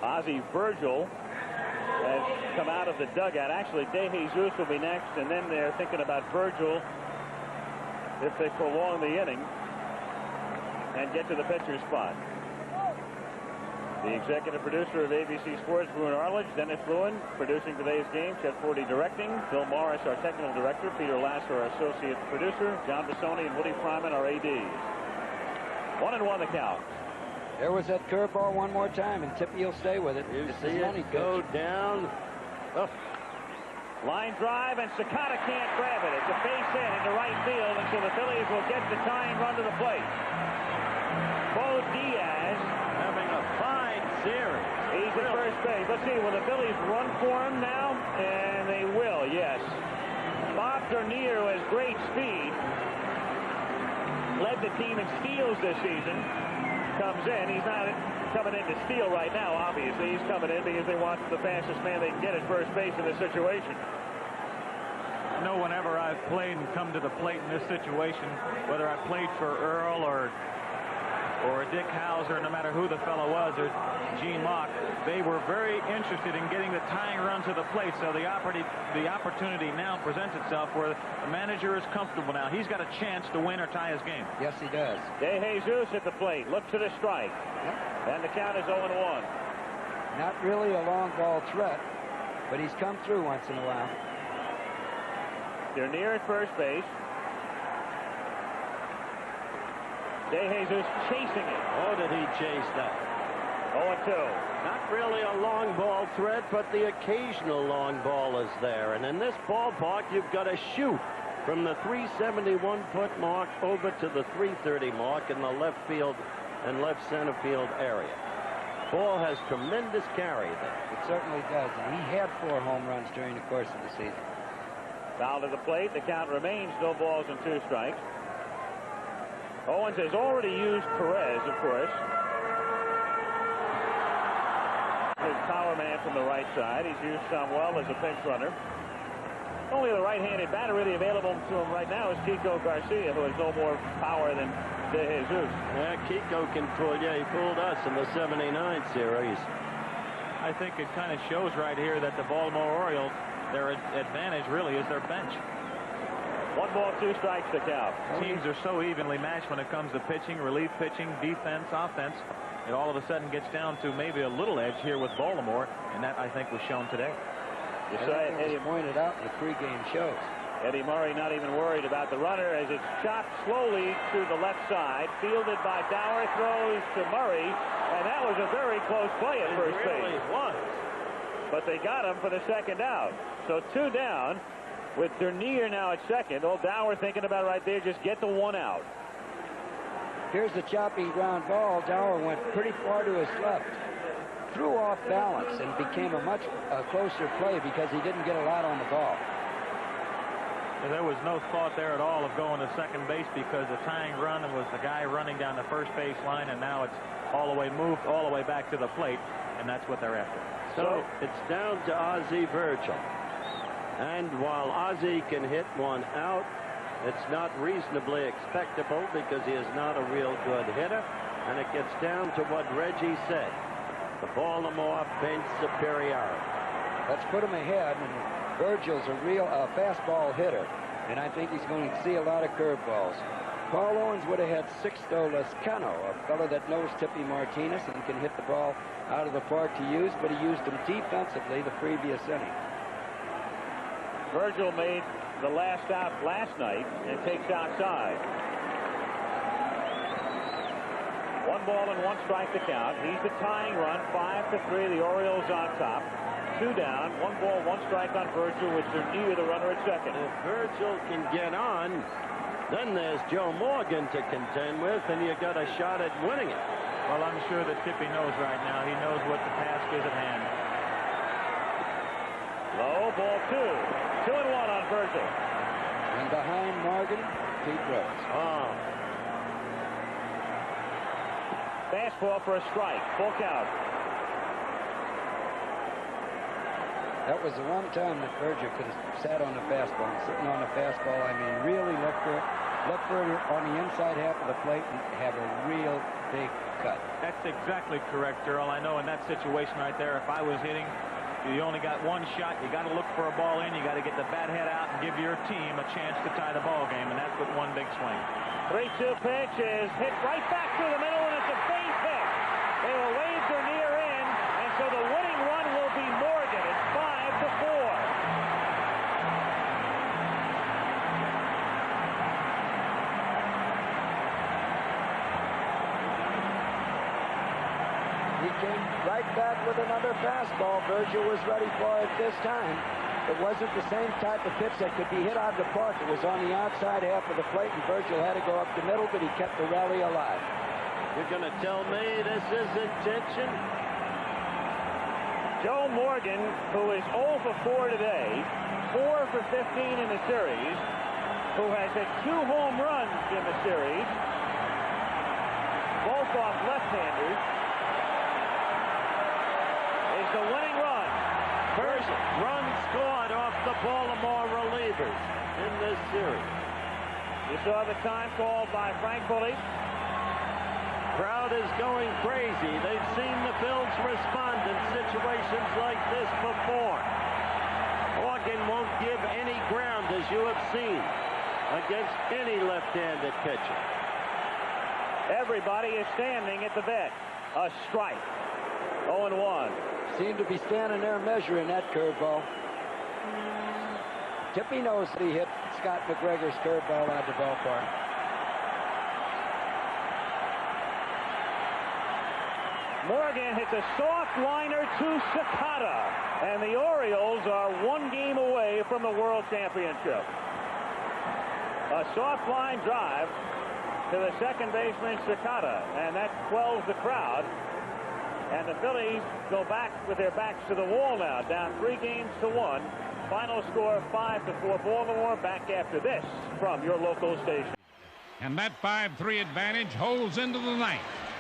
Ozzie Virgil has come out of the dugout. Actually, De Jesus will be next, and then they're thinking about Virgil if they prolong the inning and get to the pitcher's spot. The executive producer of ABC Sports, Bruin Arledge, Dennis Lewin, producing today's game, Chet Forty directing, Bill Morris, our technical director, Peter Lasser, our associate producer, John Bissoni and Woody Fryman, our ADs. 1-1 the count. There was that curveball one more time, and Tippy will stay with it. You see it go down. Oh. Line drive, and Sakata can't grab it. It's a base hit into right field, and so the Phillies will get the tying run to the plate. Bo Diaz having a fine series. He's at first base. Let's see, will the Phillies run for him now? And they will, yes. Bob Dernier, who has great speed, led the team in steals this season, comes in. He's not coming in to steal right now, obviously. He's coming in because they want the fastest man they can get at first base in this situation. No, whenever I've played and come to the plate in this situation, whether I played for Earl or Dick Hauser, no matter who the fellow was, or Gene Mock, they were very interested in getting the tying run to the plate. So the opportunity now presents itself where the manager is comfortable now. He's got a chance to win or tie his game. Yes, he does. De Jesus at the plate. Looks at a strike. Yep. And the count is 0-1. Not really a long ball threat, but he's come through once in a while. They're near at first base. De Jesus chasing it. Oh, did he chase that? 0-2. Not really a long ball threat, but the occasional long ball is there. And in this ballpark, you've got to shoot from the 371-foot mark over to the 330 mark in the left field and left center field area. Ball has tremendous carry there. It certainly does. And he had 4 home runs during the course of the season. Foul to the plate. The count remains no balls and 2 strikes. Owens has already used Perez, of course. His power man from the right side. He's used Samuel as a pinch runner. Only the right-handed batter really available to him right now is Kiko Garcia, who has no more power than De Jesus. Yeah, Kiko can fool you. He fooled us in the '79 series. I think it kind of shows right here that the Baltimore Orioles, their advantage really is their bench. 1 ball, 2 strikes to count. Teams are so evenly matched when it comes to pitching, relief pitching, defense, offense. It all of a sudden gets down to maybe a little edge here with Baltimore, and that, I think, was shown today. You saw it, Eddie pointed out in the pregame shows. Eddie Murray not even worried about the runner as it's chopped slowly to the left side. Fielded by Dower, throws to Murray, and that was a very close play at first base. It really was. But they got him for the second out. So 2 down. With Dernier now at second. Old Dower thinking about right there, just get the 1 out. Here's the chopping ground ball. Dower went pretty far to his left. Threw off balance and became a much closer play because he didn't get a lot on the ball. There was no thought there at all of going to second base because the tying run was the guy running down the first base line, and now it's all the way moved all the way back to the plate, and that's what they're after. So it's down to Ozzie Virgil. And while Ozzie can hit one out, it's not reasonably expectable because he is not a real good hitter. And it gets down to what Reggie said, the Baltimore bench superiority. Let's put him ahead, and Virgil's a real fastball hitter, and I think he's going to see a lot of curveballs. Paul Owens would have had Sixto Lezcano, a fellow that knows Tippy Martinez and can hit the ball out of the park to use, but he used him defensively the previous inning. Virgil made the last out last night and takes outside. 1 ball and 1 strike to count. He's the tying run, 5-3. The Orioles on top. 2 down, 1 ball, 1 strike on Virgil with Denny, the runner at second. If Virgil can get on, then there's Joe Morgan to contend with, and you got a shot at winning it. Well, I'm sure that Tippy knows right now. He knows what the task is at hand. Low, ball 2. 2-1 on Virgil. And behind Morgan, Pete Rose. Oh. Fastball for a strike. Full count. That was the one time that Virgil could have sat on the fastball. Sitting on the fastball, I mean, really look for it on the inside half of the plate and have a real big cut. That's exactly correct, Earl. I know in that situation right there, if I was hitting, you only got 1 shot. You got to look for a ball in. You got to get the bat head out and give your team a chance to tie the ball game, and that's with 1 big swing. 3-2 pitch is hit right back through the middle, and it's a base hit. They will wave their near in, and so the winning run will be Morgan. It's 5-4. He came right back with another fastball. Virgil was ready for it this time. It wasn't the same type of pitch that could be hit out of the park. It was on the outside half of the plate, and Virgil had to go up the middle, but he kept the rally alive. You're going to tell me this is intention? Joe Morgan, who is 0 for 4 today, 4 for 15 in the series, who has hit 2 home runs in the series, both off left-handers, is the winning run. First run scored off the Baltimore relievers in this series. You saw the time called by Frank Bully. Crowd is going crazy. They've seen the Phillies respond in situations like this before. Morgan won't give any ground, as you have seen, against any left-handed pitcher. Everybody is standing at the vet. A strike. 0-1. Seem to be standing there measuring that curveball. Tippy knows that he hit Scott McGregor's curveball out the ballpark. Morgan hits a soft liner to Sakata, and the Orioles are 1 game away from the World Championship. A soft line drive to the second baseman Sakata, and that quells the crowd. And the Phillies go back with their backs to the wall now, down 3-1. Final score 5-4. Baltimore back after this from your local station. And that 5-3 advantage holds into the 9th,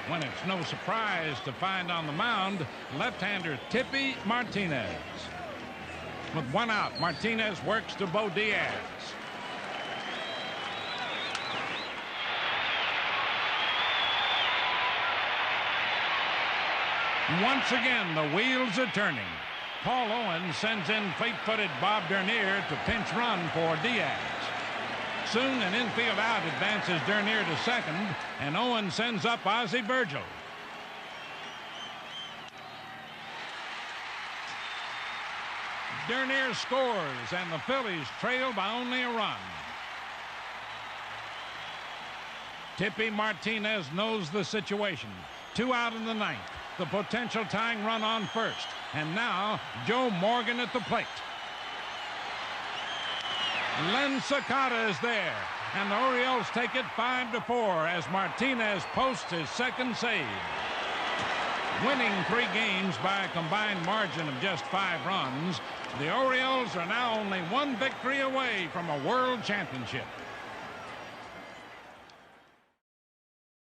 when it's no surprise to find on the mound left-hander Tippy Martinez. With 1 out, Martinez works to Bo Diaz. Once again, the wheels are turning. Paul Owens sends in fleet-footed Bob Dernier to pinch run for Diaz. Soon an infield out advances Dernier to second, and Owens sends up Ozzie Virgil. Dernier scores, and the Phillies trail by only a run. Tippy Martinez knows the situation. 2 out in the 9th. The potential tying run on first. And now Joe Morgan at the plate. Len Sakata is there. And the Orioles take it 5-4 as Martinez posts his second save. Winning 3 games by a combined margin of just 5 runs, The Orioles are now only one victory away from a world championship.